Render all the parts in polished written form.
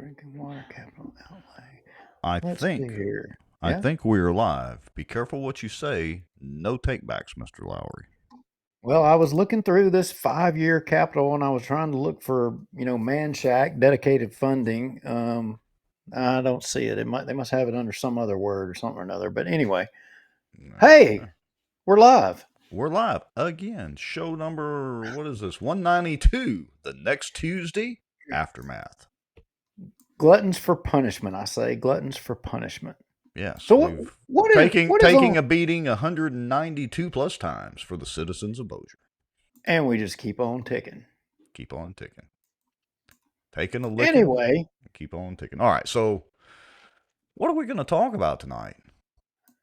Drinking water, capital outlay. I Let's see think here. I Yeah. think we're live. Be careful what you say. No takebacks, Mr. Lowry. Well, I was looking through this 5-year capital and I was trying to look for, Man Shack dedicated funding. I don't see it. They must have it under some other word or something or another. But anyway, hey, we're live. We're live again. Show number, what is this? 192. The next Tuesday, Aftermath. Gluttons for punishment, I say. Gluttons for punishment. Yes, So we've what is taking on? a beating 192 plus times for the citizens of Bossier. And we just keep on ticking. Keep on ticking. Taking a licking, Anyway, keep on ticking. All right, so what are we going to talk about tonight?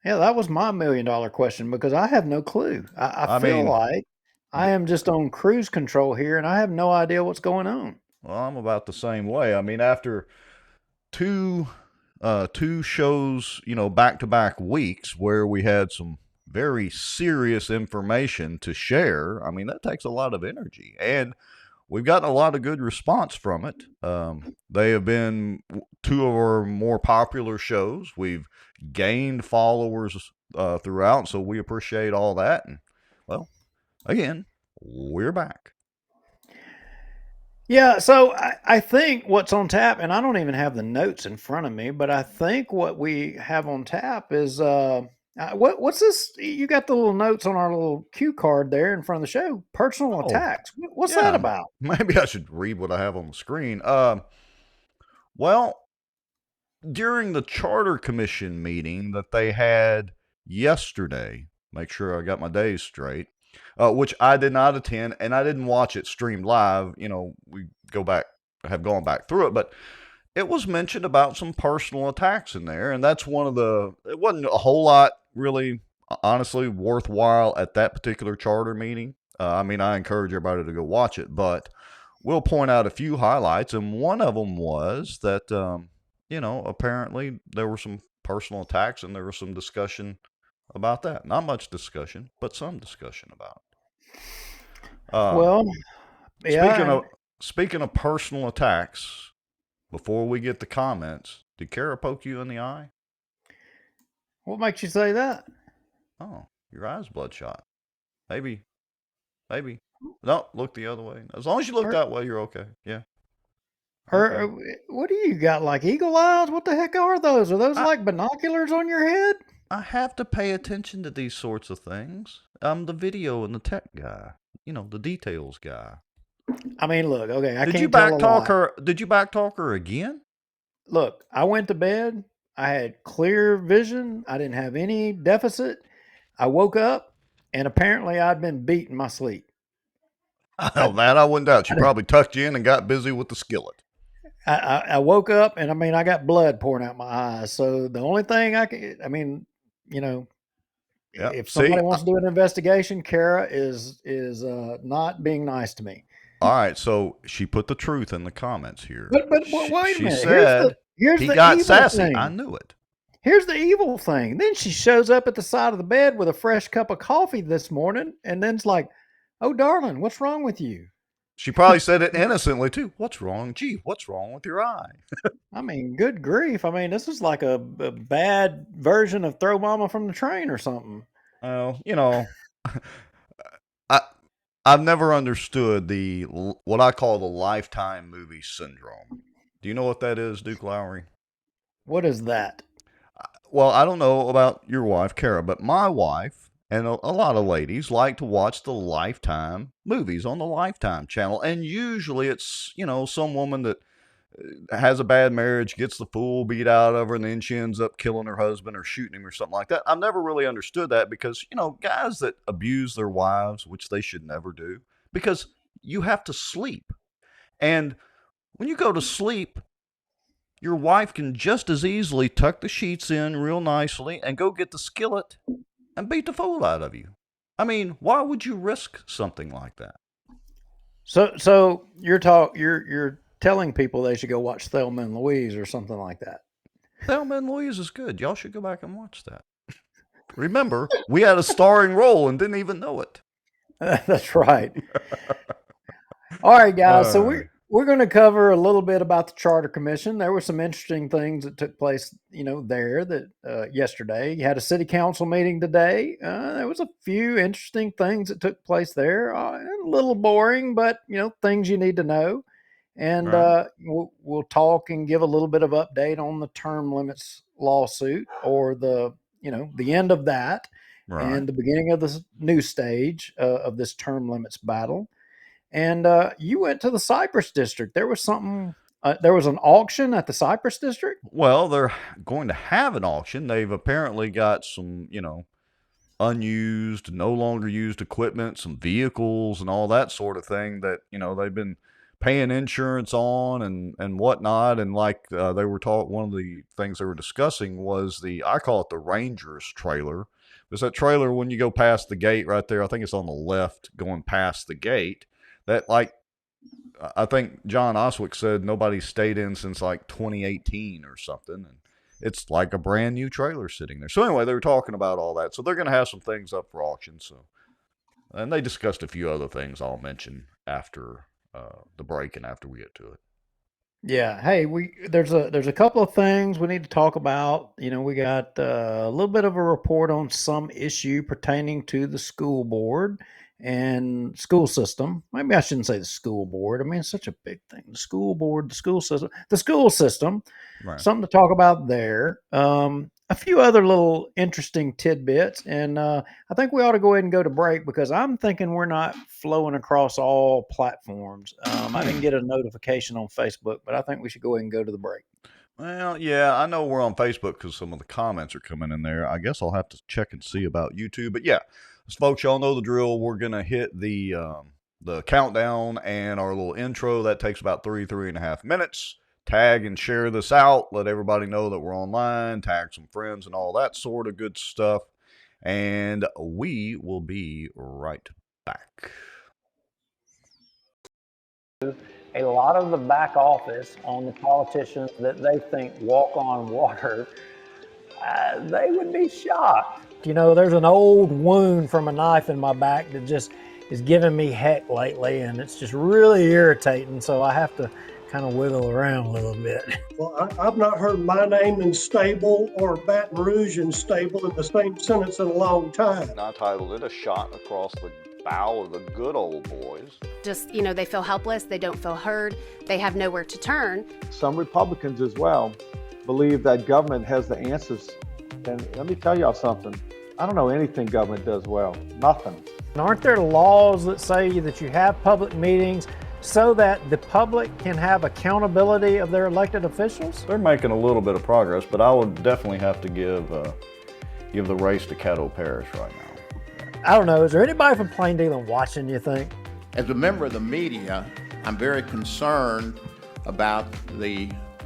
yeah, that was my $1 million question because I have no clue. I I feel mean, like I am just on cruise control here and I have no idea what's going on. well, I'm about the same way. I mean, after two two shows, back to back weeks where we had some very serious information to share. I mean, that takes a lot of energy, and we've gotten a lot of good response from it. They have been two of our more popular shows. We've gained followers throughout, so we appreciate all that. And well, again, we're back. Yeah, so I think what's on tap, and I don't even have the notes in front of me, but I think what we have on tap is what's this? You got the little notes on our little cue card there in front of the show. Personal Oh, attacks. What's that yeah. about? Maybe I should read what I have on the screen. Well, during the Charter Commission meeting that they had yesterday, make sure I got my days straight, which I did not attend and I didn't watch it streamed live. We have gone back through it, but it was mentioned about some personal attacks in there. And that's it wasn't a whole lot really, honestly, worthwhile at that particular charter meeting. I mean, I encourage everybody to go watch it, but we'll point out a few highlights. And one of them was that, apparently there were some personal attacks and there was some discussion about that. Not much discussion, but some discussion about it. Well, yeah, Speaking and of speaking of personal attacks, before we get the comments, did Kara poke you in the eye? what makes you say that? Oh, your eye's bloodshot. Maybe, maybe. No, look the other way. As long as you look Her, that way, you're okay. Yeah. her, Okay. what do you got? Like eagle eyes? What the heck are those? Are those I like binoculars on your head? I have to pay attention to these sorts of things. I'm the video and the tech guy. The details guy. I mean, look, okay, I Did you can't tell a backtalk lie. her? Did you backtalk her again? Look, I went to bed. I had clear vision. I didn't have any deficit. I woke up and apparently I'd been beat in my sleep. Oh, I, that I wouldn't doubt. She I, probably tucked you in and got busy with the skillet. I woke up and I mean, I got blood pouring out my eyes. So the only thing I mean, you know, Yeah. if somebody See, wants to do an investigation, Kara is not being nice to me. all right. So she put the truth in the comments here. But She, wait a she minute. said Here's he the got evil sassy. I thing. knew it. Here's the evil thing. Then she shows up at the side of the bed with a fresh cup of coffee this morning, and then it's like, "Oh, darling, what's wrong with you?" She probably said it innocently too. What's wrong? Gee, what's wrong with your eye? I mean, good grief. I mean, this is like a bad version of Throw Mama from the Train or something. Well, I I've never understood the what I call the lifetime movie syndrome. Do you know what that is, Duke Lowry? What is that? Well, I don't know about your wife, Kara, but my wife and a lot of ladies like to watch the Lifetime movies on the Lifetime channel. And usually it's, some woman that has a bad marriage, gets the fool beat out of her, and then she ends up killing her husband or shooting him or something like that. I've never really understood that because, guys that abuse their wives, which they should never do, because you have to sleep. And when you go to sleep, your wife can just as easily tuck the sheets in real nicely and go get the skillet and beat the fool out of you. I mean, why would you risk something like that? So you're telling people they should go watch Thelma and Louise or something like that. Thelma and Louise is good. Y'all should go back and watch that. Remember, we had a starring role and didn't even know it. That's right. All right, guys. So Uh, We're going to cover a little bit about the Charter Commission. There were some interesting things that took place, there that yesterday. You had a city council meeting today. There was a few interesting things that took place there. A little boring, but things you need to know. And Right. we'll talk and give a little bit of update on the term limits lawsuit, or the end of that, Right. and the beginning of this new stage of this term limits battle. And you went to the Cypress district. There was something. There was an auction at the Cypress district. Well, they're going to have an auction. They've apparently got some, unused, no longer used equipment, some vehicles, and all that sort of thing that they've been paying insurance on and whatnot. And like they were taught, one of the things they were discussing was I call it the Rangers trailer. There's that trailer when you go past the gate right there. I think it's on the left going past the gate. That, like, I think John Oswick said nobody stayed in since like 2018 or something. And it's like a brand new trailer sitting there. So anyway, they were talking about all that. So they're going to have some things up for auction. So, and they discussed a few other things I'll mention after the break and after we get to it. Yeah. Hey, there's a couple of things we need to talk about. We got a little bit of a report on some issue pertaining to the school board and school system. Maybe I shouldn't say the school board. I mean, it's such a big thing. The school board, the school system, the school system. Right. Something to talk about there. A few other little interesting tidbits, and I think we ought to go ahead and go to break because I'm thinking we're not flowing across all platforms. I didn't get a notification on Facebook, but I think we should go ahead and go to the break. Well, yeah, I know we're on Facebook because some of the comments are coming in there. I guess I'll have to check and see about YouTube. But yeah, as folks, y'all know the drill. We're gonna hit the countdown and our little intro. That takes about 3.5 minutes. Tag and share this out. Let everybody know that we're online. Tag some friends and all that sort of good stuff. And we will be right back. A lot of the back office on the politicians that they think walk on water, they would be shocked. There's an old wound from a knife in my back that just is giving me heck lately, and it's just really irritating. So I have to kind of wiggle around a little bit. Well, I've not heard my name in stable or Baton Rouge in stable in the same sentence in a long time. I titled it "A Shot Across the Bow of the Good Old Boys." Just, they feel helpless, they don't feel heard, they have nowhere to turn. Some Republicans as well believe that government has the answers. And let me tell y'all something. I don't know anything government does well. Nothing. Aren't there laws that say that you have public meetings so that the public can have accountability of their elected officials? They're making a little bit of progress, but I would definitely have to give the race to Caddo Parish right now. I don't know. Is there anybody from Plain Dealing watching, you think? As a member of the media, I'm very concerned about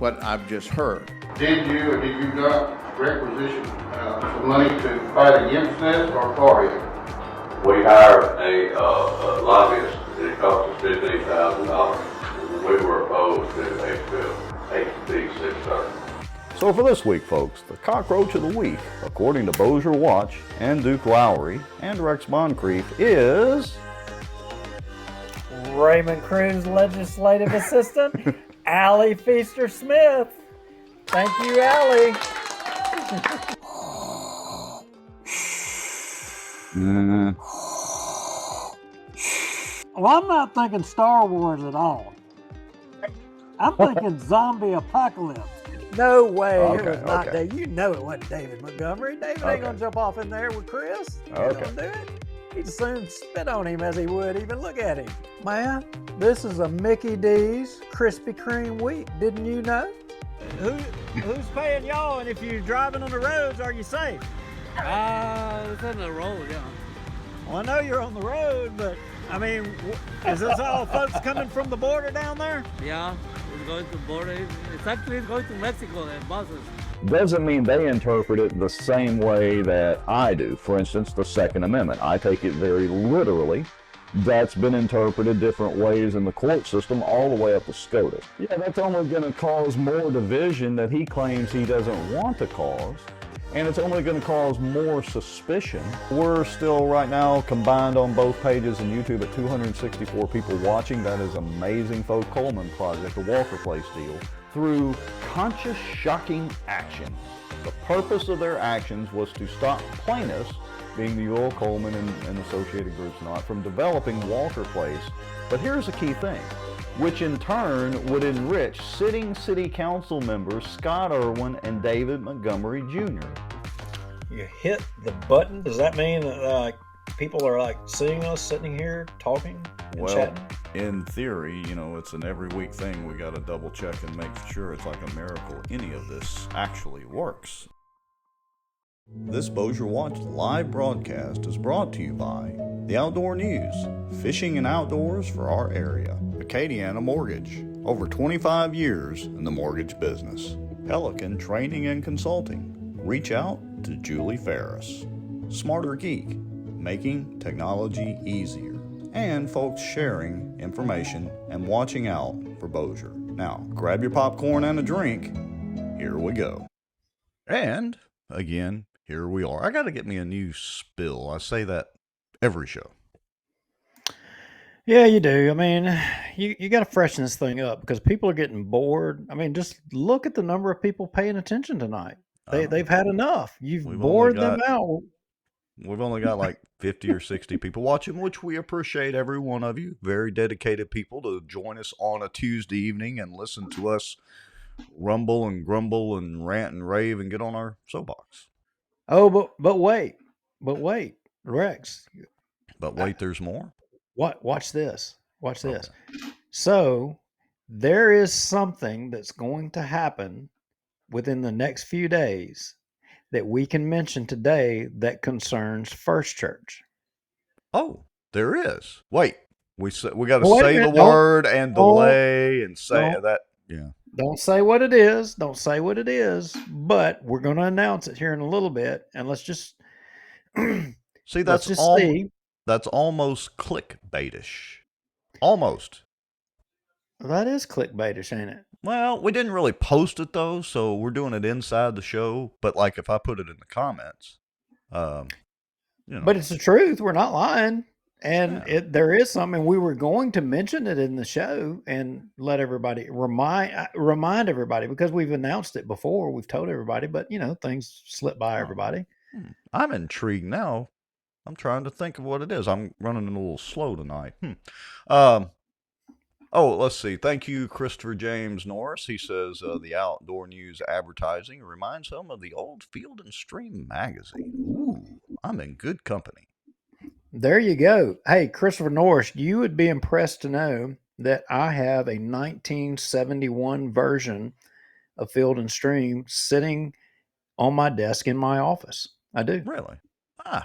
what I've just heard. Did you or did you not requisition some money to fight against this or for it? We hired a lobbyist, and it cost us $15,000. We were opposed to HB 630. So for this week, folks, the cockroach of the week, according to Bossier Watch and Duke Lowry and Rex Moncrief, is Raymond Cruz legislative assistant, Allie Feaster Smith. Thank you, Allie. Well, I'm not thinking Star Wars at all. I'm thinking zombie apocalypse. No way, it was not David. You know it wasn't David Montgomery. David ain't gonna jump off in there with Chris. He ain't gonna do it. He'd as soon spit on him as he would even look at him. Man, this is a Mickey D's Krispy Kreme week. Didn't you know? Who's paying y'all? And if you're driving on the roads, are you safe? It's on the road, yeah. Well, I know you're on the road, but I mean, is this all folks coming from the border down there? Yeah, it's going to the border. It's actually going to Mexico and buses. Doesn't mean they interpret it the same way that I do. For instance, the Second Amendment. I take it very literally. That's been interpreted different ways in the court system all the way up to SCOTUS. Yeah, that's only going to cause more division that he claims he doesn't want to cause. and it's only going to cause more suspicion. We're still right now combined on both pages and YouTube at 264 people watching. That is amazing, folks. Coleman Project, the Walker Place deal, through conscious, shocking action. The purpose of their actions was to stop plaintiffs, being the Earl Coleman and associated groups and all, from developing Walker Place. But here's the key thing, which in turn would enrich sitting city council members Scott Irwin and David Montgomery Jr. You hit the button. Does that mean that people are like seeing us sitting here talking and chatting? In theory, you know, it's an every week thing. We got to double check and make sure it's like a miracle any of this actually works. This Bossier Watch live broadcast is brought to you by the Outdoor News, fishing and outdoors for our area. Acadiana Mortgage, over 25 years in the mortgage business. Pelican Training and Consulting. Reach out to Julie Ferris. Smarter Geek, making technology easier. And folks sharing information and watching out for Bossier. Now, grab your popcorn and a drink. Here we go. And, again, here we are. I got to get me a new spill. I say that every show. Yeah, you do. I mean, you got to freshen this thing up because people are getting bored. I mean, just look at the number of people paying attention tonight. They've had enough. You've bored them out. We've only got like 50 or 60 people watching, which we appreciate every one of you. Very dedicated people to join us on a Tuesday evening and listen to us rumble and grumble and rant and rave and get on our soapbox. Oh, but wait, Rex. But wait, there's more. Watch this. Watch this. Okay. So there is something that's going to happen within the next few days that we can mention today that concerns First Church. Oh, there is. Wait, we got to say the word and delay and say that. Yeah. Don't say what it is. Don't say what it is. But we're going to announce it here in a little bit, and let's just see. That's almost clickbaitish. Almost. That is clickbaitish, ain't it? Well, we didn't really post it though, so we're doing it inside the show. But like, if I put it in the comments, you know. But it's the truth. We're not lying, and there is something. We were going to mention it in the show and let everybody remind everybody because we've announced it before. We've told everybody, but you know, things slip by everybody. I'm intrigued now. I'm trying to think of what it is. I'm running a little slow tonight. Oh, let's see. Thank you, Christopher James Norris. He says the Outdoor News advertising reminds him of the old Field and Stream magazine. Ooh, I'm in good company. There you go. Hey, Christopher Norris, you would be impressed to know that I have a 1971 version of Field and Stream sitting on my desk in my office. I do. Really? I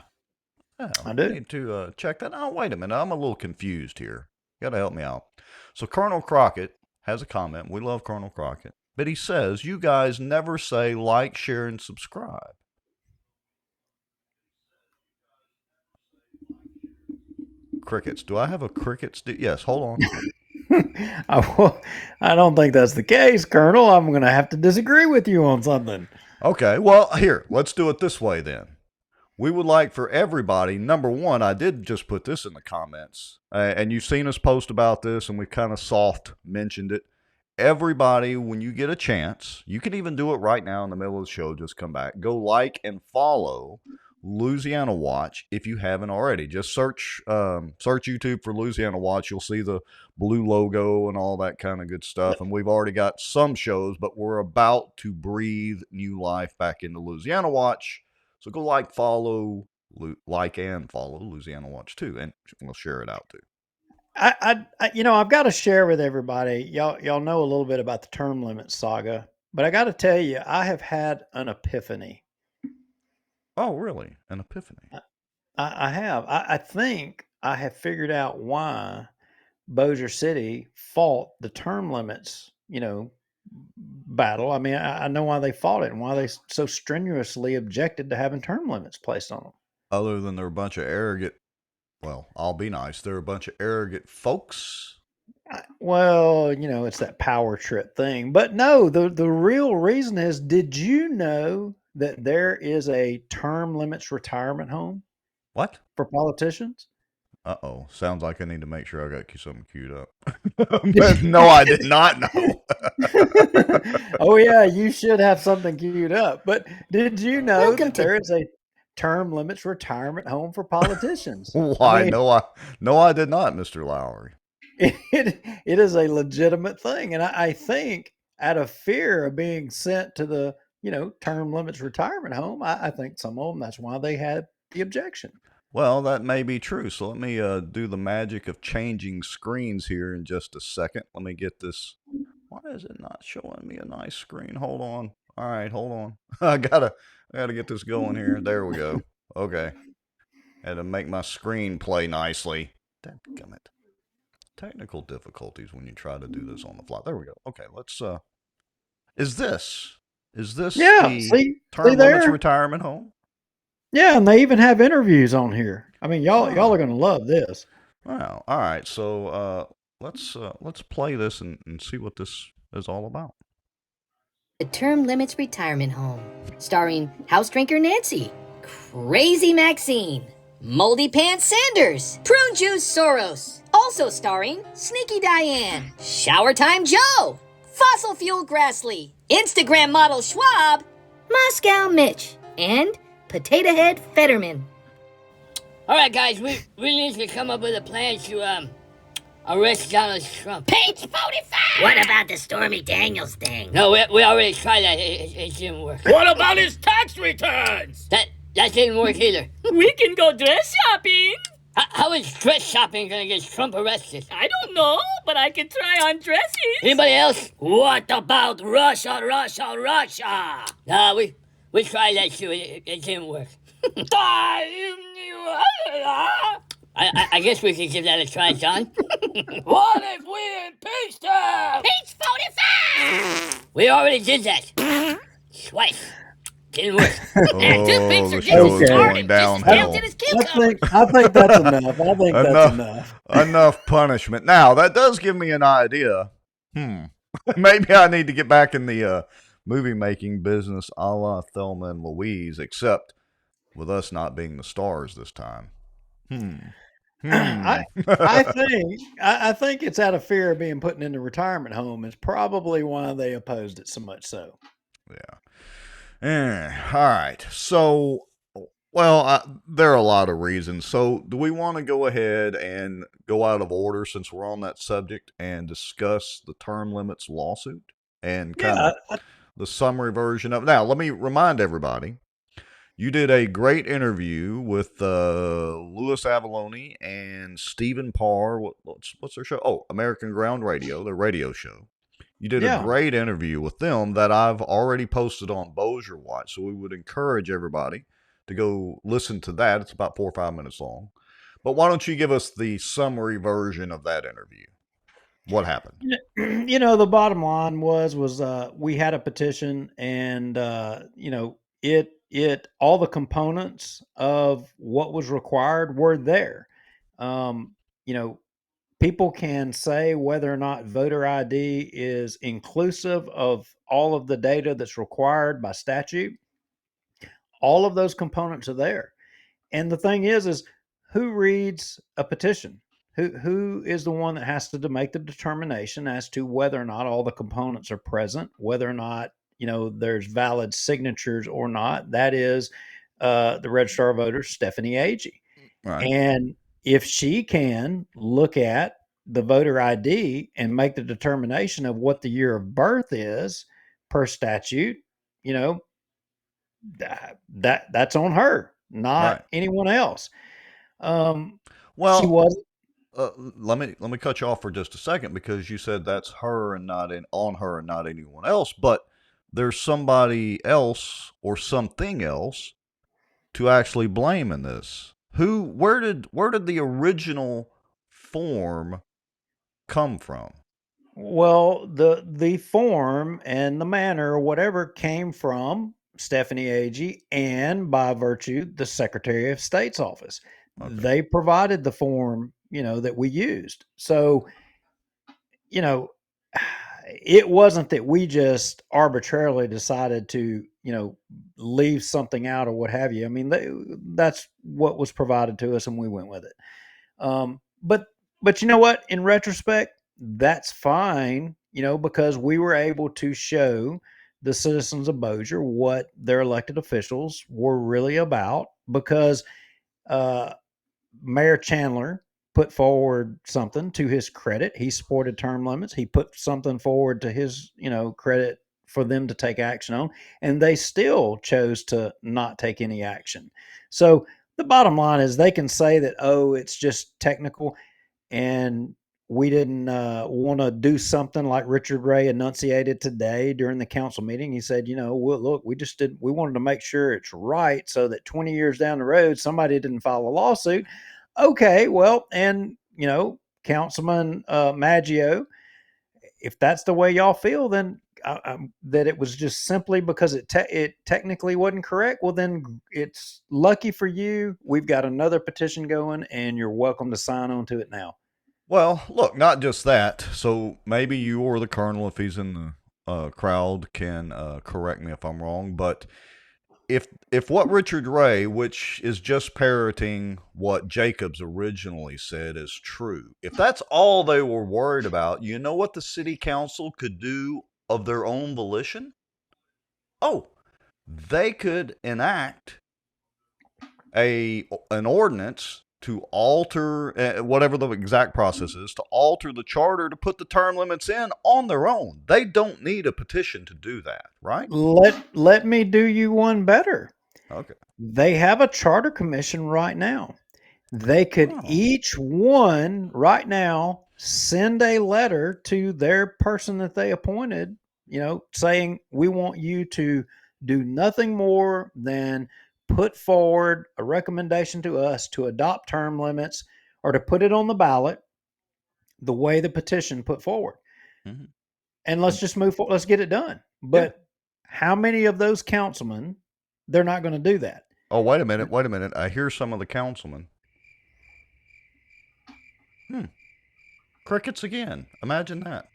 do. I need to check that out. Wait a minute. I'm a little confused here. You got to help me out. So Colonel Crockett has a comment. We love Colonel Crockett. But he says, you guys never say like, share, and subscribe. Crickets. Do I have a crickets? Yes, hold on. I don't think that's the case, Colonel. I'm going to have to disagree with you on something. Okay, well, here, let's do it this way then. We would like for everybody, number one, I did just put this in the comments, and you've seen us post about this, and we kind of soft mentioned it. Everybody, when you get a chance, you can even do it right now in the middle of the show, just come back. Go like and follow Louisiana Watch if you haven't already. Just search YouTube for Louisiana Watch. You'll see the blue logo and all that kind of good stuff. And we've already got some shows, but we're about to breathe new life back into Louisiana Watch. So go like and follow Louisiana Watch too, and we'll share it out too. I've got to share with everybody. Y'all know a little bit about the term limit saga, but I got to tell you, I have had an epiphany. Oh, really? An epiphany? I have. I think I have figured out why Bossier City fought the term limits, battle. I mean, I know why they fought it and why they so strenuously objected to having term limits placed on them. Other than they're a bunch of arrogant, well, I'll be nice, they're a bunch of arrogant folks. Well, it's that power trip thing. But no, the real reason is, did you know that there is a term limits retirement home What? for politicians? Uh-oh. Sounds like I need to make sure I got something queued up. But no, I did not know. Oh yeah, you should have something queued up. But did you know Welcome that to there is a term limits retirement home for politicians? I Why? mean, No, I did not, Mr. Lowry. it is a legitimate thing, and I think out of fear of being sent to the term limits retirement home, I think some of them that's why they had the objection. Well, that may be true. So let me do the magic of changing screens here in just a second. Let me get this. Why is it not showing me a nice screen? Hold on. All right, hold on. I gotta get this going here. There we go. Okay. Had to make my screen play nicely. Dadgummit. Technical difficulties when you try to do this on the fly. There we go. Okay, let's is this Yeah, the see term limits there. retirement home? Yeah, and they even have interviews on here. I mean, y'all Oh. are gonna love this. Wow. All right. So let's play this and see what this is all about. The Term Limits Retirement Home, starring House Drinker Nancy, Crazy Maxine, Moldy Pants Sanders, Prune Juice Soros, also starring Sneaky Diane, Shower Time Joe, Fossil Fuel Grassley, Instagram model Schwab, Moscow Mitch, and Potato Head Fetterman. All right, guys, we need to come up with a plan to arrest Donald Trump. Page 45! What about the Stormy Daniels thing? No, we already tried that. It didn't work. What about his tax returns? That didn't work either. We can go dress shopping. How is dress shopping gonna get Trump arrested? I don't know, but I can try on dresses. Anybody else? What about Russia? Nah, we tried that too. It didn't work. I guess we could give that a try, John. What if we impeached him? Page 45! We already did that. Twice. Didn't work. Oh, the show is going downhill. I think that's enough. I think that's enough. Enough punishment. Now that does give me an idea. Maybe I need to get back in the movie making business, a la Thelma and Louise, except with us not being the stars this time. I think it's out of fear of being put in the retirement home. Is probably why they opposed it so much. So, yeah. All right. So, well, there are a lot of reasons. So, do we want to go ahead and go out of order since we're on that subject and discuss the term limits lawsuit and kind of the summary version of it? Now, let me remind everybody. You did a great interview with Louis Avalone and Stephen Parr. What's their show? Oh, American Ground Radio, their radio show. You did a great interview with them that I've already posted on Bossier Watch. So we would encourage everybody to go listen to that. It's about 4 or 5 minutes long. But why don't you give us the summary version of that interview? What happened? The bottom line was we had a petition, and it all the components of what was required were there. People can say whether or not voter ID is inclusive of all of the data that's required by statute. All of those components are there. And the thing is who reads a petition? Who is the one that has to make the determination as to whether or not all the components are present, whether or not there's valid signatures or not? That is the registrar of voters, Stephanie Agee. Right. And if she can look at the voter ID and make the determination of what the year of birth is per statute, that's on her, not anyone else. Well, she wasn't. Let me cut you off for just a second because you said that's her and not on her and not anyone else. But there's somebody else or something else to actually blame in this. Where did the original form come from? Well, the form and the manner or whatever came from Stephanie Agee and by virtue the Secretary of State's office. Okay. They provided the form, that we used. So, it wasn't that we just arbitrarily decided to, leave something out or what have you. I mean, that's what was provided to us, and we went with it. But you know what? In retrospect, that's fine. Because we were able to show the citizens of Bossier what their elected officials were really about. Because uh, Mayor Chandler put forward something to his credit. He supported term limits. He put something forward to his, credit for them to take action on, and they still chose to not take any action. So the bottom line is they can say that, oh, it's just technical, and we didn't want to do something like Richard Ray enunciated today during the council meeting. He said, well, look, we wanted to make sure it's right so that 20 years down the road, somebody didn't file a lawsuit. Okay, well, and, Councilman Maggio, if that's the way y'all feel, then that it was just simply because it technically wasn't correct. Well, then it's lucky for you. We've got another petition going, and you're welcome to sign on to it now. Well, look, not just that. So maybe you or the colonel, if he's in the crowd, can correct me if I'm wrong. But if what Richard Ray, which is just parroting what Jacobs originally said, is true, if that's all they were worried about, you know what the city council could do of their own volition? Oh, they could enact an ordinance to alter whatever the exact process is, to alter the charter to put the term limits in on their own. They don't need a petition to do that, right? Let me do you one better. Okay. They have a charter commission right now. They could each one right now send a letter to their person that they appointed, saying, we want you to do nothing more than put forward a recommendation to us to adopt term limits or to put it on the ballot the way the petition put forward. Mm-hmm. And let's just move forward. Let's get it done. But how many of those councilmen, they're not going to do that? Oh, wait a minute. I hear some of the councilmen. Crickets again. Imagine that.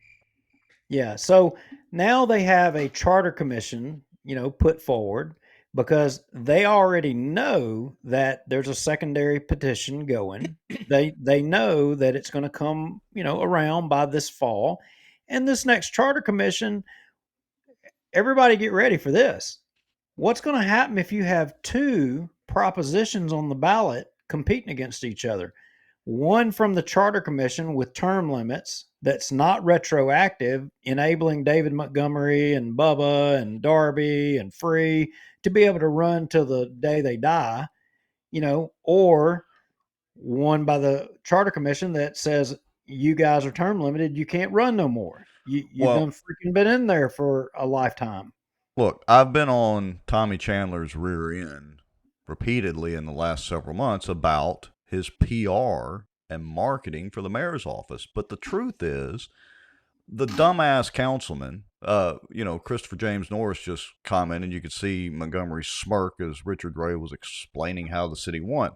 Yeah. So now they have a charter commission, put forward because they already know that there's a secondary petition going. They know that it's going to come, around by this fall. And this next charter commission, everybody get ready for this. What's going to happen if you have two propositions on the ballot competing against each other? One from the Charter Commission with term limits that's not retroactive, enabling David Montgomery and Bubba and Darby and Free to be able to run till the day they die, or one by the Charter Commission that says you guys are term limited, you can't run no more. You've done freaking been in there for a lifetime. Look, I've been on Tommy Chandler's rear end repeatedly in the last several months about his PR and marketing for the mayor's office. But the truth is, the dumbass councilman, Christopher James Norris just commented, you could see Montgomery's smirk as Richard Ray was explaining how the city won.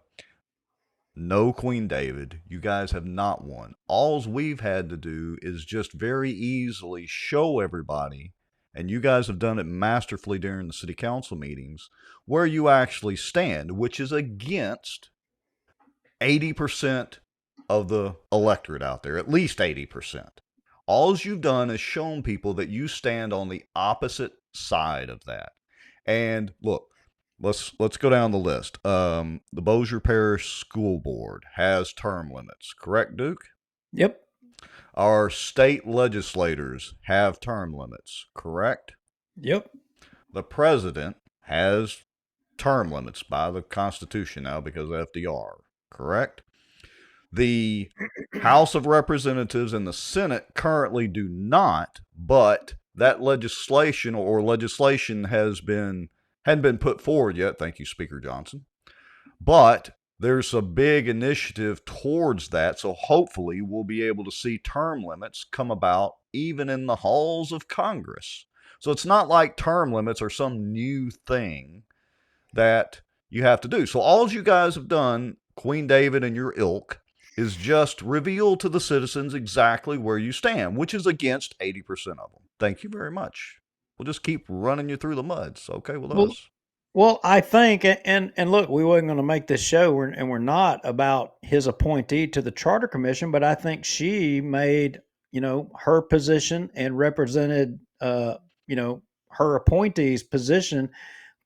No, Queen David, you guys have not won. Alls we've had to do is just very easily show everybody, and you guys have done it masterfully during the city council meetings, where you actually stand, which is against 80% of the electorate out there, at least 80%. All you've done is shown people that you stand on the opposite side of that. And look, let's go down the list. The Bossier Parish School Board has term limits, correct, Duke? Yep. Our state legislators have term limits, correct? Yep. The president has term limits by the Constitution now because of FDR, correct? The House of Representatives and the Senate currently do not, but that legislation hadn't been put forward yet. Thank you, Speaker Johnson. But there's a big initiative towards that, so hopefully we'll be able to see term limits come about even in the halls of Congress. So it's not like term limits are some new thing that you have to do. So all you guys have done, Queen David and your ilk, is just reveal to the citizens exactly where you stand, which is against 80% of them. Thank you very much. We'll just keep running you through the mud. It's okay with Well, us. well, I think, and look, we weren't going to make this show, and we're not about his appointee to the Charter Commission, but I think she made, her position and represented, her appointee's position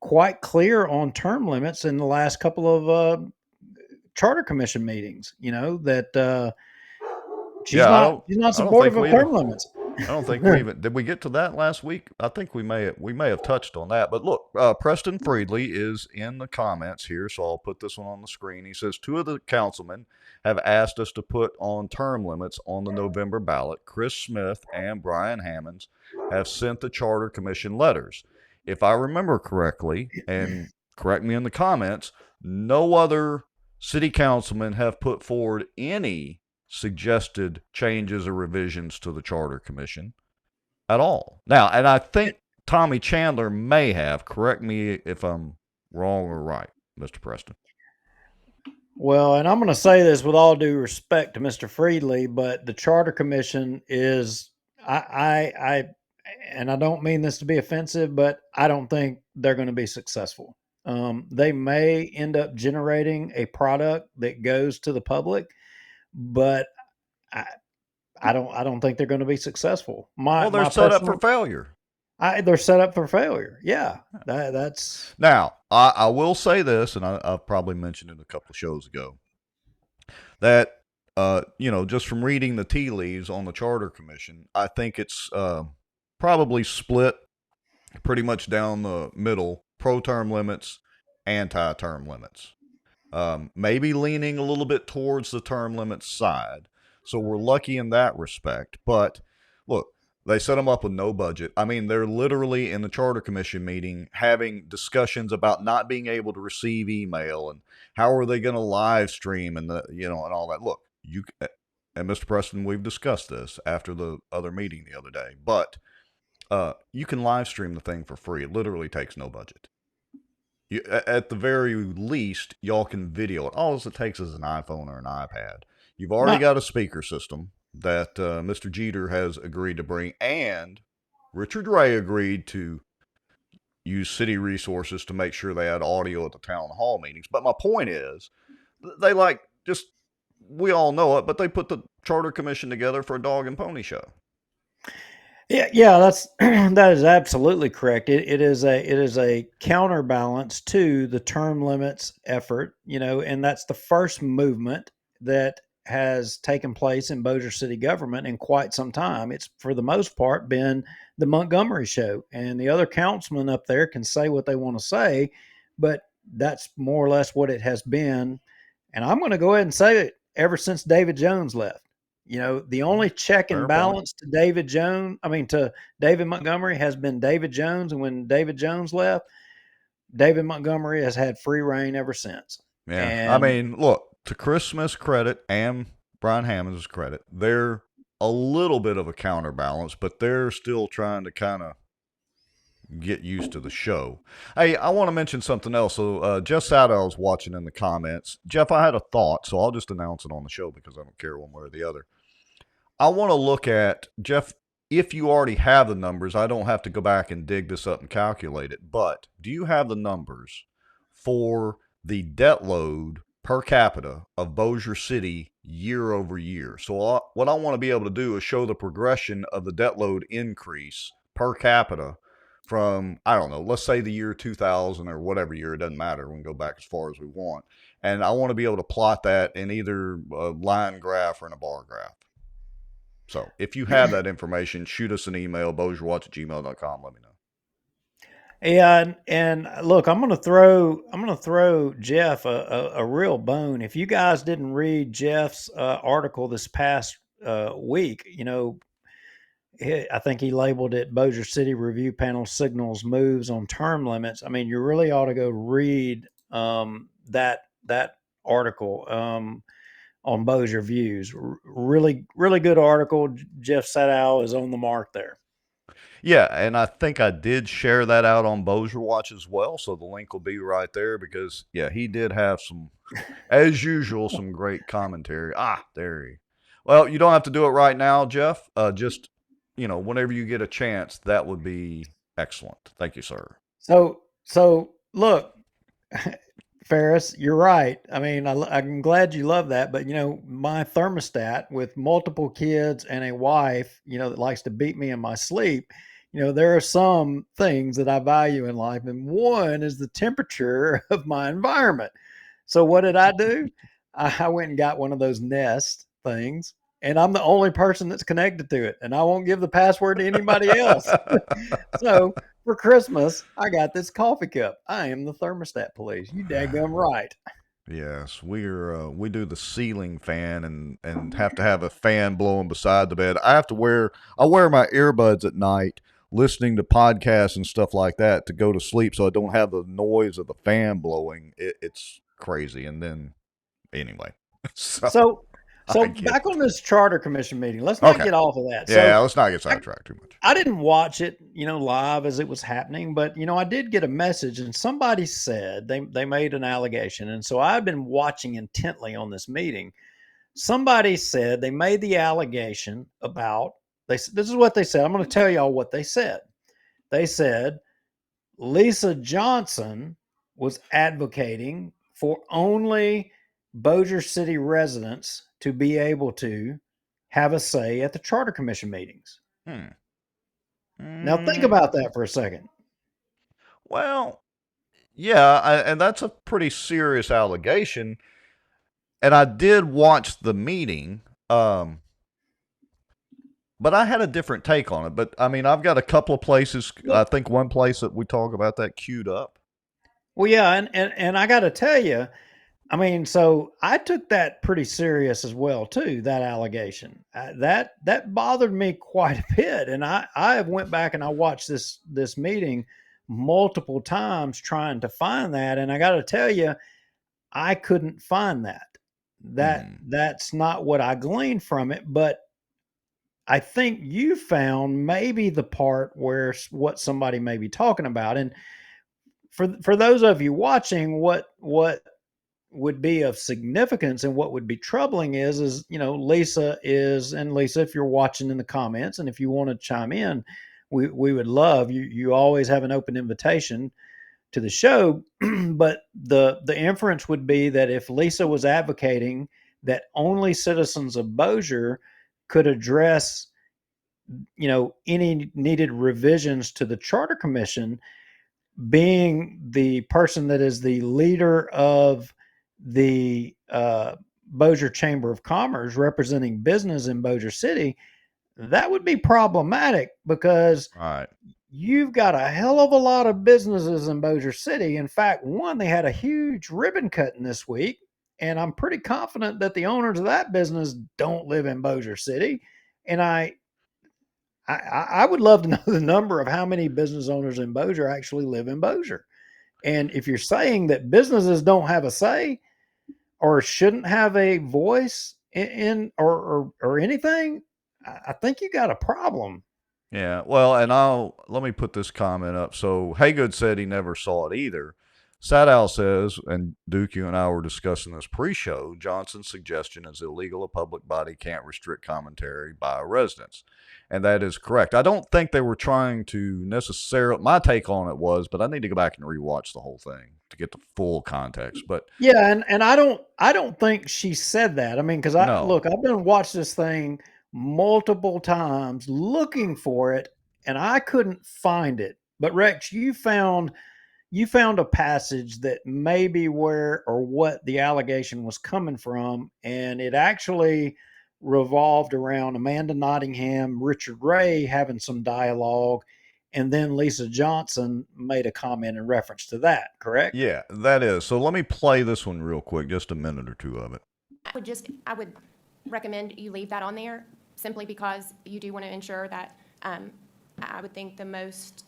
quite clear on term limits in the last couple of Charter Commission meetings. That she's Yeah, not she's not I don't think supportive of we even term limits. I don't think we even did we get to that last week? I think we may have touched on that. But look, Preston Friedley is in the comments here, so I'll put this one on the screen. He says 2 of the councilmen have asked us to put on term limits on the November ballot. Chris Smith and Brian Hammonds have sent the Charter Commission letters. If I remember correctly, and correct me in the comments, no other city councilmen have put forward any suggested changes or revisions to the Charter Commission at all. Now, and I think Tommy Chandler may have. Correct me if I'm wrong or right, Mr. Preston. Well, and I'm going to say this with all due respect to Mr. Friedley, but the Charter Commission is, I, and I don't mean this to be offensive, but I don't think they're going to be successful. They may end up generating a product that goes to the public, but I, I don't think they're going to be successful. Well, they're set up for failure. They're set up for failure. Yeah, that's. Now, I will say this, and I've probably mentioned it a couple of shows ago, that just from reading the tea leaves on the Charter Commission, I think it's probably split pretty much down the middle: pro-term limits, anti-term limits. Maybe leaning a little bit towards the term limits side. So we're lucky in that respect. But look, they set them up with no budget. I mean, they're literally in the Charter Commission meeting having discussions about not being able to receive email and how are they going to live stream and and all that. Look, and Mr. Preston, we've discussed this after the other meeting the other day, but you can live stream the thing for free. It literally takes no budget. At the very least, y'all can video it. All it takes is an iPhone or an iPad. You've already got a speaker system that Mr. Jeter has agreed to bring, and Richard Ray agreed to use city resources to make sure they had audio at the town hall meetings. But my point is, they we all know it, but they put the Charter Commission together for a dog and pony show. Yeah, that's that is absolutely correct. It is a counterbalance to the term limits effort, and that's the first movement that has taken place in Bossier City government in quite some time. It's for the most part been the Montgomery show, and the other councilmen up there can say what they want to say, but that's more or less what it has been. And I'm going to go ahead and say it ever since David Jones left. The only check and balance to to David Montgomery has been David Jones. And when David Jones left, David Montgomery has had free reign ever since. Yeah. And I mean, look, to Chris Smith's credit and Brian Hammond's credit, they're a little bit of a counterbalance, but they're still trying to kind of get used to the show. Hey, I want to mention something else. So Jeff Sadow's watching in the comments. Jeff, I had a thought, so I'll just announce it on the show because I don't care one way or the other. I want to look at, Jeff, if you already have the numbers, I don't have to go back and dig this up and calculate it, but do you have the numbers for the debt load per capita of Bossier City year over year? So what I want to be able to do is show the progression of the debt load increase per capita from, I don't know, let's say the year 2000 or whatever year, it doesn't matter. We can go back as far as we want. And I want to be able to plot that in either a line graph or in a bar graph. So if you have that information, shoot us an email, bossierwatch@gmail.com. Let me know. Yeah, and look, I'm gonna throw Jeff a real bone. If you guys didn't read Jeff's article this past week, I think he labeled it Bossier City Review Panel Signals Moves on Term Limits. I mean, you really ought to go read that article on Bossier Views. Really, really good article. Jeff Sadow is on the mark there. Yeah, and I think I did share that out on Bossier Watch as well, so the link will be right there because yeah, he did have some, as usual, some great commentary. There he. Well, you don't have to do it right now, Jeff. Just whenever you get a chance, that would be excellent. Thank you, sir. So look, Ferris, you're right. I mean, I'm glad you love that, but my thermostat with multiple kids and a wife, that likes to beat me in my sleep. There are some things that I value in life, and one is the temperature of my environment. So what did I do? I went and got one of those Nest things, and I'm the only person that's connected to it, and I won't give the password to anybody else. So for Christmas, I got this coffee cup. I am the thermostat police. You daggum right. Yes, we do the ceiling fan and have to have a fan blowing beside the bed. I wear my earbuds at night listening to podcasts and stuff like that to go to sleep so I don't have the noise of the fan blowing. It's crazy. And then anyway. So I so get back on this charter commission meeting. Let's not Okay. get off of that. Yeah, So let's not get sidetracked too much. I didn't watch it, live as it was happening, but I did get a message, and somebody said they made an allegation, and so I've been watching intently on this meeting. Somebody said they made the allegation about this is what they said. I'm going to tell y'all what they said. They said Lisa Johnson was advocating for only Bossier City residents to be able to have a say at the charter commission meetings. Now think about that for a second. Well, yeah, and that's a pretty serious allegation. And I did watch the meeting, but I had a different take on it. But I mean, I've got a couple of places. I think one place that we talk about that queued up. Well, yeah, and I got to tell you, I mean, so I took that pretty serious as well too. That allegation that bothered me quite a bit, and I went back and I watched this meeting multiple times trying to find that, and I got to tell you, I couldn't find that. That's not what I gleaned from it, but I think you found maybe the part where what somebody may be talking about, and for those of you watching, what would be of significance and what would be troubling is Lisa is, and Lisa, if you're watching in the comments and if you want to chime in, we would love you always have an open invitation to the show. But the inference would be that if Lisa was advocating that only citizens of Bossier could address any needed revisions to the charter commission, being the person that is the leader of the Bossier Chamber of Commerce representing business in Bossier City, that would be problematic because you've got a hell of a lot of businesses in Bossier City. In fact, they had a huge ribbon cutting this week, and I'm pretty confident that the owners of that business don't live in Bossier City. And I would love to know the number of how many business owners in Bossier actually live in Bossier. And if you're saying that businesses don't have a say or shouldn't have a voice in or anything, I think you got a problem. Yeah, well, and let me put this comment up. So Haygood said he never saw it either. Sadow says, and Duke, you and I were discussing this pre-show, Johnson's suggestion is illegal. A public body can't restrict commentary by residents. And that is correct. I don't think they were trying to necessarily, my take on it was, but I need to go back and rewatch the whole thing to get the full context. But yeah, and I don't think she said that. I mean, because I've been watching this thing multiple times looking for it, and I couldn't find it. But Rex, you found a passage that may be where or what the allegation was coming from, and it actually revolved around Amanda Nottingham, Richard Ray having some dialogue, and then Lisa Johnson made a comment in reference to that, correct? Yeah, that is. So let me play this one real quick, just a minute or two of it. I would recommend you leave that on there simply because you do want to ensure that I would think the most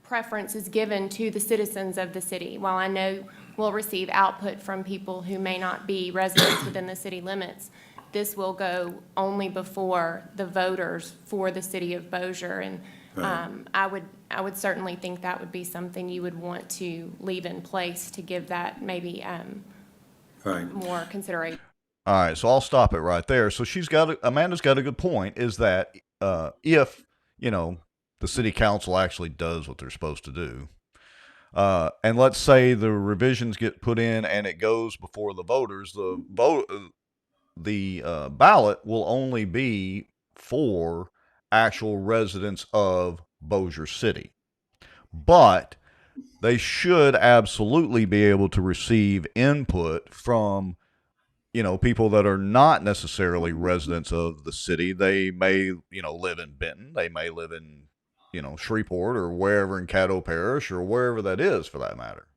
preference is given to the citizens of the city. While I know we'll receive output from people who may not be residents within the city limits, this will go only before the voters for the city of Bossier. And I would certainly think that would be something you would want to leave in place to give that maybe more consideration. All right, so I'll stop it right there. So Amanda's got a good point. Is that if the city council actually does what they're supposed to do, and let's say the revisions get put in and it goes before the voters, the ballot will only be for actual residents of Bossier City, but they should absolutely be able to receive input from people that are not necessarily residents of the city. They may, live in Benton. They may live in, Shreveport or wherever in Caddo Parish or wherever that is for that matter.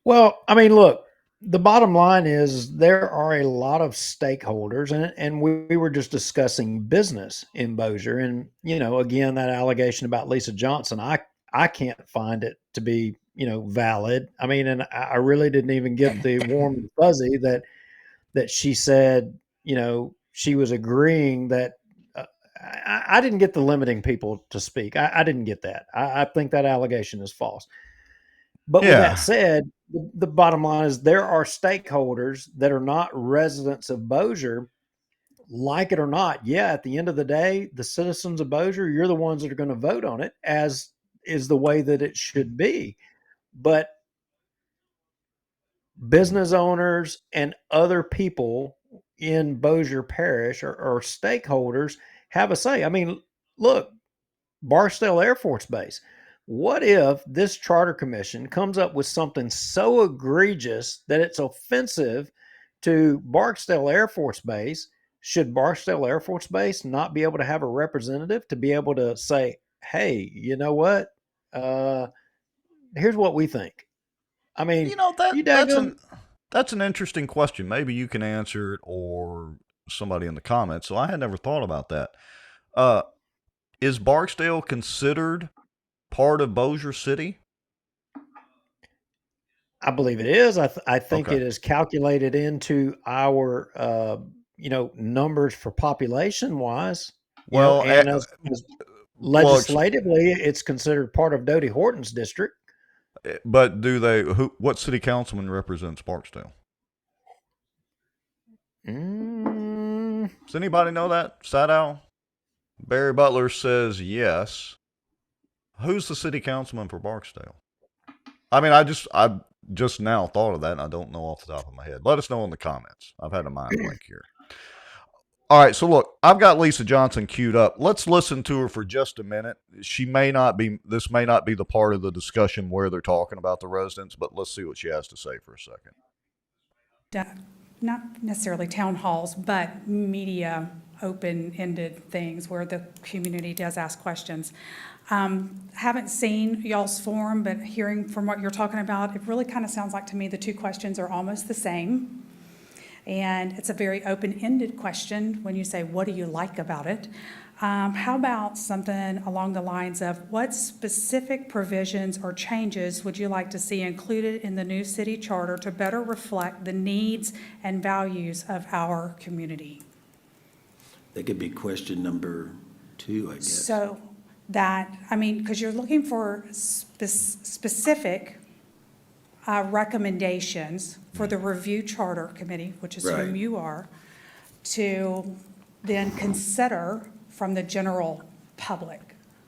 Well, I mean, look, the bottom line is there are a lot of stakeholders, and we were just discussing business in Bossier. And, again, that allegation about Lisa Johnson, I can't find it to be, valid. I mean, and I really didn't even get the warm and fuzzy that she said, she was agreeing that I didn't get the limiting people to speak. I didn't get that. I think that allegation is false. But with that said, the bottom line is there are stakeholders that are not residents of Bossier, like it or not. Yeah, at the end of the day, the citizens of Bossier, you're the ones that are going to vote on it, as is the way that it should be. But business owners and other people in Bossier Parish or stakeholders have a say. I mean, look, Barstow Air Force Base. What if this charter commission comes up with something so egregious that it's offensive to Barksdale Air Force Base? Should Barksdale Air Force Base not be able to have a representative to be able to say, hey, you know what? Here's what we think. I mean, that's an interesting question. Maybe you can answer it or somebody in the comments. So I had never thought about that. Is Barksdale considered part of Bossier City? I believe it is. I think it is calculated into our numbers for population wise. Well, and as legislatively, it's considered part of Doty Horton's district. But what city councilman represents Barksdale? Does anybody know that? Sadow? Barry Butler says yes. Who's the city councilman for Barksdale? I mean, I just now thought of that, and I don't know off the top of my head. Let us know in the comments. I've had a mind blank here. All right, so look, I've got Lisa Johnson queued up. Let's listen to her for just a minute. This may not be the part of the discussion where they're talking about the residents, but let's see what she has to say for a second. Not necessarily town halls, but media open-ended things where the community does ask questions. Haven't seen y'all's forum, but hearing from what you're talking about, it really kind of sounds like to me the two questions are almost the same. And it's a very open-ended question when you say, what do you like about it? How about something along the lines of what specific provisions or changes would you like to see included in the new city charter to better reflect the needs and values of our community? That could be question number 2, I guess. So because you're looking for specific recommendations for the review charter committee, which is whom you are, to then consider from the general public.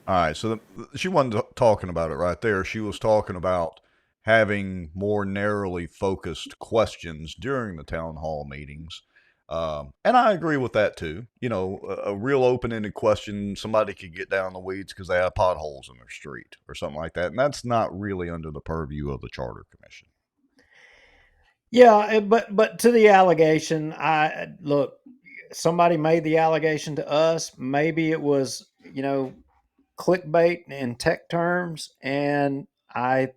All right, so she wasn't talking about it right there. She was talking about having more narrowly focused questions during the town hall meetings. And I agree with that too. A real open-ended question, somebody could get down the weeds because they have potholes in their street or something like that. And that's not really under the purview of the Charter Commission. Yeah, but to the allegation, look, somebody made the allegation to us. Maybe it was, clickbait in tech terms. And I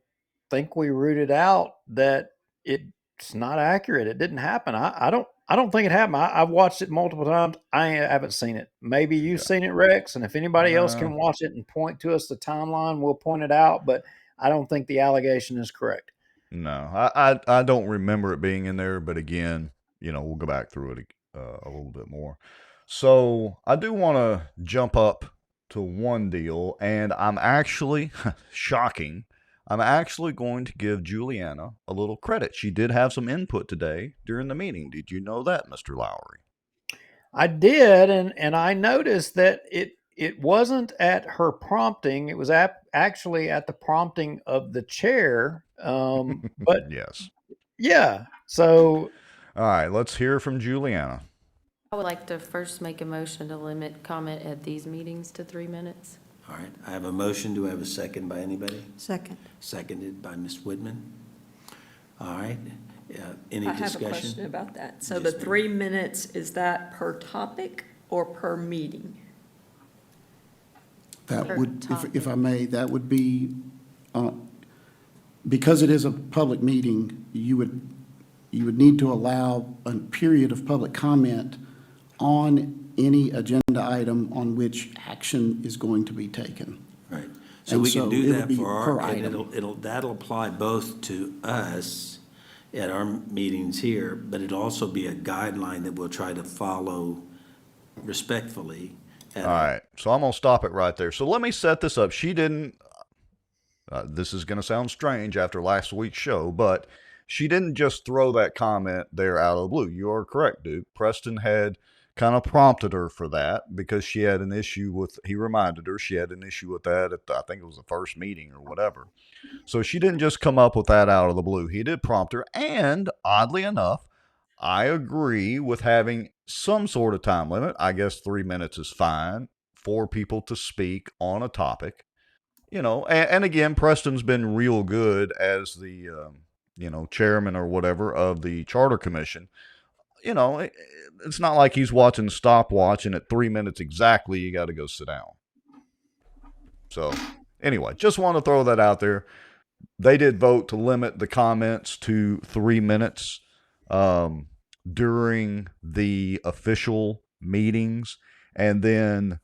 think we rooted out that it's not accurate. It didn't happen. I don't think it happened. I've watched it multiple times. I haven't seen it. Maybe you've seen it, Rex. And if anybody else can watch it and point to us the timeline, we'll point it out. But I don't think the allegation is correct. No, I don't remember it being in there. But again, we'll go back through it a little bit more. So I do want to jump up to one deal, and I'm actually, shocking, I'm actually going to give Juliana a little credit. She did have some input today during the meeting. Did you know that, Mr. Lowry? I did, and I noticed that it wasn't at her prompting. It was actually at the prompting of the chair. But Yes. yeah, so All right, let's hear from Juliana. I would like to first make a motion to limit comment at these meetings to 3 minutes. All right, I have a motion. Do I have a second by anybody? Second. Seconded by Ms. Whitman. All right, any I have a discussion? question about that. So Yes, the ma'am. 3 minutes, is that per topic or per meeting? That Per would, topic. if I may, that would be, because it is a public meeting, you would need to allow a period of public comment on any agenda item on which action is going to be taken. Right. So And we can so it do would that be for per our, and item. that'll apply both to us at our meetings here, but it'll also be a guideline that we'll try to follow respectfully. All right, so I'm going to stop it right there. So let me set this up. She didn't, this is going to sound strange after last week's show, but she didn't just throw that comment there out of the blue. You are correct, Duke. Preston had kind of prompted her for that because she had an issue with, he reminded her she had an issue with that at the, I think it was the first meeting or whatever. So she didn't just come up with that out of the blue. He did prompt her, and oddly enough, I agree with having some sort of time limit. I guess 3 minutes is fine for people to speak on a topic. You know, and again, Preston's been real good as the, chairman or whatever of the Charter Commission. You know, it's not like he's watching stopwatch and at 3 minutes exactly, you got to go sit down. So anyway, just want to throw that out there. They did vote to limit the comments to 3 minutes during the official meetings. And then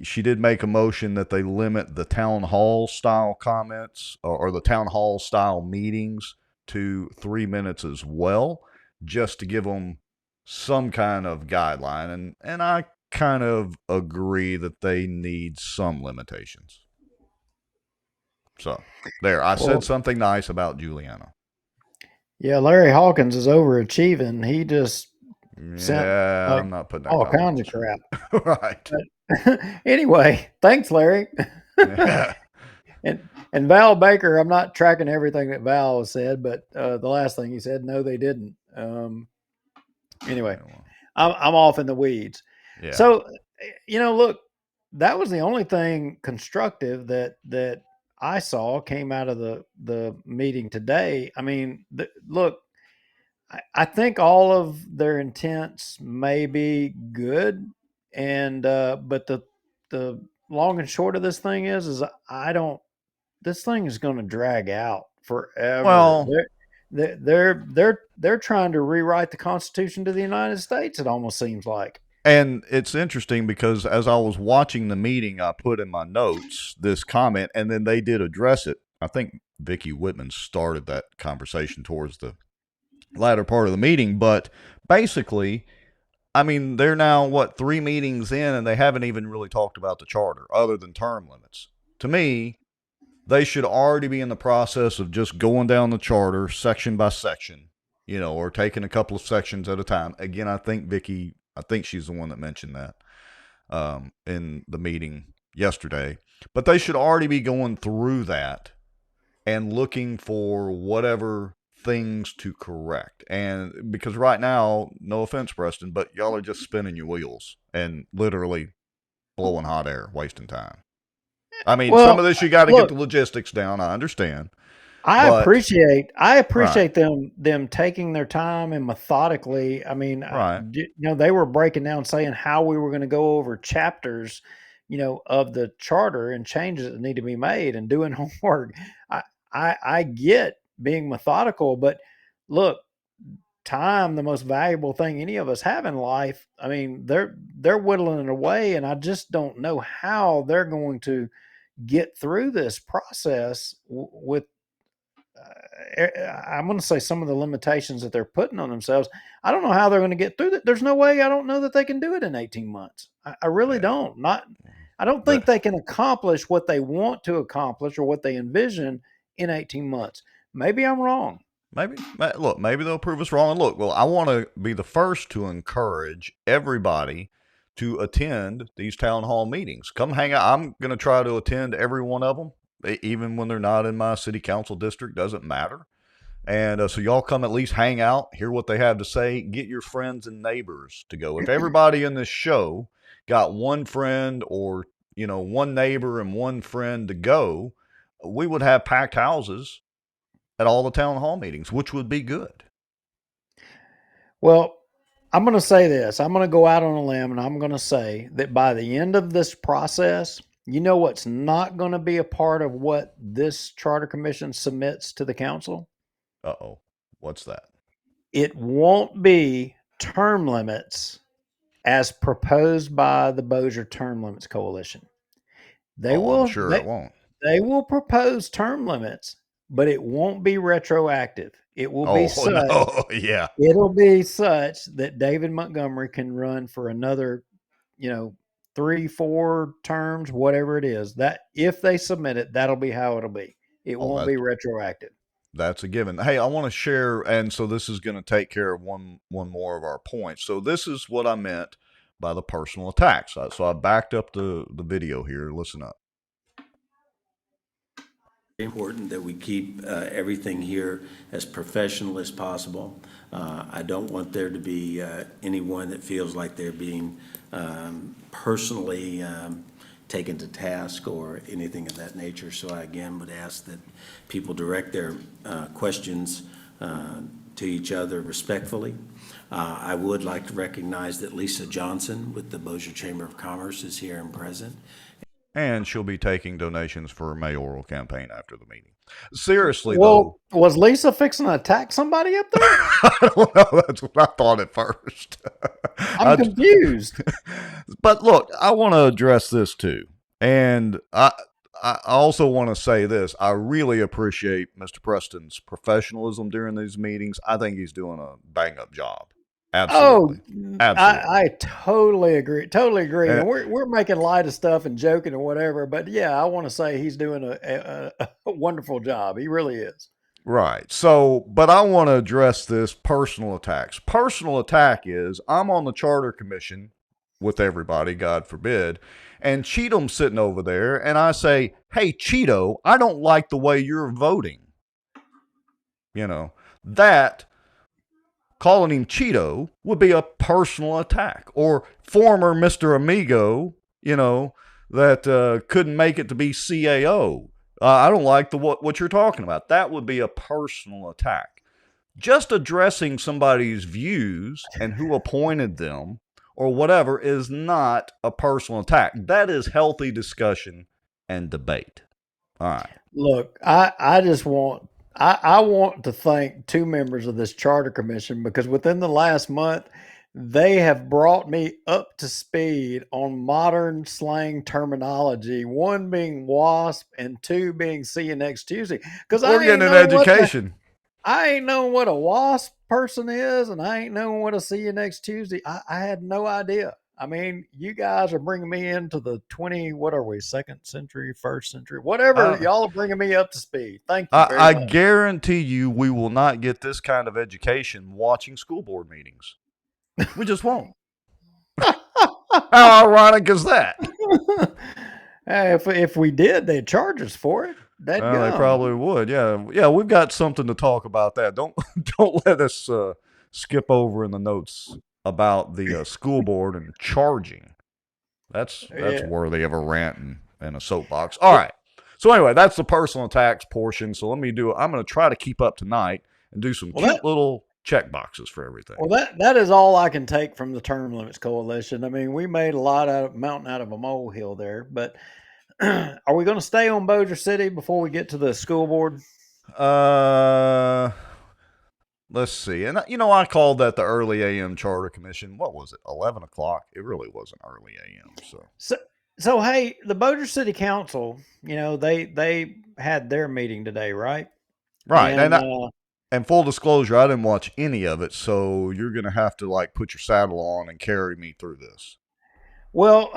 she did make a motion that they limit the town hall style comments or the town hall style meetings to 3 minutes as well, just to give them some kind of guideline. And I kind of agree that they need some limitations. So there, I said something nice about Juliana. yeah, Larry Hawkins is overachieving. He just sent I'm not putting that all comment kinds on of crap. you. Right. But anyway, thanks, Larry. Yeah. And Val Baker, I'm not tracking everything that Val said, but the last thing he said, no, they didn't. Anyway, I'm off in the weeds. Yeah. So, look, that was the only thing constructive that I saw came out of the meeting today. I mean, look, I think all of their intents may be good, and but the long and short of this thing is this thing is going to drag out forever. Well, They're trying to rewrite the Constitution to the United States. It almost seems like. and it's interesting because as I was watching the meeting, I put in my notes this comment, and then they did address it. I think Vicki Whitman started that conversation towards the latter part of the meeting, but basically, I mean, they're now, 3 meetings in, and they haven't even really talked about the charter other than term limits. To me, they should already be in the process of just going down the charter section by section, or taking a couple of sections at a time. Again, I think she's the one that mentioned that in the meeting yesterday. But they should already be going through that and looking for whatever things to correct. And because right now, no offense, Preston, but y'all are just spinning your wheels and literally blowing hot air, wasting time. I mean, some of this you got to get the logistics down. I understand. I appreciate Right. them taking their time and methodically. I mean, Right. they were breaking down saying how we were going to go over chapters, of the charter and changes that need to be made and doing homework. I get being methodical, but look, time, the most valuable thing any of us have in life. I mean, they're whittling it away, and I just don't know how they're going to get through this process with I'm going to say some of the limitations that they're putting on themselves. I don't know how they're going to get through that. There's no way. I don't know that they can do it in 18 months. I really don't. I don't think they can accomplish what they want to accomplish or what they envision in 18 months. Maybe I'm wrong. Maybe they'll prove us wrong. And look, well, I want to be the first to encourage everybody to attend these town hall meetings. Come hang out. I'm going to try to attend every one of them, even when they're not in my city council district. Doesn't matter. And so y'all come at least hang out, hear what they have to say, get your friends and neighbors to go. If everybody in this show got one friend or, one neighbor and one friend to go, we would have packed houses at all the town hall meetings, which would be good. Well, I'm going to say this. I'm going to go out on a limb and I'm going to say that by the end of this process, you know what's not going to be a part of what this charter commission submits to the council? Uh-oh. What's that? It won't be term limits as proposed by the Bossier Term Limits Coalition. I'm sure it won't. They will propose term limits, but it won't be retroactive. It will be such. No. Yeah. It'll be such that David Montgomery can run for another, 3, 4 terms, whatever it is. That if they submit it, that'll be how it'll be. It won't be retroactive. That's a given. Hey, I want to share, and so this is going to take care of one more of our points. So this is what I meant by the personal attacks. So I backed up the video here. Listen up. Important that we keep everything here as professional as possible. I don't want there to be anyone that feels like they're being personally taken to task or anything of that nature. So I again would ask that people direct their questions to each other respectfully. I would like to recognize that Lisa Johnson with the Bossier Chamber of Commerce is here and present. And she'll be taking donations for her mayoral campaign after the meeting. Seriously, though. Was Lisa fixing to attack somebody up there? I don't know. That's what I thought at first. I'm confused. But look, I want to address this too. And I also want to say this. I really appreciate Mr. Preston's professionalism during these meetings. I think he's doing a bang-up job. Absolutely. Absolutely. I totally agree. Totally agree. And we're making light of stuff and joking or whatever, but yeah, I want to say he's doing a wonderful job. He really is. Right. So, but I want to address this personal attacks. Personal attack is I'm on the charter commission with everybody, God forbid, and Cheatham's sitting over there, and I say, "Hey, Cheeto, I don't like the way you're voting." That calling him Cheeto would be a personal attack. Or former Mr. Amigo, that couldn't make it to be CAO. I don't like what you're talking about. That would be a personal attack. Just addressing somebody's views and who appointed them or whatever is not a personal attack. That is healthy discussion and debate. All right. Look, I just want I want to thank 2 members of this charter commission because within the last month, they have brought me up to speed on modern slang terminology, 1 being WASP and 2 being see you next Tuesday. Because we're getting an education. I ain't knowing what a WASP person is, and I ain't knowing what a see you next Tuesday. I had no idea. I mean, you guys are bringing me into the 2nd century, 1st century, whatever. Y'all are bringing me up to speed. Thank you very much. I guarantee you we will not get this kind of education watching school board meetings. We just won't. How ironic is that? If we did, they'd charge us for it. They probably would. Yeah, we've got something to talk about that. Don't let us skip over in the notes about the school board and charging. That's worthy of a rant and a soapbox. All right. So anyway, that's the personal attacks portion. So I'm going to try to keep up tonight and do some cute little check boxes for everything. Well, that is all I can take from the Term Limits Coalition. I mean, we made a mountain out of a molehill there, but are we going to stay on Bossier City before we get to the school board? Let's see. And, I called that the early AM Charter Commission. What was it? 11 o'clock? It really wasn't early AM. So hey, the Bossier City Council, they had their meeting today, right? Right. And full disclosure, I didn't watch any of it. So you're going to have to put your saddle on and carry me through this. Well,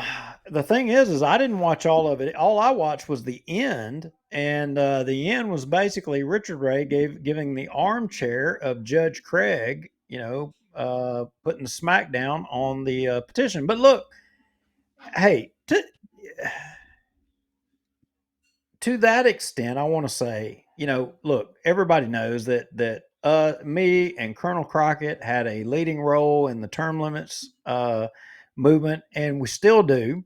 the thing is I didn't watch all of it. All I watched was the end, and the end was basically Richard Ray giving the armchair of Judge Craig, putting the smackdown on the petition. But look, hey, to that extent, I want to say, look, everybody knows that me and Colonel Crockett had a leading role in the term limits movement, and we still do.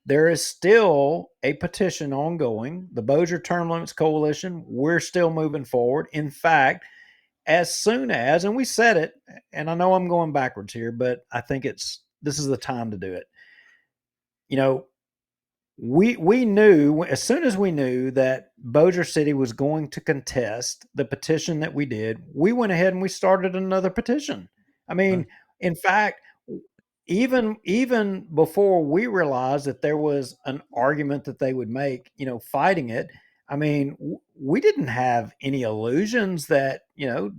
There is still a petition ongoing, the Bossier Term Limits Coalition. We're still moving forward. In fact, as soon as, and we said it, and I know I'm going backwards here, but I think this is the time to do it. You know, we knew as soon as we knew that Bossier City was going to contest the petition that we did, we went ahead and we started another petition. I mean, in fact, even before we realized that there was an argument that they would make, fighting it. I mean, we didn't have any illusions that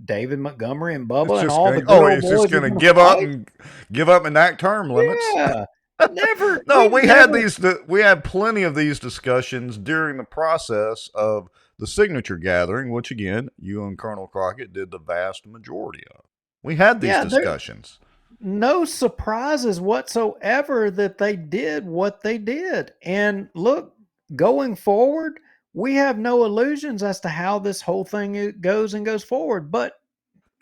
David Montgomery and Bubba and all the good old It's just boys were gonna going to give up fight. and enact term limits. Yeah, never. No, We never. we had plenty of these discussions during the process of the signature gathering, which again, you and Colonel Crockett did the vast majority of. We had these Yeah, discussions. no surprises whatsoever that they did what they did. And look, going forward, we have no illusions as to how this whole thing goes forward. But,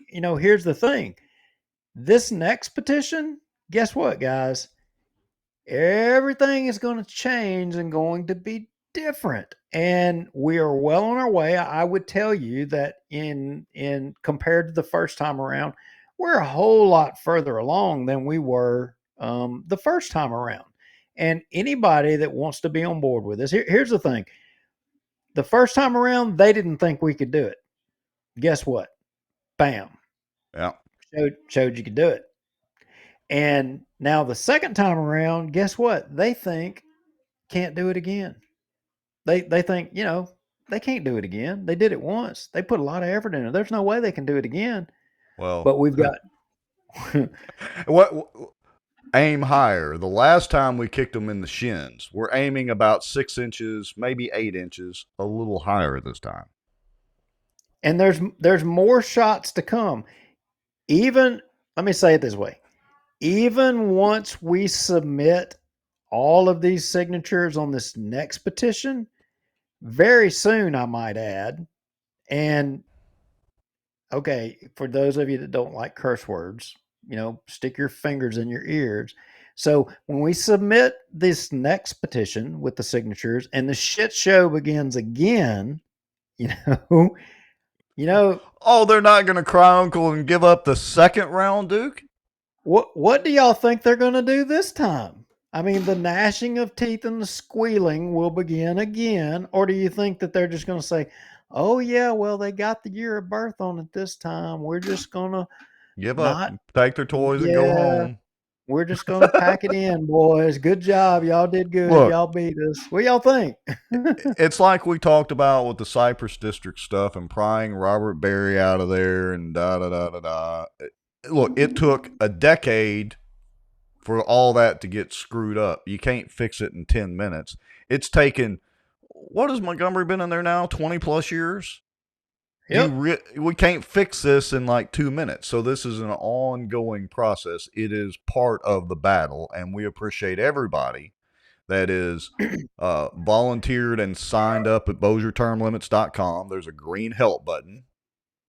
here's the thing. This next petition, guess what, guys? Everything is going to change and going to be different. And we are well on our way. I would tell you that in compared to the first time around, we're a whole lot further along than we were the first time around. And anybody that wants to be on board with this, here's the thing. The first time around, they didn't think we could do it. Guess what? Bam. Yeah. Showed you could do it. And now the second time around, guess what? They think can't do it again. They think, they can't do it again. They did it once. They put a lot of effort in it. There's no way they can do it again. Well, but we've got what aim higher. The last time we kicked them in the shins, we're aiming about 6 inches, maybe 8 inches, a little higher this time. And there's more shots to come. Even, let me say it this way. Even once we submit all of these signatures on this next petition, very soon, I might add, and okay, for those of you that don't like curse words, stick your fingers in your ears. So when we submit this next petition with the signatures and the shit show begins again, you know, oh, they're not going to cry uncle and give up the second round, Duke? What do y'all think they're going to do this time? I mean, the gnashing of teeth and the squealing will begin again, or do you think that they're just going to say, "Oh yeah, well they got the year of birth on it this time. We're just going to give up, take their toys and go home. We're just going to pack it in, boys. Good job. Y'all did good. Look, y'all beat us. What y'all think?" It's like we talked about with the Cypress District stuff and prying Robert Berry out of there and da-da-da-da-da. Look, it took a decade for all that to get screwed up. You can't fix it in 10 minutes. It's taken, what has Montgomery been in there now? 20 plus years? Yep. We can't fix this in like 2 minutes. So this is an ongoing process. It is part of the battle, and we appreciate everybody that is volunteered and signed up at bossiertermlimits.com. There's a green help button.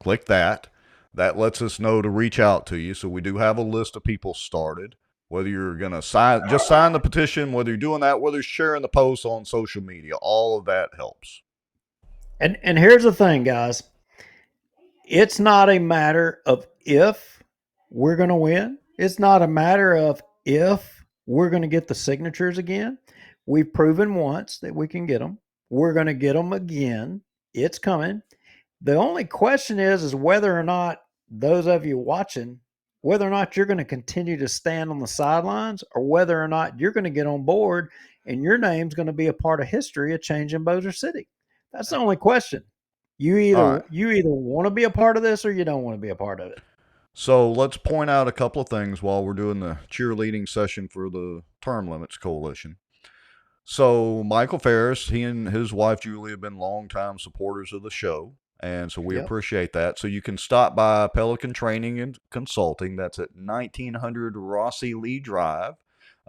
Click that. That lets us know to reach out to you. So we do have a list of people started. Whether you're going to sign the petition, whether you're doing that, whether you're sharing the posts on social media, all of that helps. And here's the thing, guys. It's not a matter of if we're going to win. It's not a matter of if we're going to get the signatures again. We've proven once that we can get them. We're going to get them again. It's coming. The only question is whether or not those of you watching, whether or not you're going to continue to stand on the sidelines or whether or not you're going to get on board and your name's going to be a part of history of changing Bossier City. That's the only question. You either want to be a part of this or you don't want to be a part of it. So let's point out a couple of things while we're doing the cheerleading session for the Term Limits Coalition. So Michael Ferris, he and his wife Julie have been longtime supporters of the show, and so we Yep. appreciate that. So you can stop by Pelican Training and Consulting. That's at 1900 Rossi Lee Drive.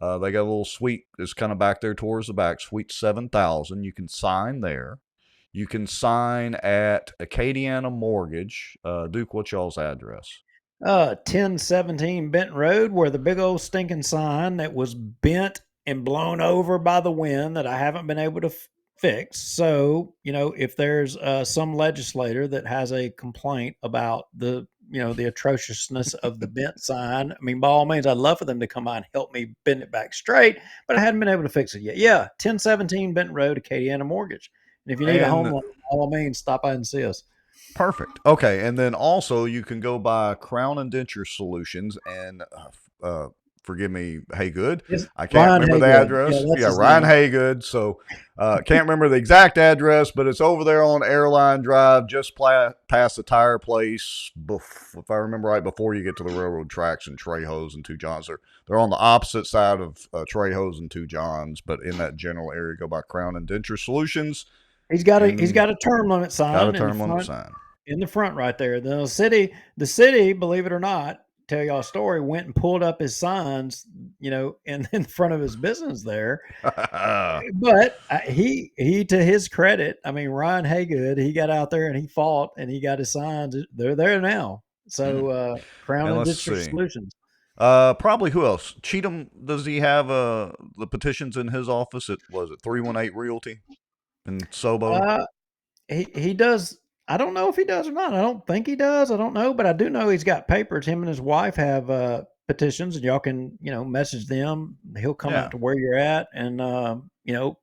They got a little suite that's kind of back there towards the back, Suite 7000. You can sign there. You can sign at Acadiana Mortgage. Duke, what's y'all's address? 1017 Benton Road, where the big old stinking sign that was bent and blown over by the wind that I haven't been able to fix. So, if there's some legislator that has a complaint about the atrociousness of the bent sign, I mean, by all means, I'd love for them to come by and help me bend it back straight, but I hadn't been able to fix it yet. Yeah, 1017 Benton Road, Acadiana Mortgage. And if you need a home And loan, by all means, stop by and see us. perfect. Okay, and then also you can go by Crown Indenture Solutions and forgive me, Haygood. It's I can't Ryan remember the Haygood. Yeah, address. that's Yeah, his Ryan name. Haygood. So can't remember the exact address, but it's over there on Airline Drive, just past the tire place. If I remember right, before you get to the railroad tracks and Trejo's and Two Johns. They're on the opposite side of Trejo's and Two Johns, but in that general area, go by Crown Indenture Solutions. He's got a term limit sign Got a in the term limit front, sign. right there. The city, believe it or not, tell y'all a story, went and pulled up his signs, in front of his business there. But he to his credit, I mean, Ryan Haygood, he got out there and he fought and he got his signs. They're there now. So Crown And and let's District see. Solutions. Probably who else? Cheatham, does he have the petitions in his office? It 318 Realty in Sobo. He does. I don't know if he does or not. I don't think he does. I don't know, but I do know he's got papers. Him and his wife have petitions, and y'all can message them. He'll come Yeah. out to where you're at, and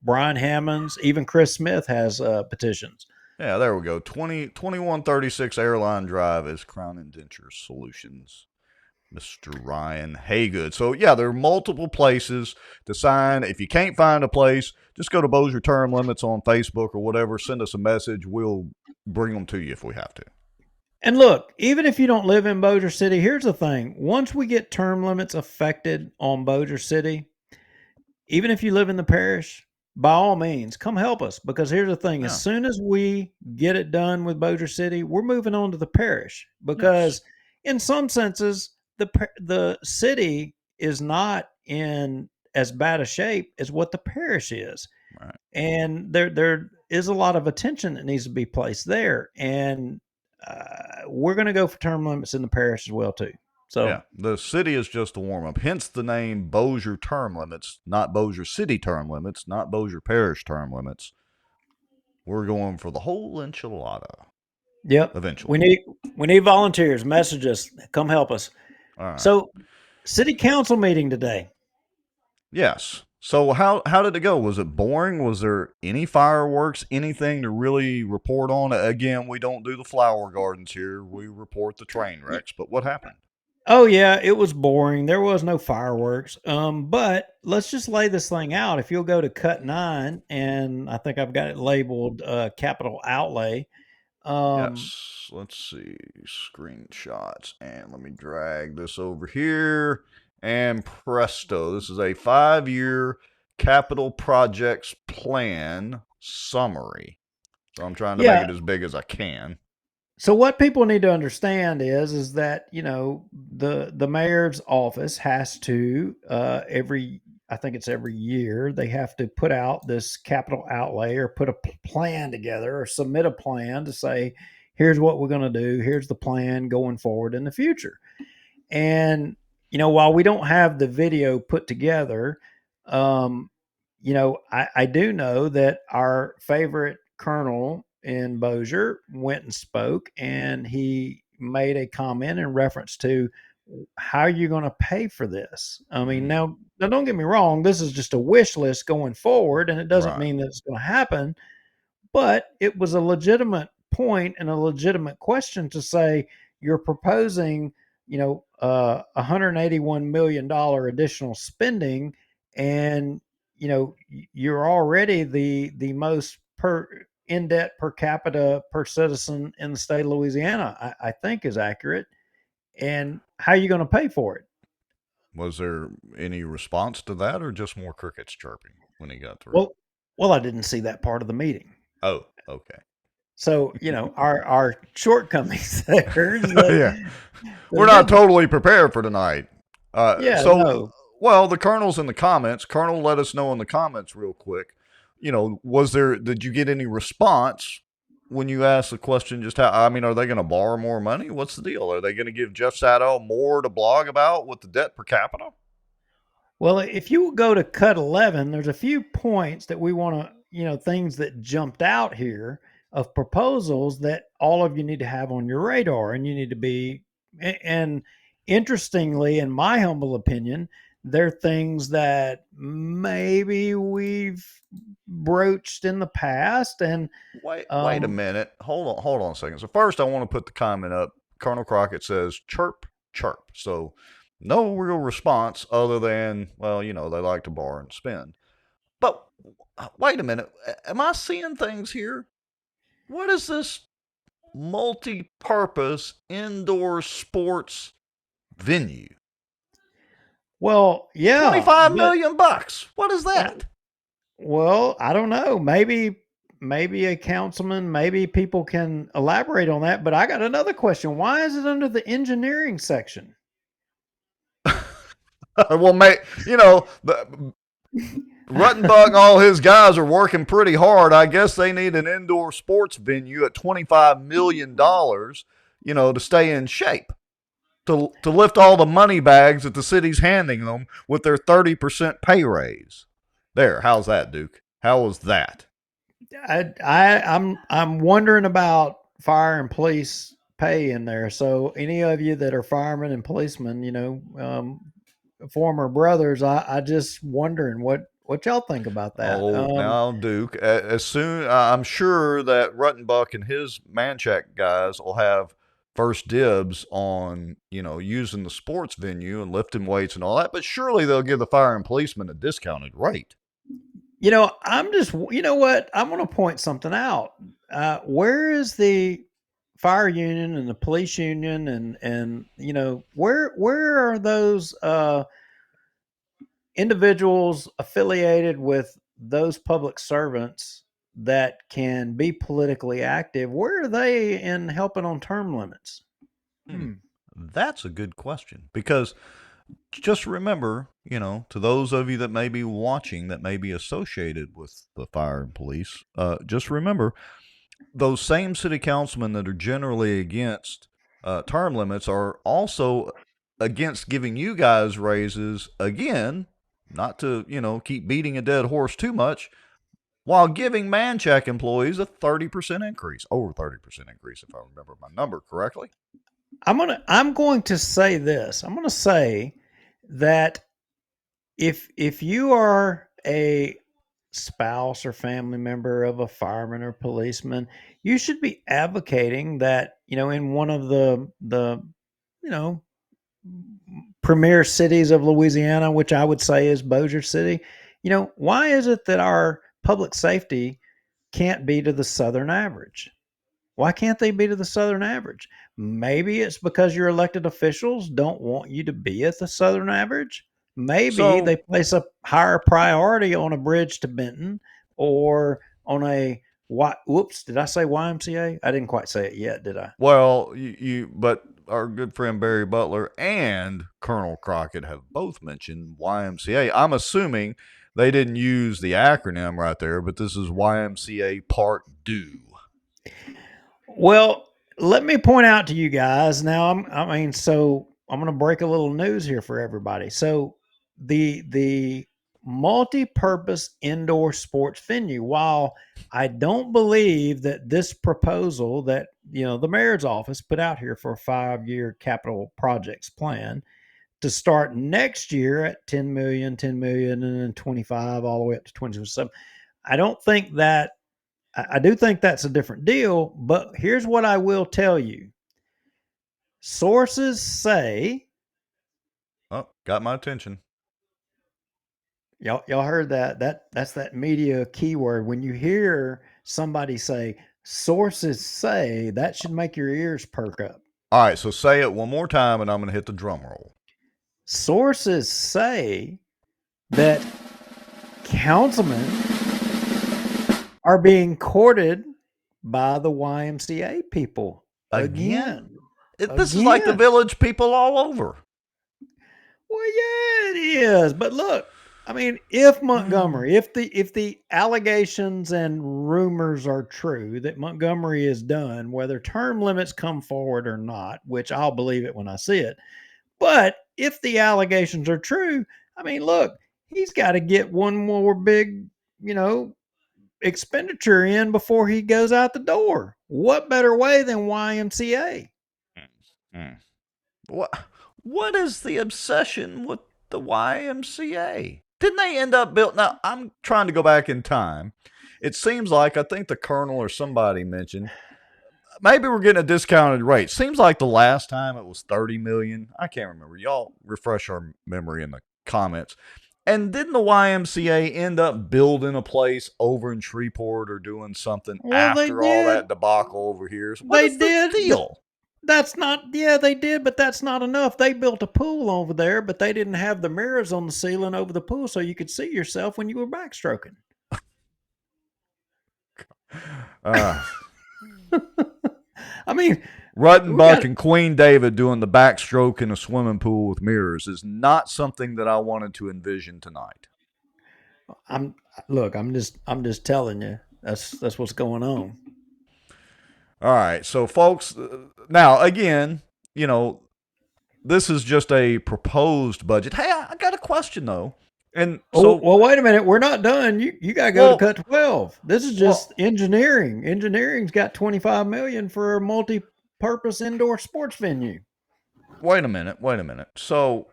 Brian Hammonds, even Chris Smith has petitions. Yeah, there we go. 2136 Airline Drive is Crown Indenture Solutions. Mr. Ryan Haygood. So yeah, there are multiple places to sign. If you can't find a place, just go to Bossier Term Limits on Facebook or whatever. Send us a message. We'll bring them to you if we have to. And look, even if you don't live in Bossier City, here's the thing. Once we get term limits affected on Bossier City, even if you live in the parish, by all means, come help us. Because here's the thing. Yeah. As soon as we get it done with Bossier City, we're moving on to the parish. Because in some senses, the city is not in as bad a shape as what the parish is. Right. And there is a lot of attention that needs to be placed there. And we're going to go for term limits in the parish as well, too. So yeah, the city is just a warm-up. Hence the name Bossier Term Limits, not Bossier City Term Limits, not Bossier Parish Term Limits. We're going for the whole enchilada. Yep. Eventually. We need volunteers. Message us. Come help us. All right. So, city council meeting today. Yes. So how did it go? Was it boring? Was there any fireworks? Anything to really report on? Again, we don't do the flower gardens here. We report the train wrecks. But what happened? Oh yeah, it was boring. There was no fireworks. But let's just lay this thing out. If you'll go to cut 9, and I think I've got it labeled capital outlay. Yes. Let's see. Screenshots. And let me drag this over here. And presto. This is a 5-year capital projects plan summary. So I'm trying to make it as big as I can. So what people need to understand is that, the mayor's office has to I think it's every year, they have to put out this capital outlay or put a plan together or submit a plan to say, here's what we're going to do. Here's the plan going forward in the future. And, while we don't have the video put together, I do know that our favorite colonel in Bossier went and spoke, and he made a comment in reference to how you're going to pay for this. I mean, now don't get me wrong. This is just a wish list going forward, and it doesn't mean that it's going to happen, but it was a legitimate point and a legitimate question to say you're proposing, $181 million additional spending, and you're already the most in debt per capita per citizen in the state of Louisiana. I think is accurate, and how are you going to pay for it? Was there any response to that, or just more crickets chirping when he got through? Well, I didn't see that part of the meeting. Oh, okay. So, our shortcomings there is that, Yeah. that We're it not didn't. totally prepared for tonight. Yeah, So, no. well, the Colonel's in the comments. Colonel, let us know in the comments real quick. Did you get any response when you asked the question just how, I mean, are they going to borrow more money? What's the deal? Are they going to give Jeff Sadow more to blog about with the debt per capita? Well, if you go to cut 11, there's a few points that we want to, things that jumped out here of proposals that all of you need to have on your radar, and you need to be, and interestingly, in my humble opinion, they're things that maybe we've broached in the past. And Wait a minute. Hold on a second. So first I want to put the comment up. Colonel Crockett says chirp, chirp. So no real response other than, well, they like to borrow and spend. But wait a minute. Am I seeing things here? What is this multi-purpose indoor sports venue? Well, yeah, 25 but million bucks. What is that? well, I don't know. Maybe a councilman, maybe people can elaborate on that. But I got another question. Why is it under the engineering section? Well, Ruttenbuck and all his guys are working pretty hard. I guess they need an indoor sports venue at $25 million, to stay in shape, to lift all the money bags that the city's handing them with their 30% pay raise. There, how's that, Duke? How was that? I'm wondering about fire and police pay in there. So any of you that are firemen and policemen, former brothers, I just wondering what y'all think about that. Oh, now, Duke, as soon, I'm sure that Ruttenbuck and his Manchac guys will have first dibs on, using the sports venue and lifting weights and all that, but surely they'll give the fire and policemen a discounted rate. I'm just, what? I'm going to point something out. Where is the fire union and the police union and where are those individuals affiliated with those public servants that can be politically active? Where are they in helping on term limits? That's a good question, because just remember, to those of you that may be watching that may be associated with the fire and police, just remember those same city councilmen that are generally against term limits are also against giving you guys raises again, not to, keep beating a dead horse too much, while giving Manchac employees a 30% increase, over 30% increase, if I remember my number correctly. I'm going to say this. I'm going to say that if you are a spouse or family member of a fireman or policeman, you should be advocating that, in one of the you know premier cities of Louisiana, which I would say is Bossier City. Why is it that our public safety can't be to the Southern average? Why can't they be to the Southern average? Maybe it's because your elected officials don't want you to be at the Southern average. Maybe they So, place a higher priority on a bridge to Benton or on a whoops, did I say YMCA? I didn't quite say it yet, did I? well, but our good friend Barry Butler and Colonel Crockett have both mentioned YMCA. I'm assuming they didn't use the acronym right there, but this is YMCA Part Due. Well, let me point out to you guys now. So I'm going to break a little news here for everybody. So the multi-purpose indoor sports venue. While I don't believe that this proposal that the mayor's office put out here for a 5-year capital projects plan to start next year at 10 million, 10 million, and then 25 all the way up to 27. I don't think that I do think that's a different deal, but here's what I will tell you. Sources say, oh, got my attention. Y'all heard that. That's that media keyword. When you hear somebody say sources say, that should make your ears perk up. All right, so say it one more time, and I'm going to hit the drum roll. Sources say that councilmen are being courted by the YMCA people again. This is like the village people all over. Well, yeah, it is. But look, I mean, if Montgomery, if the allegations and rumors are true that Montgomery is done, whether term limits come forward or not, which I'll believe it when I see it. But if the allegations are true, I mean, look, he's got to get one more big, expenditure in before he goes out the door. What better way than YMCA? What is the obsession with the YMCA? Didn't they end up built? Now, I'm trying to go back in time. It seems like, I think the colonel or somebody mentioned, maybe we're getting a discounted rate. Seems like the last time it was $30 million. I can't remember. Y'all refresh our memory in the comments. And didn't the YMCA end up building a place over in Shreveport or doing something after all that debacle over here? So what is the deal? That's not, yeah, they did, but that's not enough. They built a pool over there, but they didn't have the mirrors on the ceiling over the pool so you could see yourself when you were backstroking. I mean, Ruttenbuck and Queen David doing the backstroke in a swimming pool with mirrors is not something that I wanted to envision tonight. I'm just telling you, that's what's going on. All right, so folks, now again, this is just a proposed budget. Hey, I got a question though. And so, well, wait a minute. We're not done. You got to go to cut 12. This is just engineering. Engineering's got $25 million for a multi-purpose indoor sports venue. Wait a minute. So,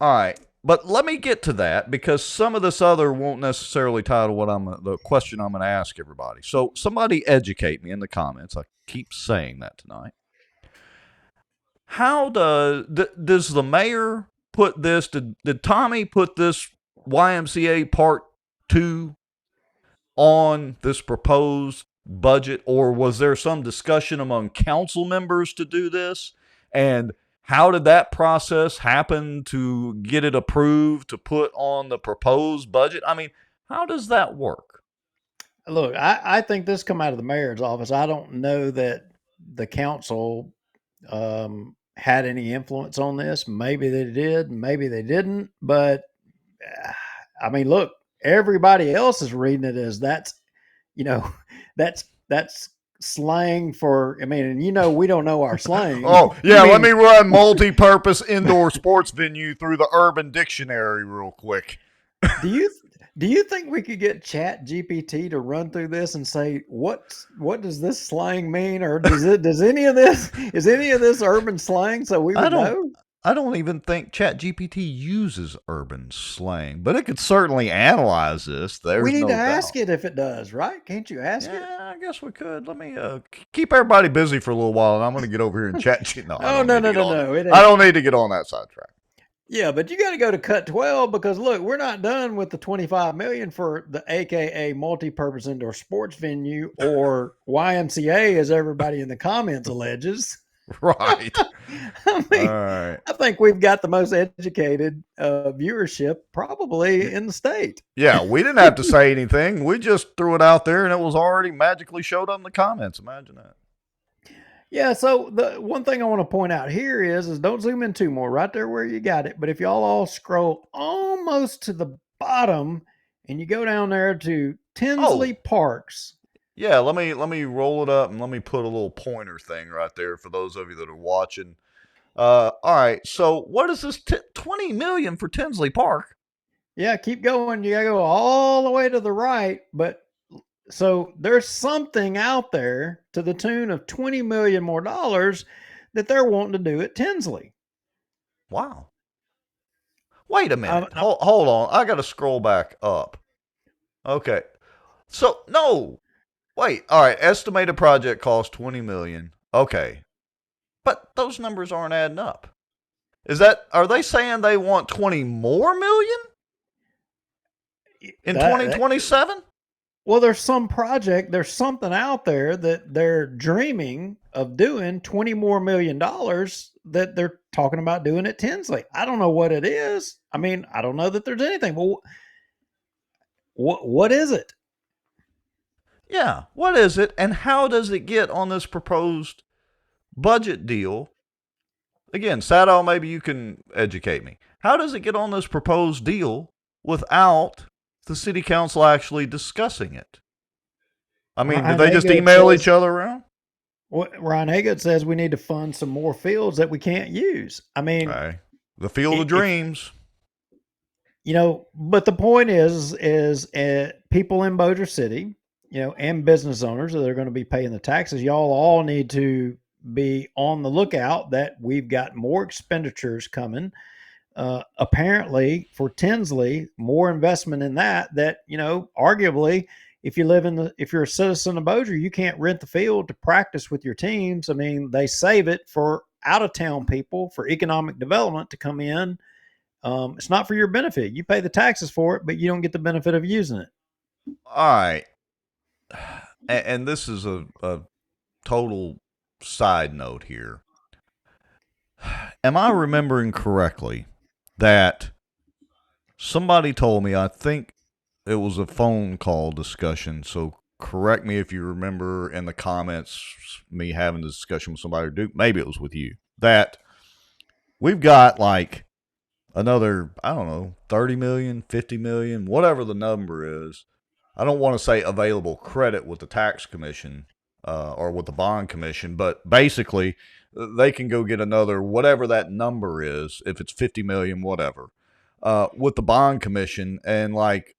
all right, but let me get to that because some of this other won't necessarily tie to the question I'm going to ask everybody. So, somebody educate me in the comments. I keep saying that tonight. How does the mayor put this? Did Tommy put this YMCA Part 2 on this proposed budget, or was there some discussion among council members to do this? And how did that process happen to get it approved to put on the proposed budget? I mean, how does that work? Look, I think this come out of the mayor's office. I don't know that the council had any influence on this. Maybe they did, maybe they didn't. But I mean, look, everybody else is reading it as that's slang for. I mean, and we don't know our slang. Oh yeah, let me run multi-purpose indoor sports venue through the Urban Dictionary real quick. Do you think we could get Chat GPT to run through this and say what does this slang mean, or is any of this urban slang so we would know? I don't even think Chat GPT uses urban slang, but it could certainly analyze this. We need to ask it if it does, right? Can't you ask it? Yeah, I guess we could. Let me keep everybody busy for a little while, and I'm going to get over here and chat. No, no. I don't need to get on that sidetrack. Yeah, but you got to go to cut 12 because look, we're not done with the $25 million for the AKA multi-purpose indoor sports venue or YMCA, as everybody in the comments alleges. Right. I mean, I think we've got the most educated viewership probably in the state. Yeah, we didn't have to say anything. We just threw it out there and it was already magically showed up in the comments. Imagine that. Yeah, so the one thing I want to point out here is don't zoom in too more right there where you got it. But if y'all all scroll almost to the bottom and you go down there to Tinsley Parks. Yeah, let me roll it up and let me put a little pointer thing right there for those of you that are watching. All right, so what is this? $20 million for Tinsley Park? Yeah, keep going. You gotta go all the way to the right, but so there's something out there to the tune of $20 million more that they're wanting to do at Tinsley. Wow. Wait a minute. Hold on. I got to scroll back up. Okay. So, no. Wait. All right. Estimated project cost $20 million. Okay. But those numbers aren't adding up. Are they saying they want 20 more million? In 2027? Well, there's some project, there's something out there that they're dreaming of doing $20 more million that they're talking about doing at Tinsley. I don't know what it is. I mean, I don't know that there's anything. Well, what is it? Yeah, what is it, and how does it get on this proposed budget deal? Again, Saddle, maybe you can educate me. How does it get on this proposed deal without the city council actually discussing it? I mean, did Ryan they just Agate email each says, other around? Ryan Agate says we need to fund some more fields that we can't use. I mean, Okay. The Field of if Dreams. but the point is people in Bossier City, and business owners that are going to be paying the taxes, y'all all need to be on the lookout that we've got more expenditures coming. Apparently for Tinsley, more investment in that, arguably, if you're a citizen of Bossier, you can't rent the field to practice with your teams. I mean, they save it for out of town people for economic development to come in. It's not for your benefit. You pay the taxes for it, but you don't get the benefit of using it. All right. And this is a total side note here. Am I remembering correctly that somebody told me, I think it was a phone call discussion, so correct me if you remember in the comments me having a discussion with somebody, or maybe it was with you, that we've got like another, I don't know, 30 million, 50 million, whatever the number is. I don't want to say available credit with the tax commission or with the bond commission, but basically they can go get another whatever that number is, if it's 50 million, whatever, with the bond commission, and like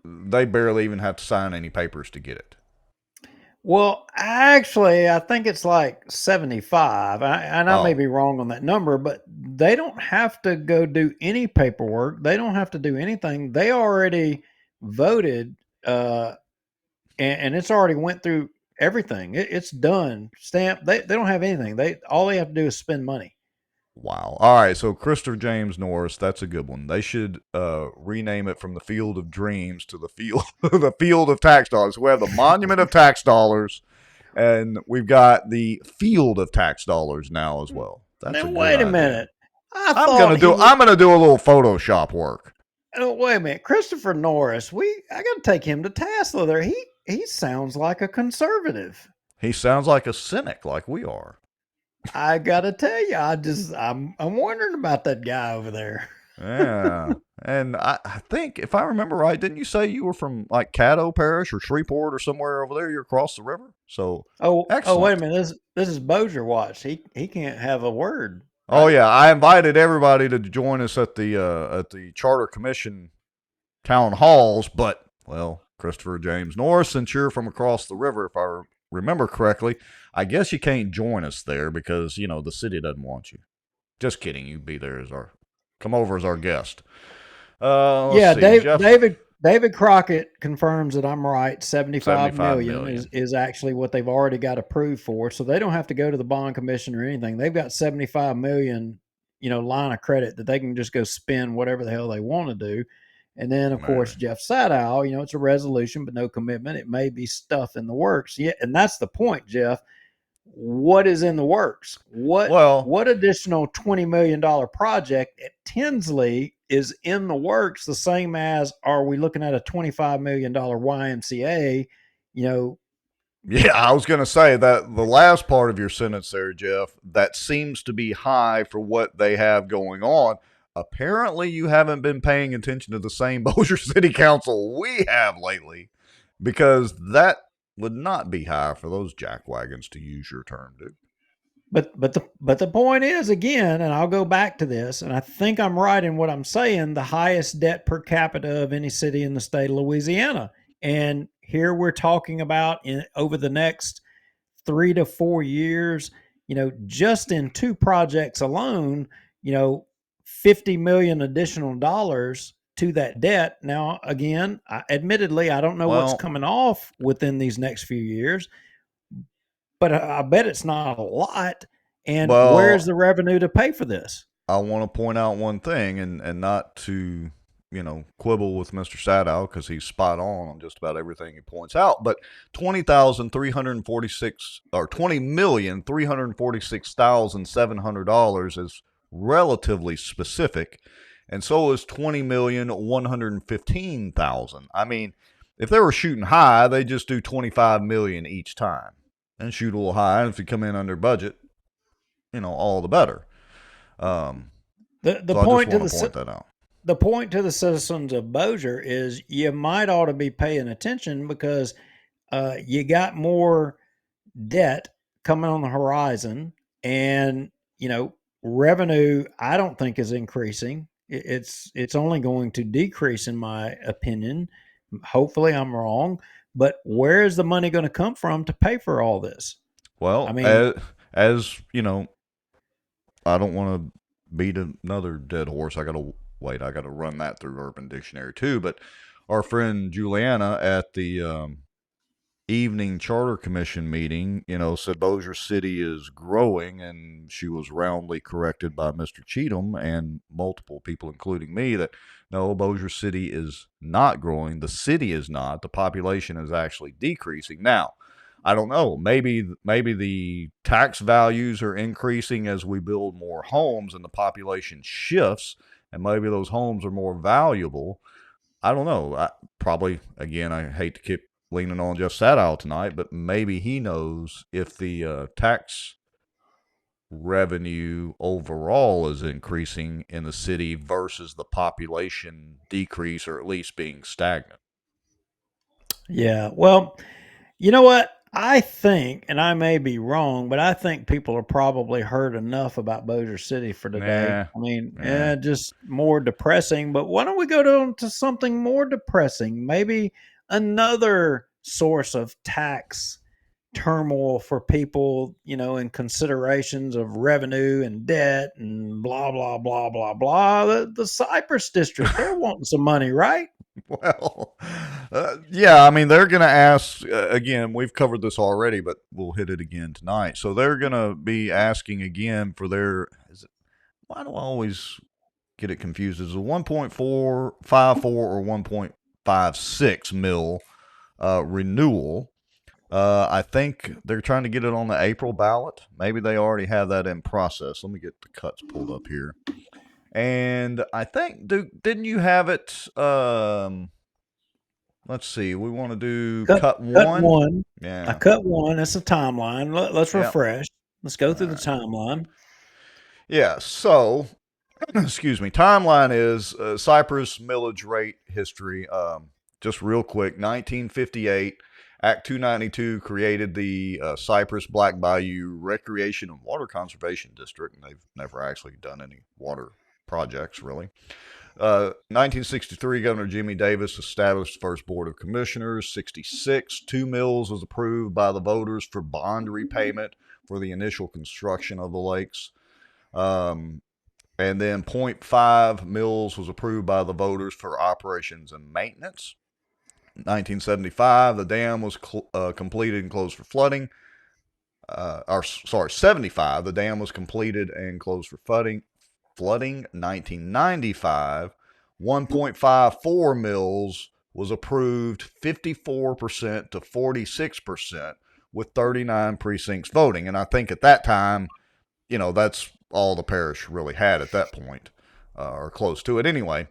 they barely even have to sign any papers to get it. Well, actually, I think it's like 75, and I may Oh, be wrong on that number, but they don't have to go do any paperwork. They don't have to do anything. They already voted, and it's already went through everything. It's done, stamped. They don't have anything. All they have to do is spend money. wow. All right, so Christopher James Norris, that's a good one. They should rename it from the Field of Dreams to the field the Field of Tax Dollars. We have the Monument of Tax Dollars, and we've got the Field of Tax Dollars now as well. That's a Now, good wait a idea. minute. I I'm thought gonna he do was. I'm gonna do a little Photoshop work. Oh, wait a minute, Christopher Norris. I got to take him to task there. He sounds like a conservative. He sounds like a cynic, like we are. I gotta tell you, I'm wondering about that guy over there. Yeah. And I think, if I remember right, didn't you say you were from like Caddo Parish or Shreveport or somewhere over there? You're across the river. So Oh, wait a excellent. minute. This is Bossier Watch. He can't have a word, Oh right? yeah, I invited everybody to join us at the Charter Commission town halls, but well, Christopher James Norris, since you're from across the river, if I remember correctly, I guess you can't join us there because the city doesn't want you. Just kidding. You'd be there as come over as our guest. Let's Yeah, see, Jeff. David Crockett confirms that I'm right. 75 75 million million. is actually what they've already got approved for. So they don't have to go to the bond commission or anything. They've got 75 million, line of credit that they can just go spend whatever the hell they want to do. And then of course Man. Jeff Sadow, it's a resolution but no commitment. It may be stuff in the works. Yeah, and that's the point, Jeff. What is in the works? Well, What additional $20 million project at Tinsley is in the works? The same as, are we looking at a $25 million YMCA? yeah, I was going to say that the last part of your sentence there, Jeff, that seems to be high for what they have going on. Apparently, you haven't been paying attention to the same Bossier City Council we have lately, because that would not be high for those jackwagons, to use your term, dude. But the point is, again, and I'll go back to this, and I think I'm right in what I'm saying, the highest debt per capita of any city in the state of Louisiana. And here we're talking about over the next 3 to 4 years, just in two projects alone, 50 million additional dollars to that debt. Now, again, admittedly, I don't know what's Well, coming off within these next few years, but I bet it's not a lot. And where's well, the revenue to pay for this? I want to point out one thing, and not to quibble with Mr. Sadow because he's spot on just about everything he points out. But 20,346,700 is relatively specific, and so is 20,115,000. I mean, if they were shooting high, they just do 25 million each time and shoot a little high. And if you come in under budget, all the better. The So point I just want to point that out. The point to the citizens of Bossier is you might ought to be paying attention because you got more debt coming on the horizon, and revenue I don't think is increasing. It's only going to decrease in my opinion. Hopefully I'm wrong, but where is the money going to come from to pay for all this? Well, I mean, as you know, I don't want to beat another dead horse. I got to run that through Urban Dictionary too. But our friend Juliana at the evening charter commission meeting, said Bossier City is growing, and she was roundly corrected by Mr. Cheatham and multiple people, including me, that no, Bossier City is not growing. The city is not. The population is actually decreasing. Now, I don't know. Maybe the tax values are increasing as we build more homes and the population shifts, and maybe those homes are more valuable. I don't know. Probably, again, I hate to keep leaning on Jeff Sadow tonight, but maybe he knows if the tax revenue overall is increasing in the city versus the population decrease, or at least being stagnant. Yeah. Well, you know what? I think, and I may be wrong, but I think people are probably heard enough about Bossier City for today. I mean, just more depressing. But why don't we go to something more depressing? Maybe another source of tax turmoil for people, in considerations of revenue and debt and blah, blah, blah, blah, blah. The Cypress district, they're wanting some money, right? Well, yeah, I mean, they're going to ask, again, we've covered this already, but we'll hit it again tonight. So they're going to be asking again for why do I always get it confused? Is it 1.454 or 1.56 mil renewal? I think they're trying to get it on the April ballot. Maybe they already have that in process. Let me get the cuts pulled up here. And I think, didn't you have it? Let's see. We want to do cut one. Cut one. Yeah. I cut one. That's a timeline. Let's refresh. Let's go through the timeline. Yeah. So, excuse me. Timeline is Cypress millage rate history. Just real quick. 1958. Act 292 created the Cypress Black Bayou Recreation and Water Conservation District, and they've never actually done any water projects, really. 1963, Governor Jimmy Davis established the first Board of Commissioners. 66, 2 mills was approved by the voters for bond repayment for the initial construction of the lakes. And then 0.5 mills was approved by the voters for operations and maintenance. 1975, the dam was completed and closed for flooding. 75, the dam was completed and closed for flooding. 1995, 1.54 mills was approved 54% to 46% with 39 precincts voting. And I think at that time, that's all the parish really had at that point, or close to it anyway.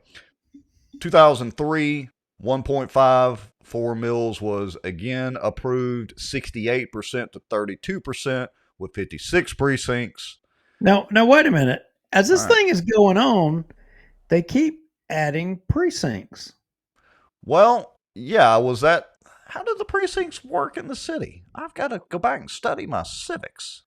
2003, 1.54 mills was again approved 68% to 32% with 56 precincts. Now wait a minute. As this thing is going on, they keep adding precincts. Well, yeah, how did the precincts work in the city? I've got to go back and study my civics.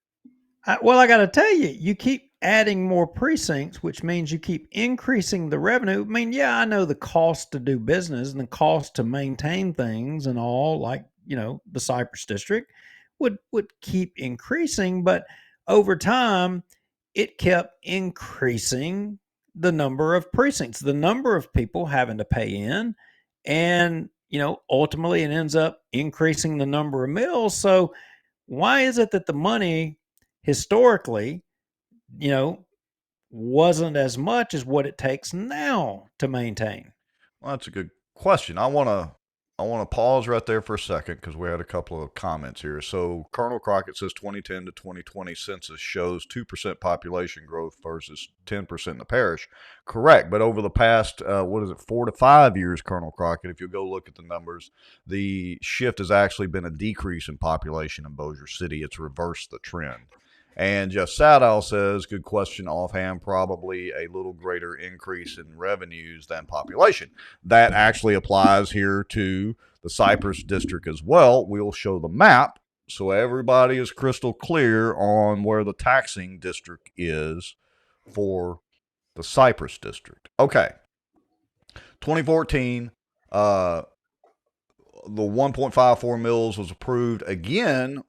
I got to tell you, you keep adding more precincts, which means you keep increasing the revenue. I mean, yeah, I know the cost to do business and the cost to maintain things and all, like, the Cypress district would keep increasing, but over time, it kept increasing the number of precincts, the number of people having to pay in, and, ultimately it ends up increasing the number of mills. So why is it that the money historically, wasn't as much as what it takes now to maintain? Well, that's a good question. I want to pause right there for a second because we had a couple of comments here. So Colonel Crockett says 2010 to 2020 census shows 2% population growth versus 10% in the parish. Correct, but over the past 4 to 5 years, Colonel Crockett, if you go look at the numbers, the shift has actually been a decrease in population in Bossier City. It's reversed the trend. And Jeff Sadow says, good question, offhand, probably a little greater increase in revenues than population. That actually applies here to the Cypress district as well. We'll show the map so everybody is crystal clear on where the taxing district is for the Cypress district. Okay. 2014, the 1.54 mils was approved again,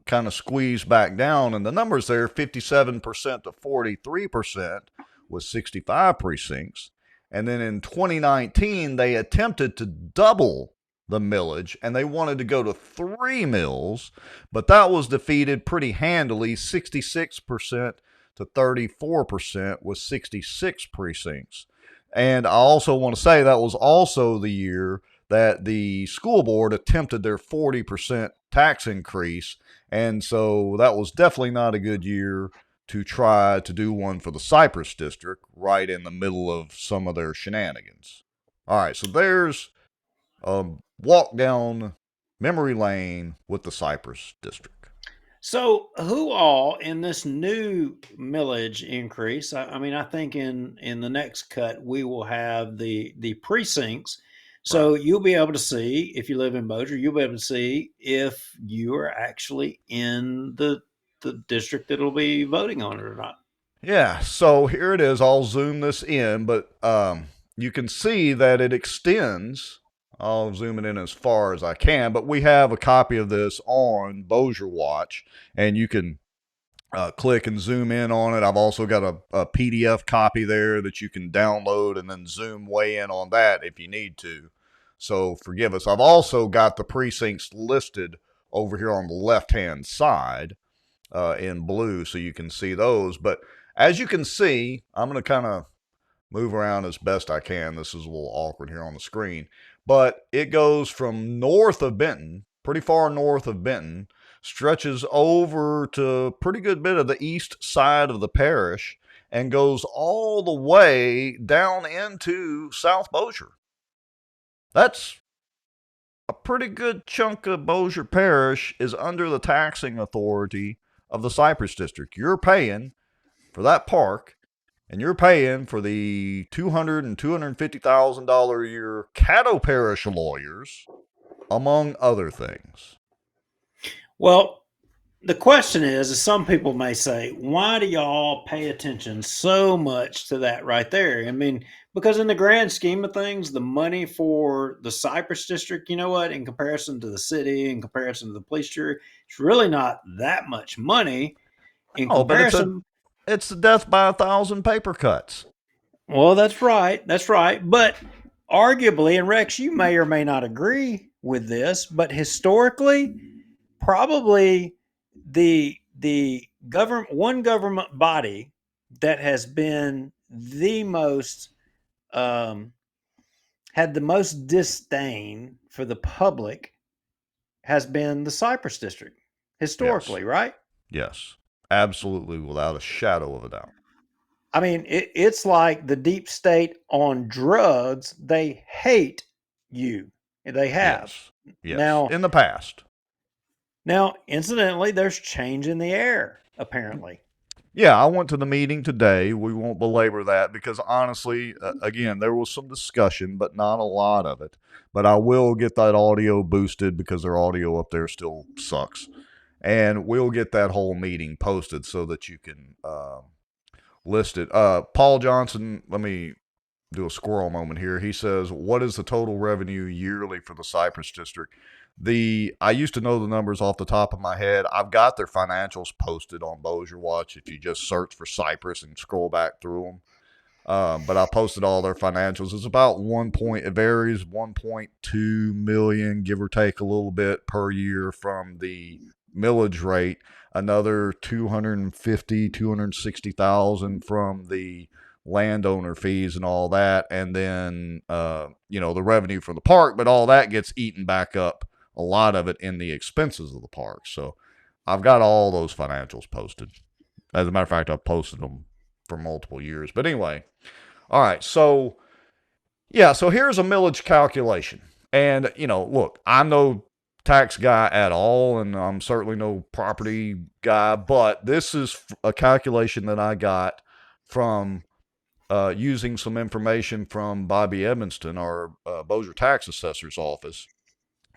kind of squeezed back down, and the numbers there 57% to 43% with 65 precincts. And then in 2019, they attempted to double the millage and they wanted to go to 3 mills, but that was defeated pretty handily, 66% to 34% with 66 precincts. And I also want to say that was also the year that the school board attempted their 40% tax increase. And so that was definitely not a good year to try to do one for the Cypress district right in the middle of some of their shenanigans. All right, so there's a walk down memory lane with the Cypress district. So, who all in this new millage increase? I mean, I think in the next cut we will have the precincts. So you'll be able to see if you live in Bossier, you'll be able to see if you are actually in the district that'll be voting on it or not. Yeah, so here it is. I'll zoom this in, but you can see that it extends. I'll zoom it in as far as I can, but we have a copy of this on bossierwatch, and you can click and zoom in on it. I've also got a PDF copy there that you can download and then zoom way in on that if you need to. So forgive us. I've also got the precincts listed over here on the left-hand side in blue so you can see those. But as you can see, I'm going to kind of move around as best I can. This is a little awkward here on the screen. But it goes from north of Benton, pretty far north of Benton, stretches over to a pretty good bit of the east side of the parish, and goes all the way down into South Bossier. That's a pretty good chunk of Bossier Parish is under the taxing authority of the Cypress District. You're paying for that park, and you're paying for the $200,000 and $250,000 a year Caddo Parish lawyers, among other things. Well, the question is some people may say, why do y'all pay attention so much to that right there? I mean, because in the grand scheme of things, the money for the Cypress district, you know what, in comparison to the city, in comparison to the police jury, it's really not that much money in comparison. But it's the death by 1,000 paper cuts. Well, that's right. That's right. But arguably, and Rex, you may or may not agree with this, but historically, probably the government body that has been the most had the most disdain for the public has been the Cypress district historically, yes. Right? Yes, absolutely, without a shadow of a doubt. I mean, it's like the deep state on drugs. They hate you. They have. Yes. Now, in the past. Now, incidentally, there's change in the air, apparently. Yeah, I went to the meeting today. We won't belabor that because honestly, again, there was some discussion, but not a lot of it. But I will get that audio boosted because their audio up there still sucks. And we'll get that whole meeting posted so that you can list it. Paul Johnson, let me do a squirrel moment here. He says, what is the total revenue yearly for the Cypress district? I used to know the numbers off the top of my head. I've got their financials posted on bossierwatch if you just search for Cypress and scroll back through them. But I posted all their financials. It's about it varies 1.2 million, give or take a little bit per year from the millage rate. Another 250, 260,000 from the landowner fees and all that, and then the revenue from the park, but all that gets eaten back up, a lot of it, in the expenses of the park. So I've got all those financials posted. As a matter of fact, I've posted them for multiple years. But anyway, all right, so here's a millage calculation. And, look, I'm no tax guy at all, and I'm certainly no property guy, but this is a calculation that I got from using some information from Bobby Evanston, our Bossier tax assessor's office,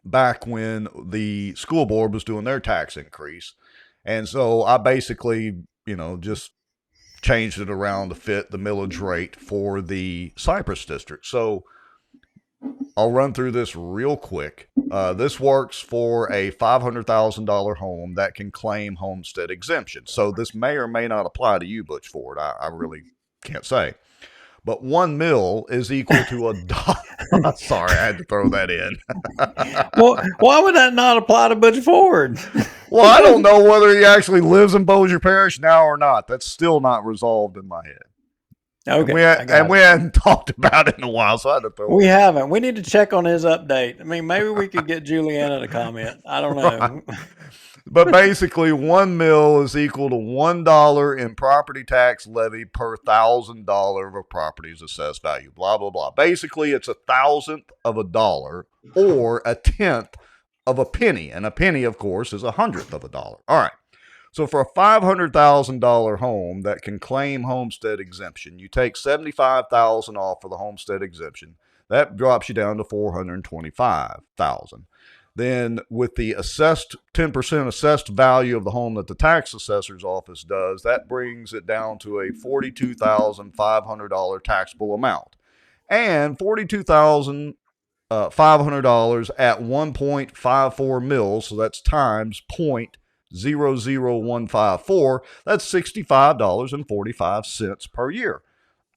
back when the school board was doing their tax increase. And so I basically, just changed it around to fit the millage rate for the Cypress district. So I'll run through this real quick. This works for a $500,000 home that can claim homestead exemption. So this may or may not apply to you, Butch Ford. I really can't say. But 1 mil is equal to $1. Sorry, I had to throw that in. Well, why would that not apply to Butch Ford? Well, I don't know whether he actually lives in Bossier Parish now or not. That's still not resolved in my head. Okay. And we hadn't talked about it in a while, so I had to throw it in. We haven't. We need to check on his update. I mean, maybe we could get Juliana to comment. I don't know. Right. But basically, 1 mil is equal to $1 in property tax levy per $1,000 of a property's assessed value. Blah, blah, blah. Basically, it's 1,000th of a dollar or 1/10 of a penny. And a penny, of course, is 100th of a dollar. All right. So for a $500,000 home that can claim homestead exemption, you take $75,000 off for the homestead exemption. That drops you down to $425,000. Then with the assessed 10% assessed value of the home that the tax assessor's office does, that brings it down to a $42,500 taxable amount. And $42,500 at 1.54 mils, so that's times 0.00154, that's $65.45 per year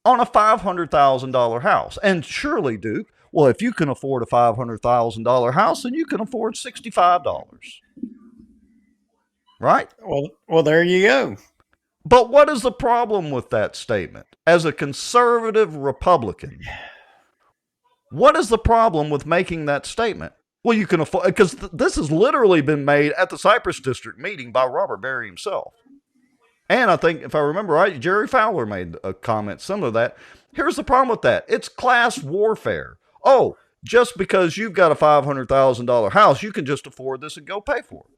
on a $500,000 house. And surely, Duke, well, if you can afford a $500,000 house, then you can afford $65. Right? Well, there you go. But what is the problem with that statement? As a conservative Republican, what is the problem with making that statement? Well, you can afford, because this has literally been made at the Cypress District meeting by Robert Berry himself. And I think, if I remember right, Jerry Fowler made a comment similar to that. Here's the problem with that. It's class warfare. Oh, just because you've got a $500,000 house, you can just afford this and go pay for it.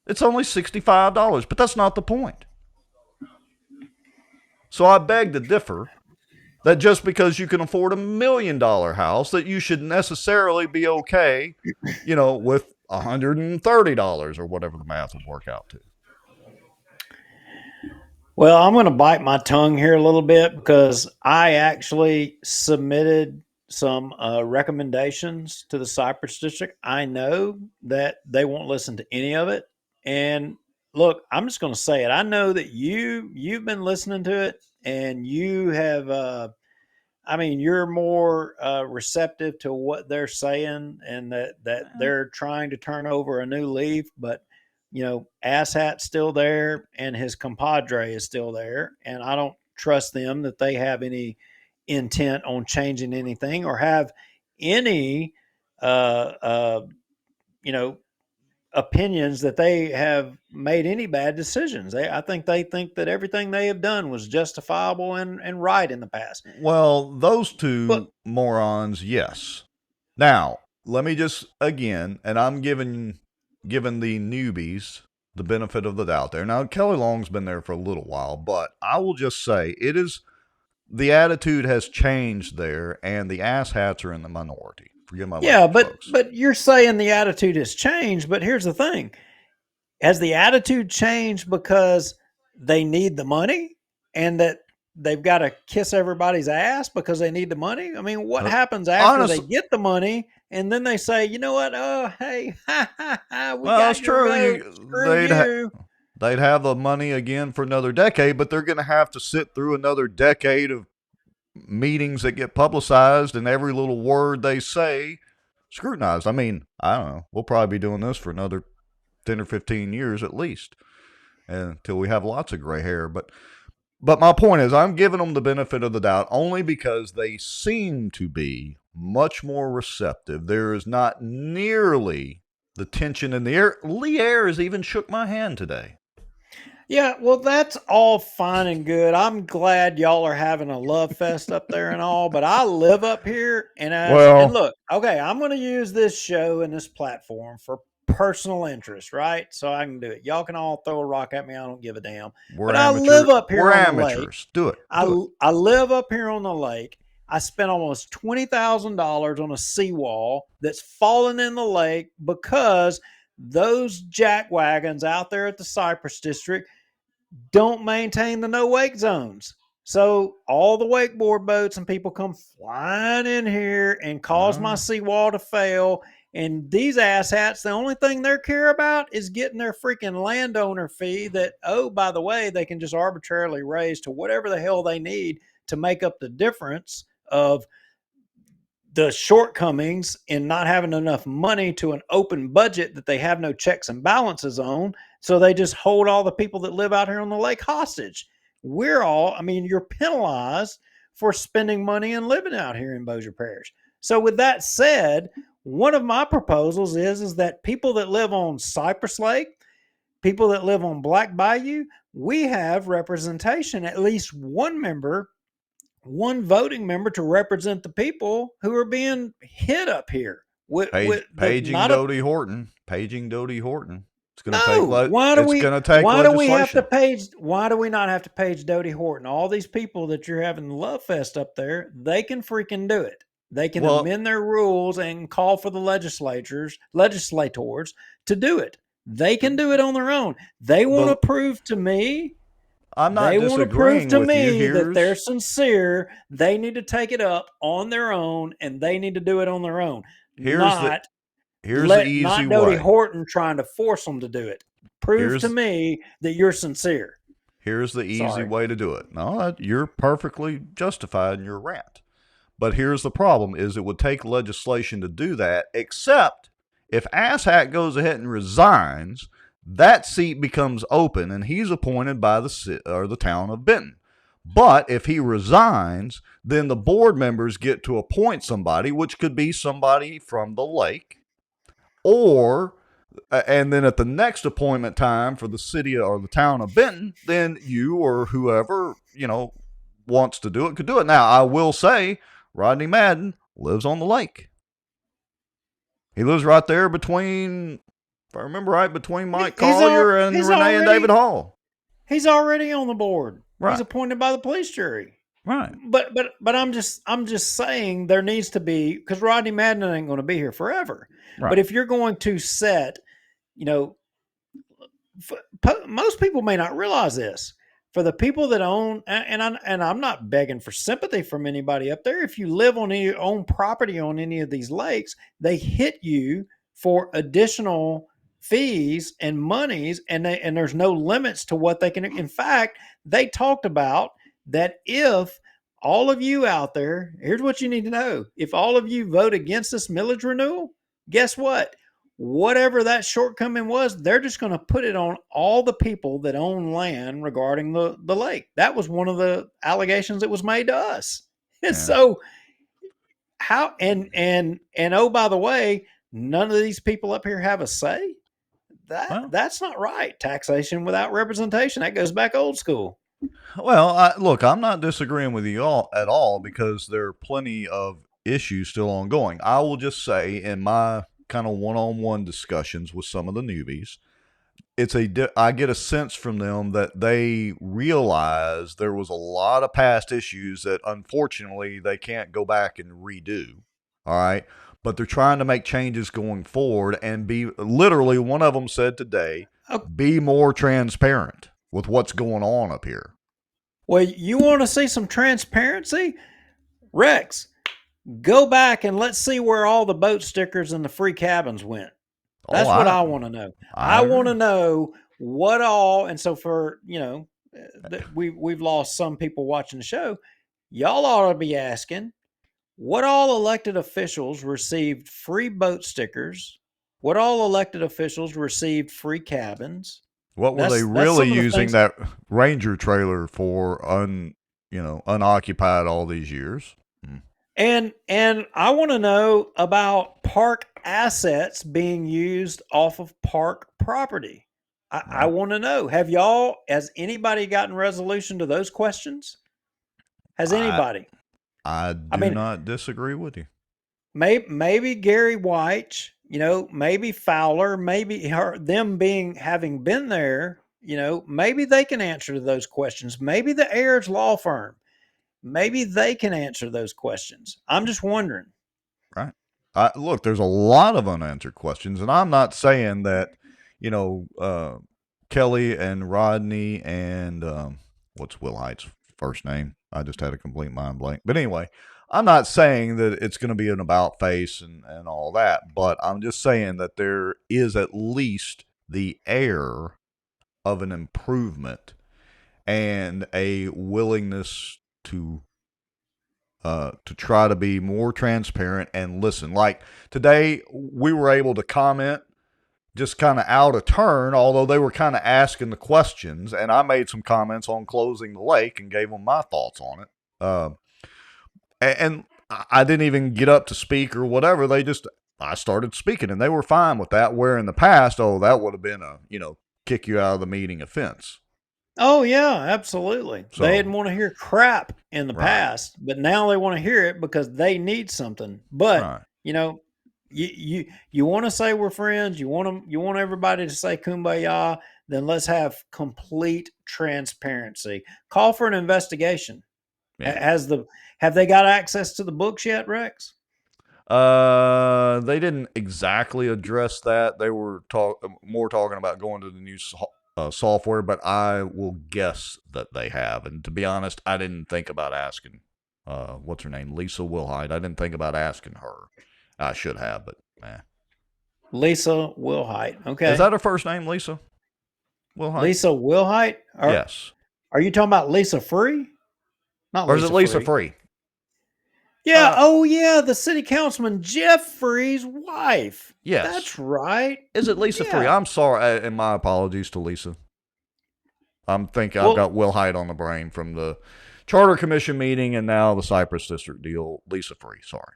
It's only $65, but that's not the point. So I beg to differ that just because you can afford $1 million house, that you should necessarily be okay, with $130 or whatever the math would work out to. Well, I'm going to bite my tongue here a little bit because I actually submitted some recommendations to the Cypress District. I know that they won't listen to any of it. And look, I'm just going to say it. I know that you've been listening to it, and you have, you're more receptive to what they're saying, and that they're trying to turn over a new leaf. But Asshat's still there, and his compadre is still there, and I don't trust them that they have any intent on changing anything or have any, opinions that they have made any bad decisions. I think they think that everything they have done was justifiable and right in the past. Well, those two morons, yes. Now, let me just, again, and I'm giving the newbies the benefit of the doubt there. Now, Kelly Long's been there for a little while, but I will just say the attitude has changed there, and the asshats are in the minority. Forgive my language, folks. But you're saying the attitude has changed, but here's the thing. Has the attitude changed because they need the money and that they've got to kiss everybody's ass because they need the money? I mean, what happens after they get the money and then they say, you know what? Oh, hey, That's true. They'd have the money again for another decade, but they're going to have to sit through another decade of meetings that get publicized and every little word they say scrutinized. I mean, I don't know. We'll probably be doing this for another 10 or 15 years at least until we have lots of gray hair. But But my point is, I'm giving them the benefit of the doubt only because they seem to be much more receptive. There is not nearly the tension in the air. Lee Ayers even shook my hand today. Yeah, well, that's all fine and good. I'm glad y'all are having a love fest up there and all, but I live up here, and Well, look, okay, I'm going to use this show and this platform for personal interest, right? So I can do it. Y'all can all throw a rock at me. I don't give a damn. we're But I amateur. live up here We're on the lake. amateurs. Do it. I live up here on the lake. I spent almost $20,000 on a seawall that's fallen in the lake because those jack wagons out there at the Cypress district don't maintain the no wake zones. So all the wakeboard boats and people come flying in here and cause my seawall to fail. And these asshats, the only thing they care about is getting their freaking landowner fee that, oh, by the way, they can just arbitrarily raise to whatever the hell they need to make up the difference of the shortcomings in not having enough money to an open budget that they have no checks and balances on. So they just hold all the people that live out here on the lake hostage. You're penalized for spending money and living out here in Bossier Parish. So with that said, one of my proposals is that people that live on Cypress Lake, people that live on Black Bayou, we have representation, at least one voting member to represent the people who are being hit up here. Paging Dodie Horton. Paging Dodie Horton. It's going to No, take. It's going to take why do we have to legislation. page? Why do we not have to page Dodie Horton? All these people that you're having the love fest up there, they can freaking do it. They can amend their rules and call for the legislators to do it. They can do it on their own. They want to prove to me. I'm not They want to prove disagreeing to with you. me that they're sincere. They need to take it up on their own, and they need to do it on their own. Here's the easy Not way. Dodie Horton trying to force them to do it. Prove to me that you're sincere. Here's the easy way to do it. No, you're perfectly justified in your rant. But here's the problem is it would take legislation to do that, except if Asshat goes ahead and resigns, that seat becomes open and he's appointed by the town of Benton. But if he resigns, then the board members get to appoint somebody, which could be somebody from the lake, and then at the next appointment time for the city or the town of Benton, then you or whoever, wants to do it could do it. Now, I will say Rodney Madden lives on the lake. He lives right there between, if I remember right, between Mike Collier and Renee and David Hall. He's already on the board. Right. He's appointed by the police jury. Right. But I'm just saying there needs to be, because Rodney Madden ain't going to be here forever. Right. But if you're going to set, most people may not realize this. For the people that own, and I'm not begging for sympathy from anybody up there. If you live on your own property on any of these lakes, they hit you for additional fees and monies, and there's no limits to what they can. In fact, they talked about that if all of you out there, here's what you need to know: if all of you vote against this millage renewal, guess what? Whatever that shortcoming was, they're just going to put it on all the people that own land regarding the lake. That was one of the allegations that was made to us. And so how, and oh, by the way, none of these people up here have a say. That's not right. Taxation without representation. That goes back old school. Well, look, I'm not disagreeing with you all at all because there are plenty of issues still ongoing. I will just say in my kind of one-on-one discussions with some of the newbies, I get a sense from them that they realize there was a lot of past issues that unfortunately they can't go back and redo. All right. But they're trying to make changes going forward and literally, one of them said today, be more transparent with what's going on up here. Well, you want to see some transparency? Rex, go back and let's see where all the boat stickers and the free cabins went. That's what I want to know. I want to know what all, and so for, we've lost some people watching the show. Y'all ought to be asking what all elected officials received free boat stickers, what all elected officials received free cabins, What were they That's really some of the using things. that Ranger trailer for? Unoccupied all these years. And I want to know about park assets being used off of park property. I want to know. Has anybody gotten resolution to those questions? Has I anybody? I I do mean, not disagree with you. maybe Gary White, maybe Fowler, maybe having been there, maybe they can answer those questions. Maybe the Ayers law firm, maybe they can answer those questions. I'm just wondering. Right. Look, there's a lot of unanswered questions, and I'm not saying that, you know, Kelly and Rodney and what's Will Hite's first name? I just had a complete mind blank. But anyway, I'm not saying that it's going to be an about face and all that, but I'm just saying that there is at least the air of an improvement and a willingness to try to be more transparent and listen. Like today, we were able to comment just kind of out of turn, although they were kind of asking the questions, and I made some comments on closing the lake and gave them my thoughts on it. And I didn't even get up to speak or whatever. I started speaking, and they were fine with that. Where in the past, that would have been a kick you out of the meeting offense. Oh yeah, absolutely. So, They didn't want to hear crap in the Right. past, but now they want to hear it because they need something. But Right. you want to say we're friends. You want everybody to say kumbaya. Then let's have complete transparency. Call for an investigation. Yeah. Have they got access to the books yet, Rex? They didn't exactly address that. They were more talking about going to the new software, but I will guess that they have. And to be honest, I didn't think about asking. What's her name? Lisa Wilhite. I didn't think about asking her. I should have, but Lisa Wilhite. Okay. Is that her first name, Lisa Wilhite? Lisa Wilhite? Yes. Are you talking about Lisa Free? Not Or Lisa is it Lisa Free. Free? Yeah. Oh, yeah. The city councilman Jeff Free's wife. Yes. That's right. Is it Lisa Free? I'm sorry, and my apologies to Lisa. I'm thinking I've got Will Hite on the brain from the Charter Commission meeting and now the Cypress District deal. Lisa Free, sorry.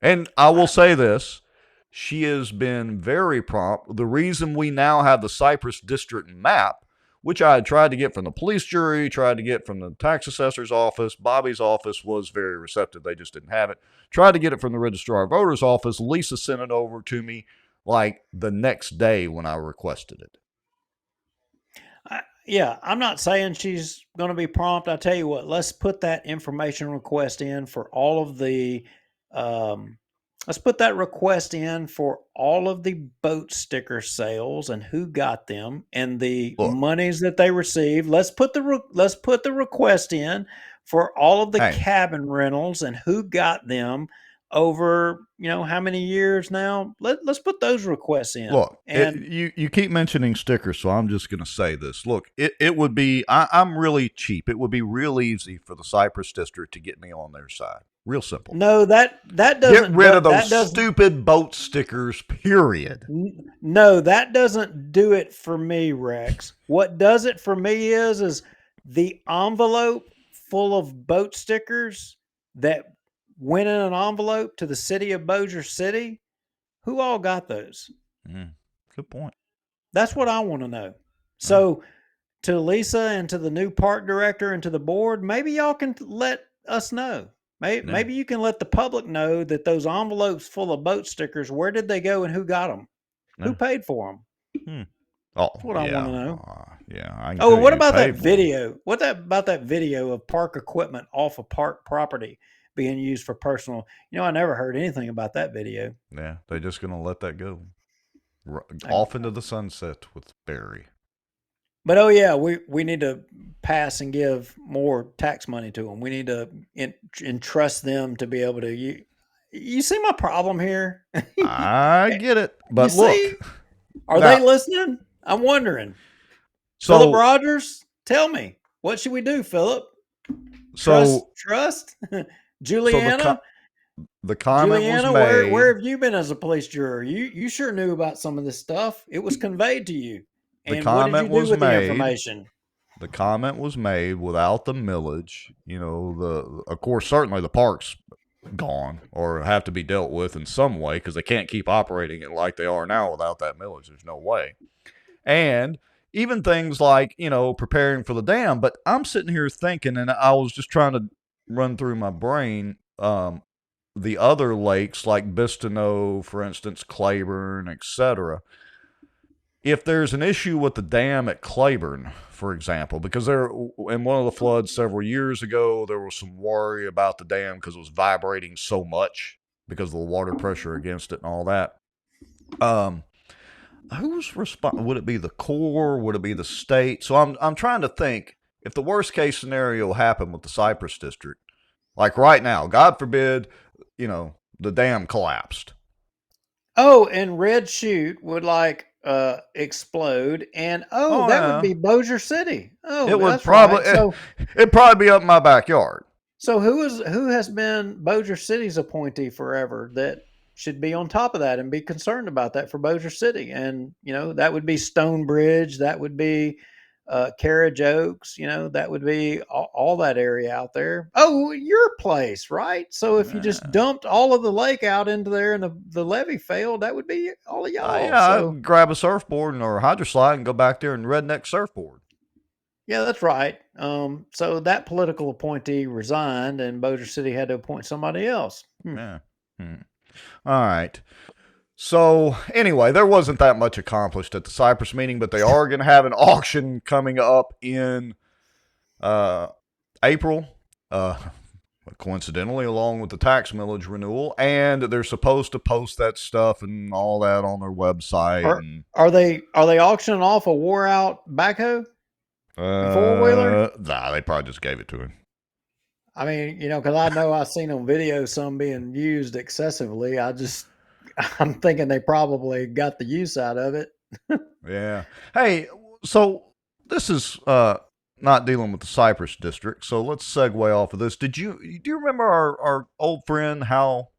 And I will say this. She has been very prompt. The reason we now have the Cypress District map, which I had tried to get from the police jury, tried to get from the tax assessor's office, Bobby's office was very receptive. They just didn't have it. Tried to get it from the registrar of voters office. Lisa sent it over to me like the next day when I requested it. Yeah, I'm not saying she's going to be prompt. I tell you what, let's put that information request in for all of the. Let's put that request in for all of the boat sticker sales and who got them and the monies that they received. Let's put the request in for all of the cabin rentals and who got them over how many years now. Let's put those requests in. Look, and you keep mentioning stickers, so I'm just going to say this. Look, it would be I'm really cheap. It would be real easy for the Cypress District to get me on their side. Real simple. No, that doesn't get rid of those stupid boat stickers. Period. No, that doesn't do it for me, Rex. What does it for me is the envelope full of boat stickers that went in an envelope to the city of Bossier City. Who all got those? Good point. That's what I want to know. So to Lisa and to the new park director and to the board, maybe y'all can let us know. Maybe you can let the public know that those envelopes full of boat stickers, where did they go and who got them? Who paid for them? That's what I want to know. Yeah. What about that video? What about that video of park equipment off of park property being used for personal? I never heard anything about that video. Yeah, they're just going to let that go. Off into the sunset with Barry. But we need to pass and give more tax money to them. We need to entrust them to be able to. You see my problem here? I get it, but look, are they listening? I'm wondering. So, Philip Rogers, tell me, what should we do, Philip? Trust? Juliana? So the comment Juliana, was made. Where have you been as a police juror? You sure knew about some of this stuff. It was conveyed to you. The And what did you comment do was with the made. information? The comment was made without the millage. Of course, certainly the park's gone or have to be dealt with in some way because they can't keep operating it like they are now without that millage. There's no way. And even things like, preparing for the dam. But I'm sitting here thinking, and I was just trying to run through my brain, the other lakes like Bistineau, for instance, Claiborne, etc. If there's an issue with the dam at Claiborne, for example, because in one of the floods several years ago, there was some worry about the dam because it was vibrating so much because of the water pressure against it and all that. Who's responsible? Would it be the Corps? Would it be the state? So I'm trying to think if the worst case scenario happened with the Cypress district, like right now, God forbid, the dam collapsed. Oh, and Red Chute would explode, and that would Yeah. be Bossier City. Oh, It would that's right. it'd probably be up in my backyard. So who has been Bossier City's appointee forever that should be on top of that and be concerned about that for Bossier City? And that would be Stonebridge, that would be Carriage Oaks, that would be all that area out there. Oh, your place, right? So if you just dumped all of the lake out into there and the levee failed, that would be all of y'all. Yeah, So I'd grab a surfboard or a hydroslide and go back there and redneck surfboard. yeah, that's right. So that political appointee resigned, and Bossier City had to appoint somebody else. Yeah. All right. So anyway, there wasn't that much accomplished at the Cypress meeting, but they are going to have an auction coming up in April, coincidentally, along with the tax millage renewal, and they're supposed to post that stuff and all that on their website. Are they auctioning off a wore out backhoe? Four-wheeler? Nah, they probably just gave it to him. I mean, because I know I've seen on video some being used excessively. I'm thinking they probably got the use out of it. Yeah. Hey, so this is not dealing with the Cypress district, so let's segue off of this. Do you remember our old friend Hal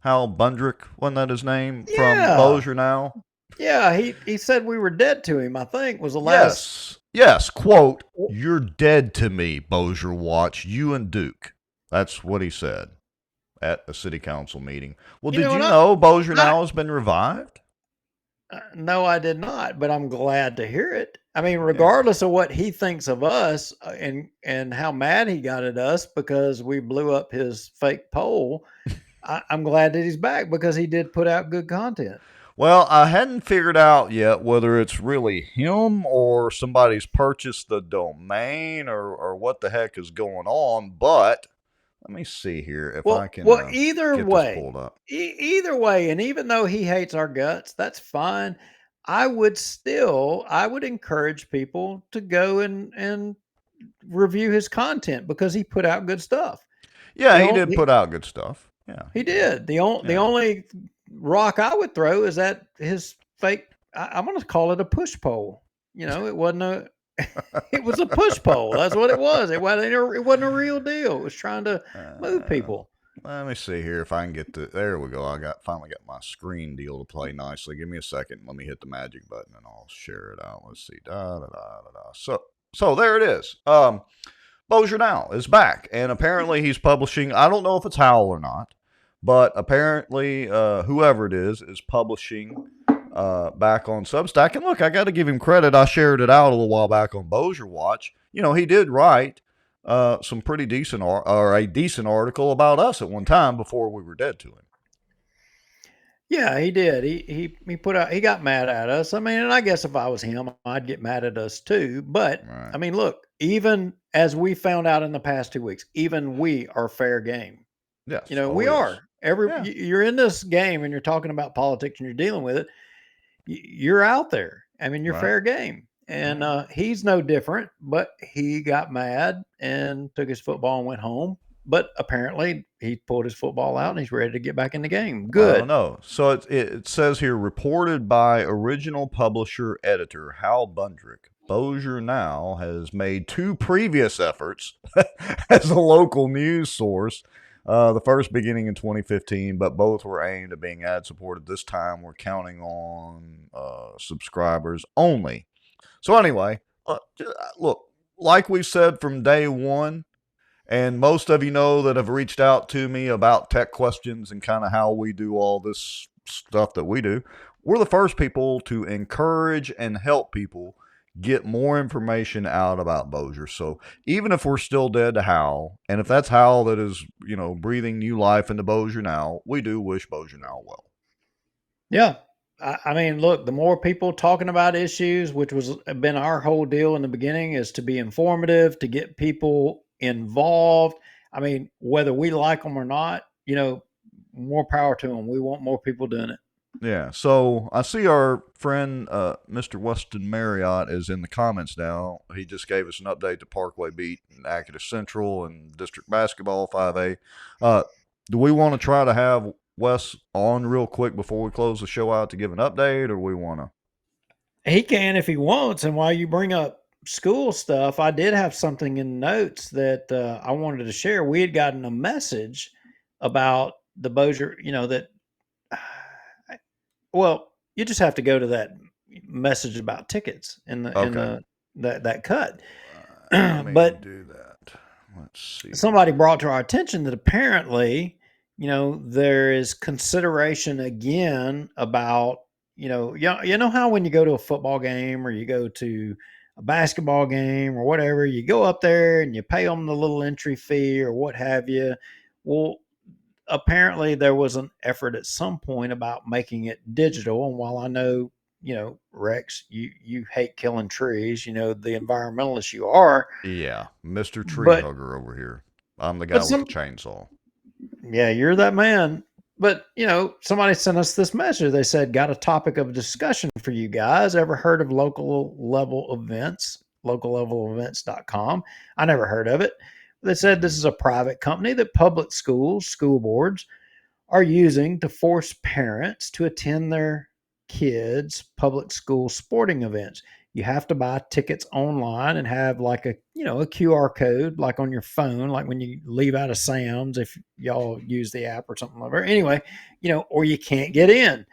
Bundrick? Wasn't that his name? From Bossier now? Yeah, he said we were dead to him, I think, was the last. Yes, quote, "You're dead to me, Bossier Watch, you and Duke." That's what he said at a city council meeting. Well, did you know Bossier now has been revived? No, I did not, but I'm glad to hear it. I mean, regardless of what he thinks of us and how mad he got at us because we blew up his fake poll, I'm glad that he's back because he did put out good content. Well, I hadn't figured out yet whether it's really him or somebody's purchased the domain or what the heck is going on, but let me see here if I can either get way, this pulled up. Either way, and even though he hates our guts, that's fine. I would encourage people to go and review his content because he put out good stuff. Yeah, he did put out good stuff. Yeah, he did. The only rock I would throw is that his fake. I'm going to call it a push poll. It wasn't it was a push poll. That's what it was. It wasn't a real deal. It was trying to move people. Let me see here if I can get to. There we go. Finally got my screen deal to play nicely. Give me a second. Let me hit the magic button and I'll share it out. Let's see. So there it is. Bossier Now is back, and apparently he's publishing. I don't know if it's Howell or not, but apparently whoever it is publishing back on Substack. And look, I got to give him credit. I shared it out a little while back on Bossier Watch. He did write some pretty decent or a decent article about us at one time before we were dead to him. Yeah, he did. He got mad at us. I mean, and I guess if I was him, I'd get mad at us too. But I mean, look, even as we found out in the past 2 weeks, even we are fair game. Yes, we are. You're in this game and you're talking about politics and you're dealing with it. You're out there. I mean, you're fair game. And he's no different, but he got mad and took his football and went home. But apparently he pulled his football out and he's ready to get back in the game. Good. I don't know. So it says here, reported by original publisher editor Hal Bundrick, Bossier Now has made 2 previous efforts as a local news source. The first beginning in 2015, but both were aimed at being ad supported. This time we're counting on subscribers only. So anyway, look, like we said from day one, and most of you know that have reached out to me about tech questions and kind of how we do all this stuff that we do. We're the first people to encourage and help people get more information out about Bossier. So even if we're still dead to Hal, and if that's Hal that is, breathing new life into Bossier now, we do wish Bossier now well. Yeah. I mean, look, the more people talking about issues, which was been our whole deal in the beginning, is to be informative, to get people involved. I mean, whether we like them or not, more power to them. We want more people doing it. Yeah, so I see our friend Mr. Weston Marriott is in the comments now. He just gave us an update to Parkway Beat and Acadus Central and District Basketball 5A. Do we want to try to have Wes on real quick before we close the show out to give an update, or we want to? He can if he wants. And while you bring up school stuff, I did have something in notes that I wanted to share. We had gotten a message about the Bossier, that well, you just have to go to that message about tickets in the that cut. Let me But do that. Let's see. somebody brought to our attention that apparently, there is consideration again about, you know how when you go to a football game or you go to a basketball game or whatever, you go up there and you pay them the little entry fee or what have you. Well, apparently there was an effort at some point about making it digital. And while I know, Rex, you hate killing trees, the environmentalist you are. Yeah, Mr. Tree But Hugger over here. I'm the guy but with the some chainsaw. yeah, you're that man. But somebody sent us this message. They said, got a topic of discussion for you guys. Ever heard of local level events? Locallevelevents.com. I never heard of it. They said this is a private company that public schools, school boards are using to force parents to attend their kids' public school sporting events. You have to buy tickets online and have like a QR code like on your phone, like when you leave out of Sam's, if y'all use the app or something like that. Anyway, or you can't get in.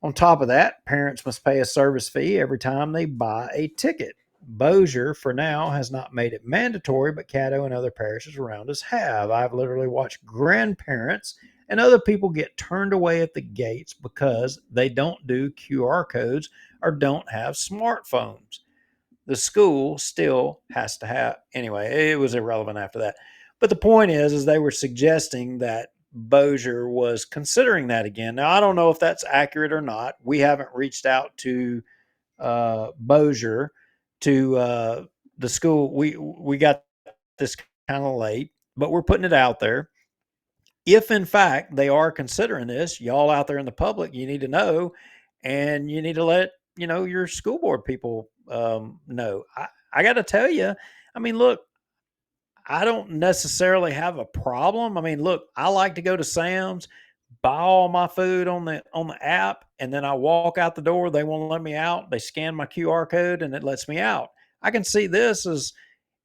On top of that, parents must pay a service fee every time they buy a ticket. Bossier, for now, has not made it mandatory, but Caddo and other parishes around us have. I've literally watched grandparents and other people get turned away at the gates because they don't do QR codes or don't have smartphones. The school still has to have, anyway, it was irrelevant after that. But the point is they were suggesting that Bossier was considering that again. Now, I don't know if that's accurate or not. We haven't reached out to Bossier, to the school. We got this kind of late, but we're putting it out there. If in fact they are considering this, y'all out there in the public, you need to know, and you need to let your school board people know. I got to tell you, I mean, look, I don't necessarily have a problem. I mean, look, I like to go to Sam's, buy all my food on the app, and then I walk out the door. They won't let me out. They scan my QR code, and it lets me out. I can see this as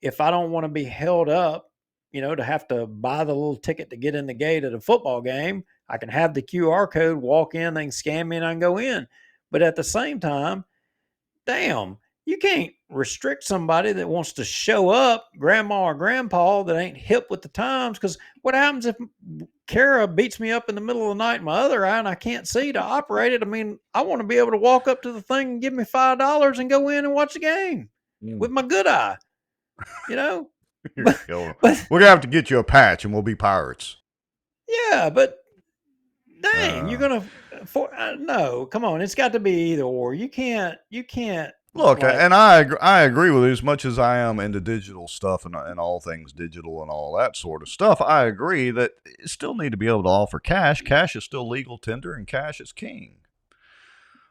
if I don't want to be held up, to have to buy the little ticket to get in the gate at a football game. I can have the QR code, walk in, they can scan me, and I can go in. But at the same time, damn, you can't restrict somebody that wants to show up, grandma or grandpa, that ain't hip with the times. Because what happens if Kara beats me up in the middle of the night in my other eye and I can't see to operate it? I mean, I want to be able to walk up to the thing and give me $5 and go in and watch the game with my good eye, We're gonna have to get you a patch, and we'll be pirates. Yeah, but dang, you're gonna no, come on, it's got to be either or. You can't. Look, like, and I agree with you as much as I am into digital stuff and all things digital and all that sort of stuff. I agree that you still need to be able to offer cash. Cash is still legal tender, and cash is king.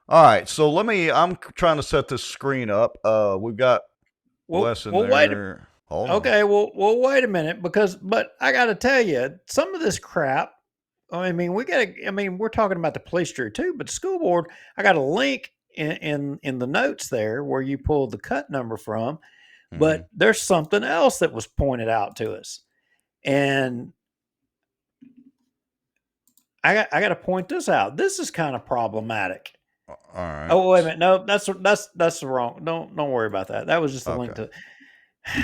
All right, so I'm trying to set this screen up. We've got Wes in there. Okay, well, wait a minute, but I got to tell you, some of this crap. I mean, we're talking about the police jury too, but the school board. I got a link in the notes there where you pulled the cut number from, but there's something else that was pointed out to us, and I got to point this out. This is kind of problematic. All right. Oh, wait a minute. No, that's the wrong. Don't worry about that. That was just a link Okay. to.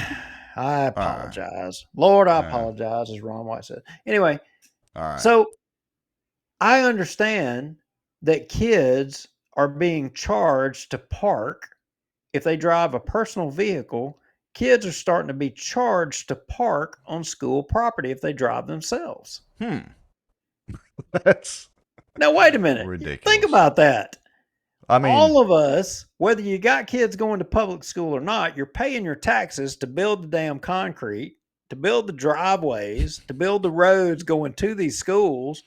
I All right. apologize, Lord. I Yeah. apologize, as Ron White said. Anyway, All right. so I understand that kids are being charged to park if they drive a personal vehicle. Kids are starting to be charged to park on school property if they drive themselves. That's Now, wait a minute. ridiculous. Think about that. I mean, All of us, whether you got kids going to public school or not, you're paying your taxes to build the damn concrete, to build the driveways, to build the roads going to these schools.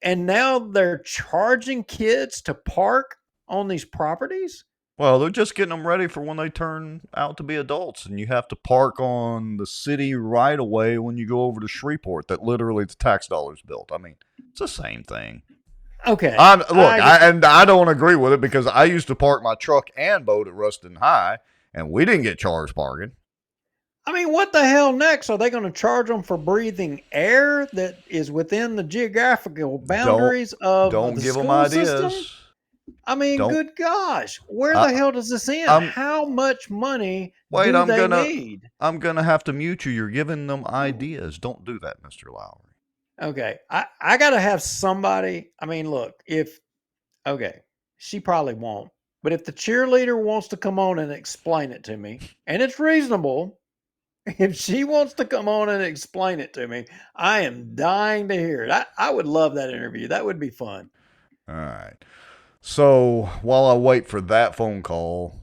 And now they're charging kids to park on these properties? well, they're just getting them ready for when they turn out to be adults, and you have to park on the city right away when you go over to Shreveport. That literally the tax dollars built. I mean, it's the same thing. Okay. I don't agree with it because I used to park my truck and boat at Ruston High, and we didn't get charged parking. I mean, what the hell next? Are they going to charge them for breathing air that is within the geographical boundaries of Don't the give them school ideas. system? I mean, Don't- good gosh, where the hell does this end? How much money do they need? I'm gonna have to mute you. You're giving them ideas. Don't do that, Mr. Lowry. Okay, I got to have somebody. I mean, look, she probably won't, but if the cheerleader wants to come on and explain it to me, and it's reasonable, if she wants to come on and explain it to me, I am dying to hear it. I would love that interview. That would be fun. All right. So while I wait for that phone call,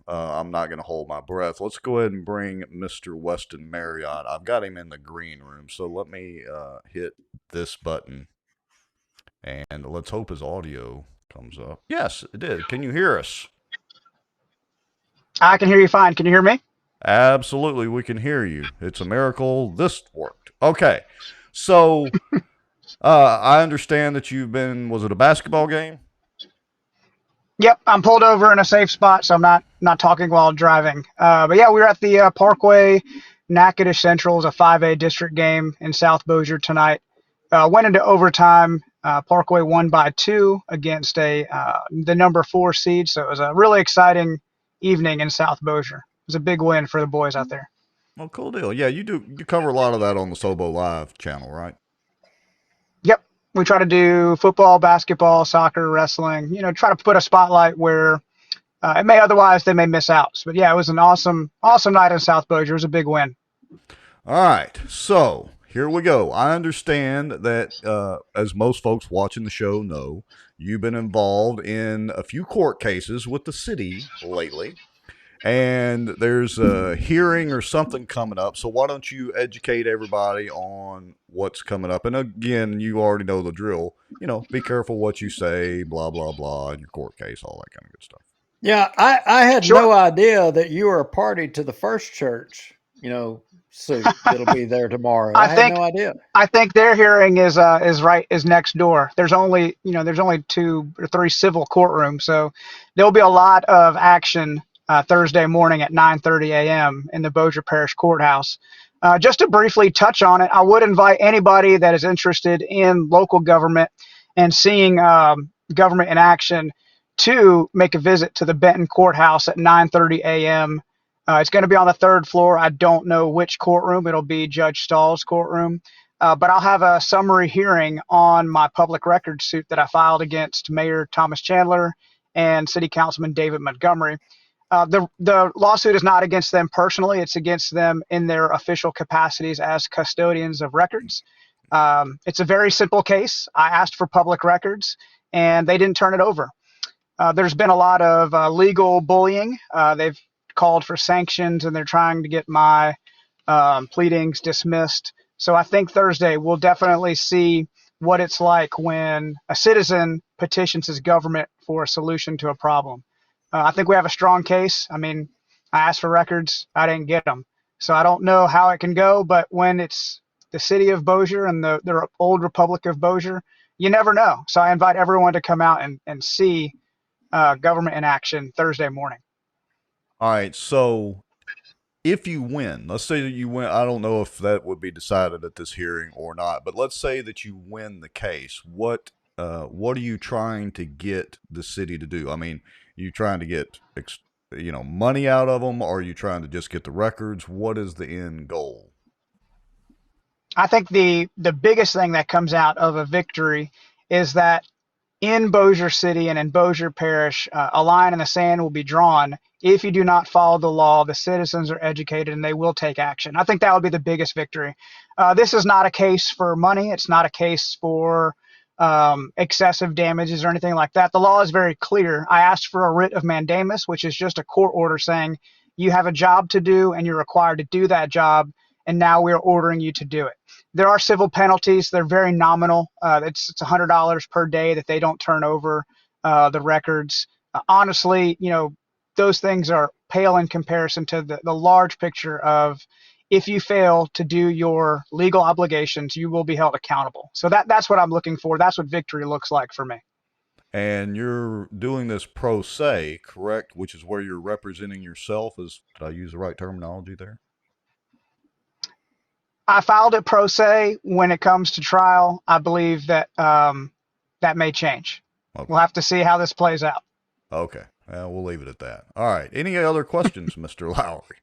I'm not going to hold my breath. Let's go ahead and bring Mr. Weston Marriott. I've got him in the green room, so let me hit this button, and let's hope his audio comes up. Yes, it did. Can you hear us? I can hear you fine. Can you hear me? Absolutely, we can hear you. It's a miracle this worked. Okay, so I understand that was it a basketball game? Yep, I'm pulled over in a safe spot, so I'm not talking while driving. But yeah, we were at the Parkway Natchitoches Central. It was a 5A district game in South Bossier tonight. Went into overtime. Parkway won by 2 against the number 4 seed. So it was a really exciting evening in South Bossier. It was a big win for the boys out there. Well, cool deal. Yeah, you cover a lot of that on the Sobo Live channel, right? Yep. We try to do football, basketball, soccer, wrestling, try to put a spotlight where they may miss out. But yeah, it was an awesome night in South Bossier. It was a big win. All right. So here we go. I understand that, as most folks watching the show know, you've been involved in a few court cases with the city lately. And there's a hearing or something coming up. So why don't you educate everybody on what's coming up? And again, you already know the drill. Be careful what you say, blah, blah, blah, in your court case, all that kind of good stuff. Yeah, I had no idea that you were a party to the First Church, suit that'll be there tomorrow. I had no idea. I think their hearing is next door. There's only 2 or 3 civil courtrooms, so there'll be a lot of action Thursday morning at 9:30 a.m. in the Bossier Parish Courthouse. Just to briefly touch on it, I would invite anybody that is interested in local government and seeing government in action to make a visit to the Benton Courthouse at 9:30 a.m. It's going to be on the 3rd floor. I don't know which courtroom. It'll be Judge Stahl's courtroom. But I'll have a summary hearing on my public records suit that I filed against Mayor Thomas Chandler and City Councilman David Montgomery. The lawsuit is not against them personally. It's against them in their official capacities as custodians of records. It's a very simple case. I asked for public records, and they didn't turn it over. There's been a lot of legal bullying. They've called for sanctions, and they're trying to get my pleadings dismissed. So I think Thursday we'll definitely see what it's like when a citizen petitions his government for a solution to a problem. I think we have a strong case. I mean, I asked for records. I didn't get them. So I don't know how it can go, but when it's the city of Bossier and the old Republic of Bossier, you never know. So I invite everyone to come out and see government in action Thursday morning. All right. So if you win, let's say that you win. I don't know if that would be decided at this hearing or not, but let's say that you win the case. What what are you trying to get the city to do? I mean, are you trying to get money out of them, or are you trying to just get the records? What is the end goal? I think the biggest thing that comes out of a victory is that in Bossier City and in Bossier Parish, a line in the sand will be drawn. If you do not follow the law, the citizens are educated and they will take action. I think that would be the biggest victory. This is not a case for money. It's not a case for excessive damages or anything like that. The law is very clear. I asked for a writ of mandamus, which is just a court order saying you have a job to do and you're required to do that job, and now we're ordering you to do it. There are civil penalties. They're very nominal. It's $100 per day that they don't turn over the records. Honestly, those things are pale in comparison to the large picture of if you fail to do your legal obligations, you will be held accountable. So that's what I'm looking for. That's what victory looks like for me. And you're doing this pro se, correct? Which is where you're representing yourself. Did I use the right terminology there? I filed it pro se. When it comes to trial, I believe that that may change. Okay. We'll have to see how this plays out. Okay. We'll leave it at that. All right. Any other questions, Mr. Lowry?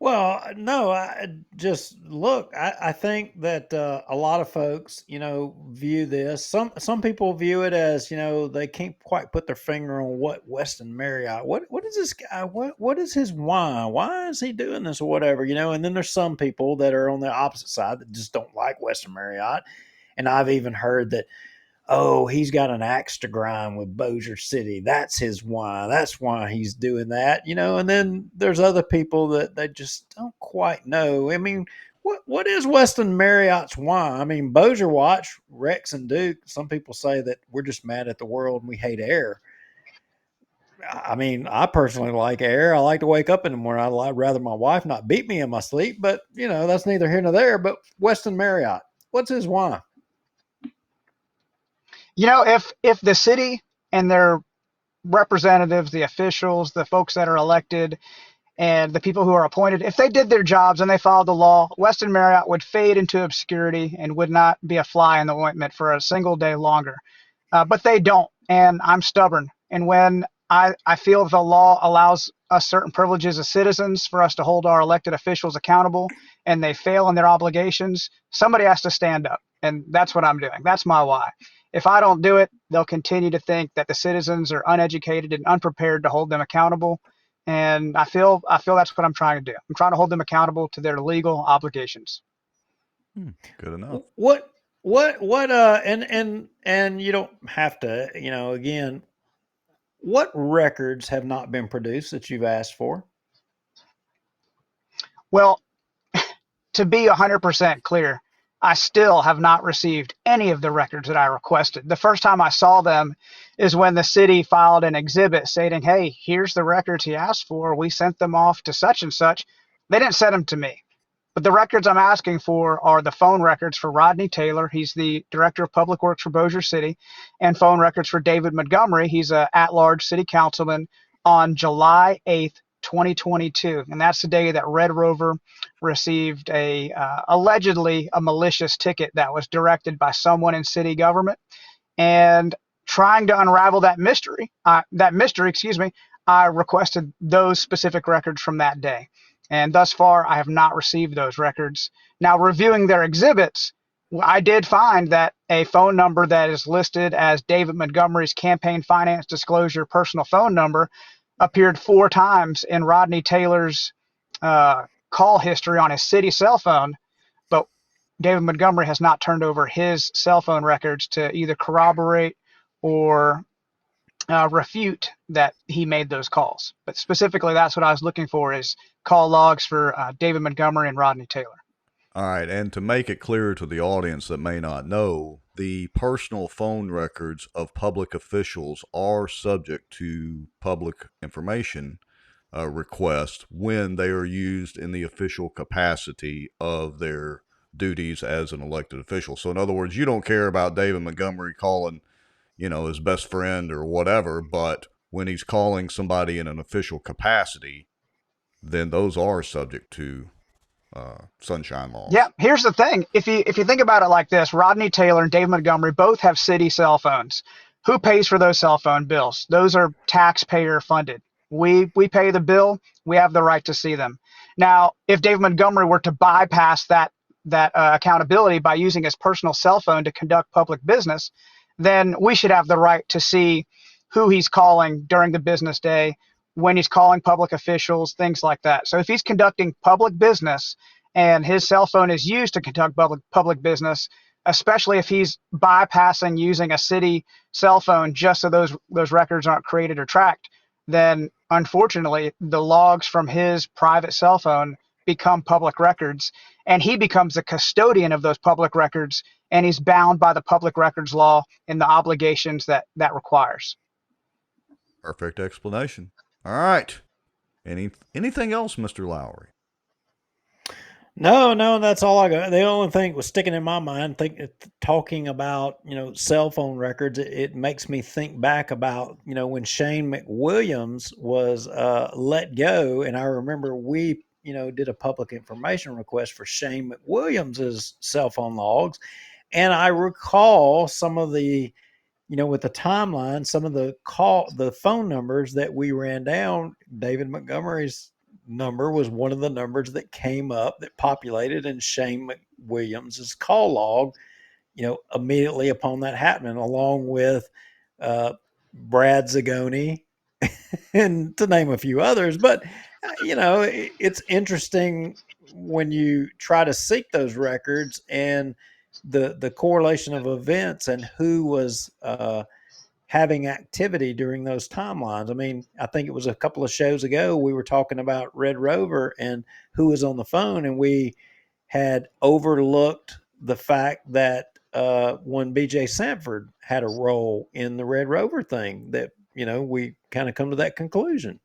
Well, no, I think that a lot of folks, view this. Some people view it as, they can't quite put their finger on what Weston Marriott, what is this guy, what is his why? Why is he doing this or whatever, and then there's some people that are on the opposite side that just don't like Weston Marriott. And I've even heard that, oh, he's got an axe to grind with Bossier City. That's his why. That's why he's doing that, and then there's other people that they just don't quite know. I mean, what is Weston Marriott's why? I mean, Bossier Watch, Rex and Duke, some people say that we're just mad at the world and we hate air. I mean, I personally like air. I like to wake up in the morning. I'd rather my wife not beat me in my sleep, but, that's neither here nor there. But Weston Marriott, what's his why? If the city and their representatives, the officials, the folks that are elected, and the people who are appointed, if they did their jobs and they followed the law, Weston Marriott would fade into obscurity and would not be a fly in the ointment for a single day longer. But they don't, and I'm stubborn. And when I feel the law allows us certain privileges as citizens for us to hold our elected officials accountable, and they fail in their obligations, somebody has to stand up. And that's what I'm doing. That's my why. If I don't do it, they'll continue to think that the citizens are uneducated and unprepared to hold them accountable. And I feel that's what I'm trying to do. I'm trying to hold them accountable to their legal obligations. Good enough. And you don't have to, again, what records have not been produced that you've asked for? Well, to be 100% clear, I still have not received any of the records that I requested. The first time I saw them is when the city filed an exhibit stating, hey, here's the records he asked for. We sent them off to such and such. They didn't send them to me. But the records I'm asking for are the phone records for Rodney Taylor. He's the Director of Public Works for Bossier City, and phone records for David Montgomery. He's an at-large city councilman on July 8th, 2022. And that's the day that Red Rover received allegedly a malicious ticket that was directed by someone in city government. And trying to unravel that mystery, I requested those specific records from that day. And thus far, I have not received those records. Now, reviewing their exhibits, I did find that a phone number that is listed as David Montgomery's campaign finance disclosure personal phone number appeared 4 times in Rodney Taylor's call history on his city cell phone. But David Montgomery has not turned over his cell phone records to either corroborate or refute that he made those calls. But specifically, that's what I was looking for, is call logs for David Montgomery and Rodney Taylor. All right, and to make it clear to the audience that may not know, the personal phone records of public officials are subject to public information requests when they are used in the official capacity of their duties as an elected official. So in other words, you don't care about David Montgomery calling, his best friend or whatever, but when he's calling somebody in an official capacity, then those are subject to sunshine laws. Yeah, here's the thing. If you think about it like this, Rodney Taylor and Dave Montgomery both have city cell phones. Who pays for those cell phone bills? Those are taxpayer funded. We pay the bill. We have the right to see them. Now, if Dave Montgomery were to bypass that accountability by using his personal cell phone to conduct public business, then we should have the right to see who he's calling during the business day, when he's calling public officials, things like that. So if he's conducting public business and his cell phone is used to conduct public business, especially if he's bypassing using a city cell phone just so those records aren't created or tracked, then unfortunately the logs from his private cell phone become public records, and he becomes the custodian of those public records, and he's bound by the public records law and the obligations that requires. Perfect explanation. All right. Anything else, Mr. Lowry? No, that's all I got. The only thing that was sticking in my mind, talking about, cell phone records, it makes me think back about, when Shane McWilliams was let go. And I remember we, did a public information request for Shane McWilliams's cell phone logs. And I recall some of the, with the timeline, some of the phone numbers that we ran down. David Montgomery's number was one of the numbers that came up, that populated in Shane McWilliams's call log, immediately upon that happening, along with Brad Zagoni, and to name a few others. But it's interesting when you try to seek those records and the correlation of events and who was having activity during those timelines. I mean, I think it was a couple of shows ago we were talking about Red Rover and who was on the phone, and we had overlooked the fact that when BJ Sanford had a role in the Red Rover thing, that we kind of come to that conclusion.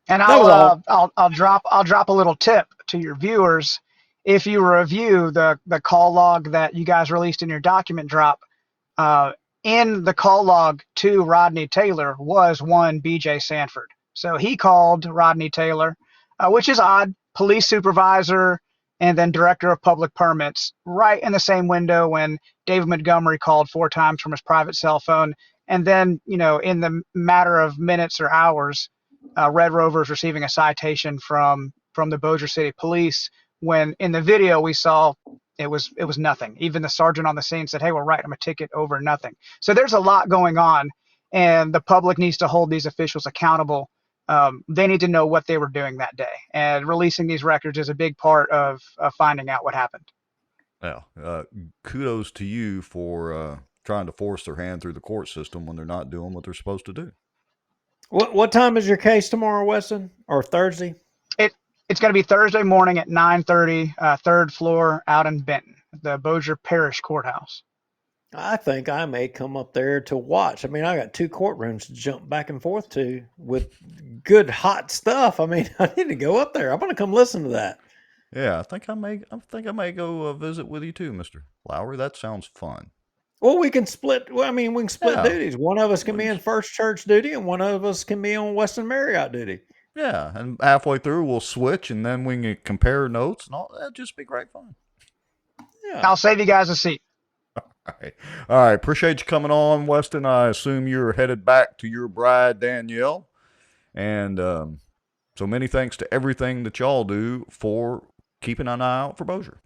And I'll drop a little tip to your viewers. If you review the call log that you guys released in your document drop, in the call log to Rodney Taylor was one BJ Sanford. So he called Rodney Taylor, which is odd, police supervisor and then director of public permits, right in the same window when David Montgomery called 4 times from his private cell phone. And then, in the matter of minutes or hours, Red Rover is receiving a citation from the Bossier City Police, when in the video we saw it was nothing. Even the sergeant on the scene said, "Hey, we're writing him a ticket over nothing." So there's a lot going on, and the public needs to hold these officials accountable. They need to know what they were doing that day, and releasing these records is a big part of finding out what happened. Well, kudos to you for trying to force their hand through the court system when they're not doing what they're supposed to do. What time is your case tomorrow, Weston, or Thursday? It's going to be Thursday morning at 9:30, 3rd floor out in Benton, the Bossier Parish Courthouse. I think I may come up there to watch. I mean, I got 2 courtrooms to jump back and forth to with good hot stuff. I mean, I need to go up there. I'm going to come listen to that. Yeah, I think I may go visit with you too, Mr. Lowry. That sounds fun. Well, we can split. Well, I mean, we can split duties. One of us can be in First Church duty, and one of us can be on Weston Marriott duty. Yeah, and halfway through we'll switch, and then we can compare notes, and all that'd just be great fun. Yeah, I'll save you guys a seat. All right. Appreciate you coming on, Weston. I assume you're headed back to your bride, Danielle, and so many thanks to everything that y'all do for keeping an eye out for Bossier.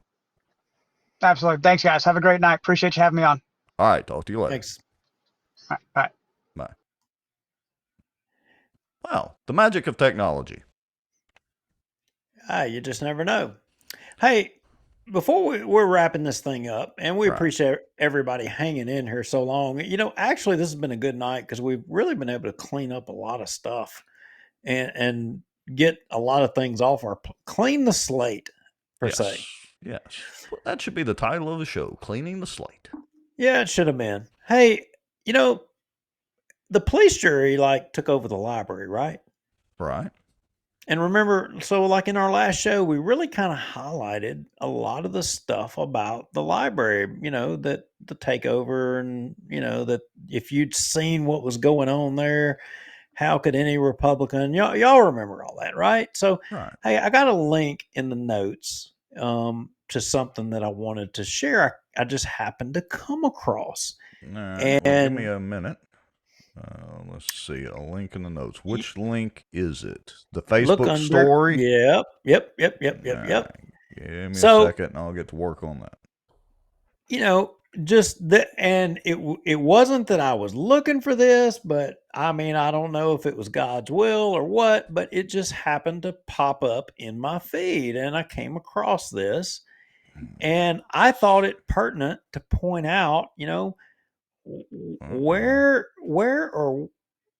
Absolutely. Thanks, guys. Have a great night. Appreciate you having me on. All right. Talk to you later. Thanks. All right. Bye. Wow. The magic of technology. You just never know. Hey, before we're wrapping this thing up, and we appreciate everybody hanging in here so long. Actually, this has been a good night because we've really been able to clean up a lot of stuff and get a lot of things off our clean the slate, per se. Yes. Well, that should be the title of the show, Cleaning the Slate. Yeah, it should have been. Hey, the police jury took over the library, right? Right. And remember, so in our last show, we really kind of highlighted a lot of the stuff about the library, that the takeover, and, that if you'd seen what was going on there, how could any Republican, y'all remember all that, right? So, Right. hey, I got a link in the notes to something that I wanted to share. I just happened to come across. All right. Well, give me And a minute. Let's see. A link in the notes. Which link is it? The look Facebook under, story? yep. All right. Give me a So, second and I'll get to work on that. just the, and it wasn't that I was looking for this, but I mean, I don't know if it was God's will or what, but it just happened to pop up in my feed and I came across this and I thought it pertinent to point out, where or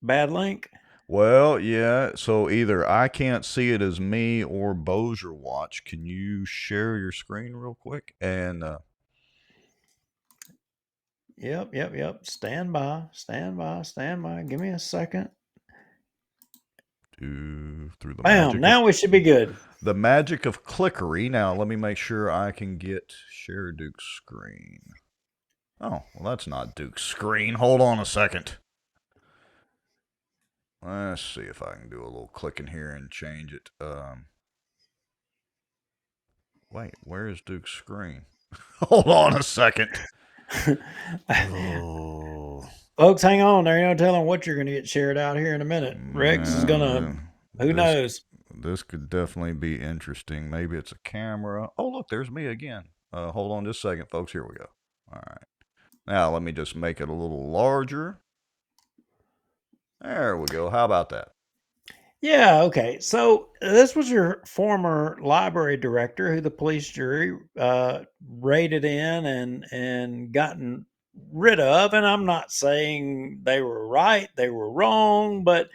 bad link. Well, yeah. So either I can't see it as me or Bossier Watch. Can you share your screen real quick? And Yep. Stand by. Give me a second. through the Bam. magic Now we should be good. The magic of clickery. Now let me make sure I can get share Duke's screen. Oh, well, that's not Duke's screen. Hold on a second. Let's see if I can do a little clicking here and change it. Wait, where's Duke's screen? Hold on a second. Oh. Folks, hang on. There ain't no telling what you're going to get shared out here in a minute. Rex is going to, who knows? This could definitely be interesting. Maybe it's a camera. Oh, look, there's me again. Hold on just a second, folks. Here we go. All right. Now, let me just make it a little larger. There we go. How about that? Yeah, okay. So this was your former library director who the police jury raided in and gotten rid of. And I'm not saying they were right, they were wrong, but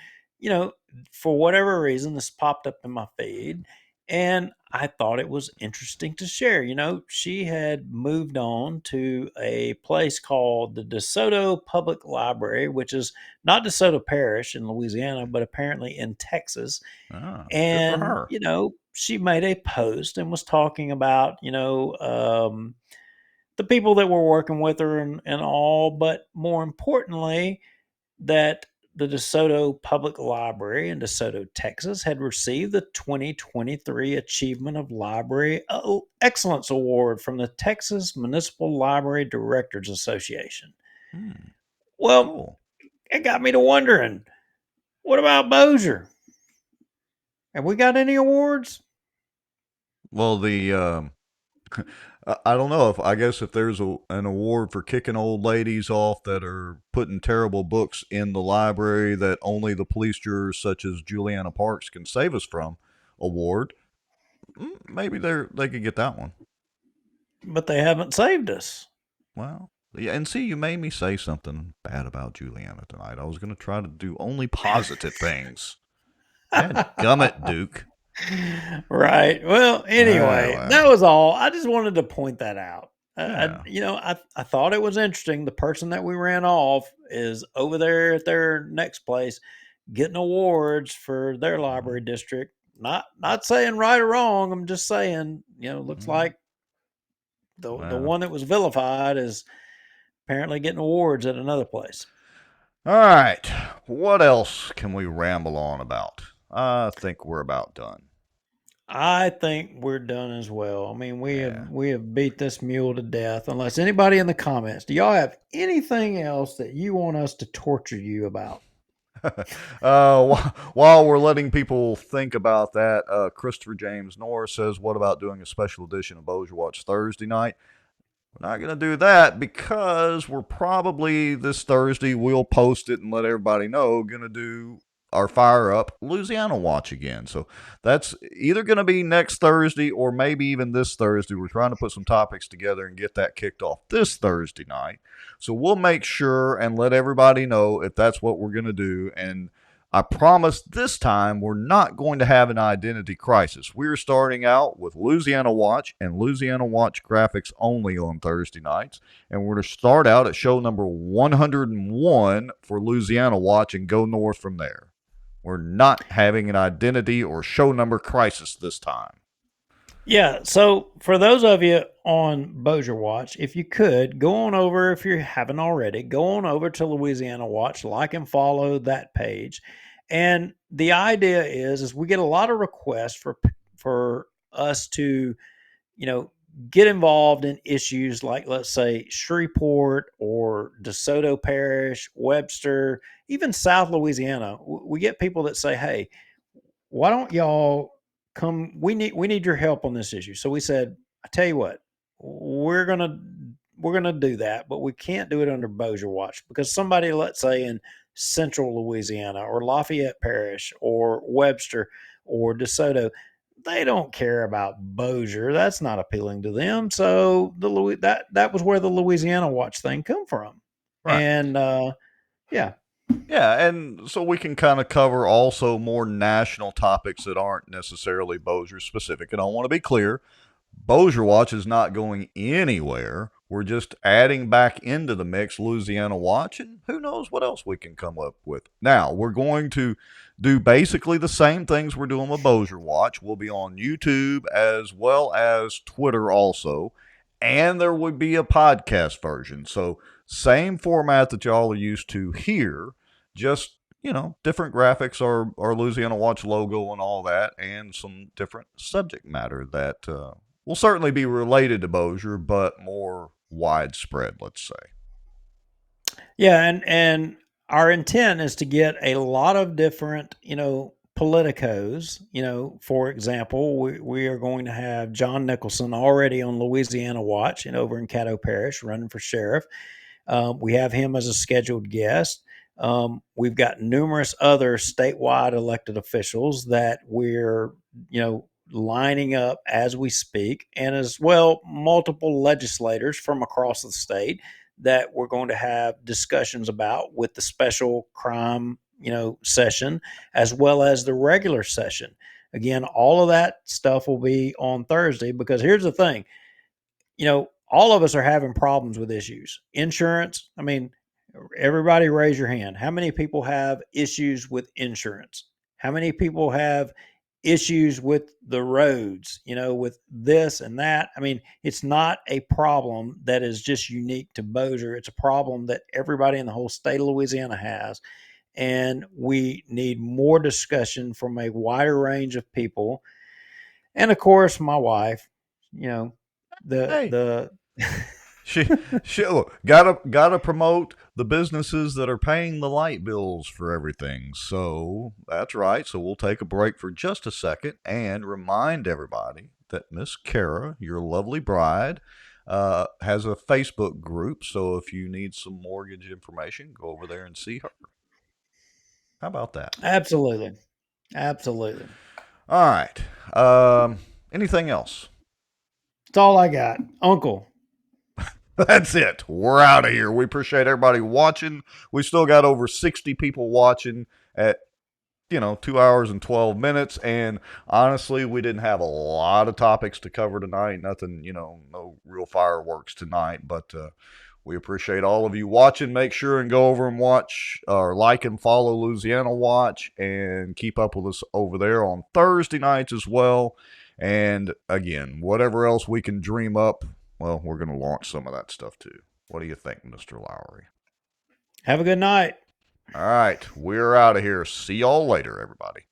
for whatever reason, this popped up in my feed. And I thought it was interesting to share. She had moved on to a place called the DeSoto Public Library, which is not DeSoto Parish in Louisiana, but apparently in Texas. Good for And, her. she made a post and was talking about, the people that were working with her and all, but more importantly, that the DeSoto Public Library in DeSoto, Texas, had received the 2023 Achievement of Library Excellence Award from the Texas Municipal Library Directors Association. Well, cool. It got me to wondering, what about Bossier? Have we got any awards? Well, I don't know I guess if there's an award for kicking old ladies off that are putting terrible books in the library that only the police jurors such as Juliana Parks can save us from award, maybe they could get that one. But they haven't saved us. Well, yeah, and see, you made me say something bad about Juliana tonight. I was going to try to do only positive things. Dadgummit, Duke. Right. Well, anyway, that was all. I just wanted to point that out. Yeah. I thought it was interesting. The person that we ran off is over there at their next place getting awards for their library district. Not saying right or wrong. I'm just saying, looks like the one that was vilified is apparently getting awards at another place. All right. What else can we ramble on about? I think we're about done. I think we're done as well. I mean, we have beat this mule to death. Unless anybody in the comments, do y'all have anything else that you want us to torture you about? While we're letting people think about that, Christopher James Norris says, "What about doing a special edition of Bossier Watch Thursday night?" We're not going to do that because we're probably this Thursday, we'll post it and let everybody know, going to do our Fire Up Louisiana Watch again. So that's either going to be next Thursday or maybe even this Thursday. We're trying to put some topics together and get that kicked off this Thursday night. So we'll make sure and let everybody know if that's what we're going to do. And I promise this time we're not going to have an identity crisis. We're starting out with Louisiana Watch and Louisiana Watch graphics only on Thursday nights. And we're going to start out at show number 101 for Louisiana Watch and go north from there. We're not having an identity or show number crisis this time. Yeah, so for those of you on Bossier Watch, if you could, go on over, if you haven't already, go on over to Louisiana Watch, like and follow that page. And the idea is we get a lot of requests for us to, you know, get involved in issues like, let's say, Shreveport or DeSoto Parish, Webster, even South Louisiana. We get people that say, "Hey, why don't y'all come? We need your help on this issue." So we said, "I tell you what, we're gonna we're gonna do that, but we can't do it under Bossier Watch because somebody, let's say in Central Louisiana or Lafayette Parish or Webster or DeSoto, they don't care about Bossier. That's not appealing to them. So that was where the Louisiana Watch thing come from, Right. and yeah." Yeah, and so we can kind of cover also more national topics that aren't necessarily Bossier specific. And I want to be clear, Bossier Watch is not going anywhere. We're just adding back into the mix Louisiana Watch, and who knows what else we can come up with. Now, we're going to do basically the same things we're doing with Bossier Watch. We'll be on YouTube as well as Twitter also, and there would be a podcast version. So, same format that y'all are used to here, just different graphics, our Louisiana Watch logo and all that, and some different subject matter that will certainly be related to Bossier, but more widespread, let's say. Yeah, and our intent is to get a lot of different, politicos. For example, we are going to have John Nicholson already on Louisiana Watch and over in Caddo Parish running for sheriff. We have him as a scheduled guest. We've got numerous other statewide elected officials that we're, lining up as we speak, and as well multiple legislators from across the state that we're going to have discussions about with the special crime, session, as well as the regular session. Again, all of that stuff will be on Thursday because here's the thing, all of us are having problems with issues. Insurance, I mean, everybody raise your hand. How many people have issues with insurance? How many people have issues with the roads, with this and that? I mean, it's not a problem that is just unique to Bossier. It's a problem that everybody in the whole state of Louisiana has. And we need more discussion from a wider range of people. And of course, my wife, the, Hey, the, she gotta promote the businesses that are paying the light bills for everything. So that's right. So we'll take a break for just a second and remind everybody that Miss Kara, your lovely bride, has a Facebook group. So if you need some mortgage information, go over there and see her. How about that? Absolutely. Absolutely. All right. Anything else? That's all I got. Uncle. That's it. We're out of here. We appreciate everybody watching. We still got over 60 people watching at 2 hours and 12 minutes. And honestly, we didn't have a lot of topics to cover tonight. Nothing, no real fireworks tonight. But we appreciate all of you watching. Make sure and go over and watch or like and follow Louisiana Watch and keep up with us over there on Thursday nights as well. And again, whatever else we can dream up, well, we're going to launch some of that stuff too. What do you think, Mr. Lowry? Have a good night. All right. We're out of here. See y'all later, everybody.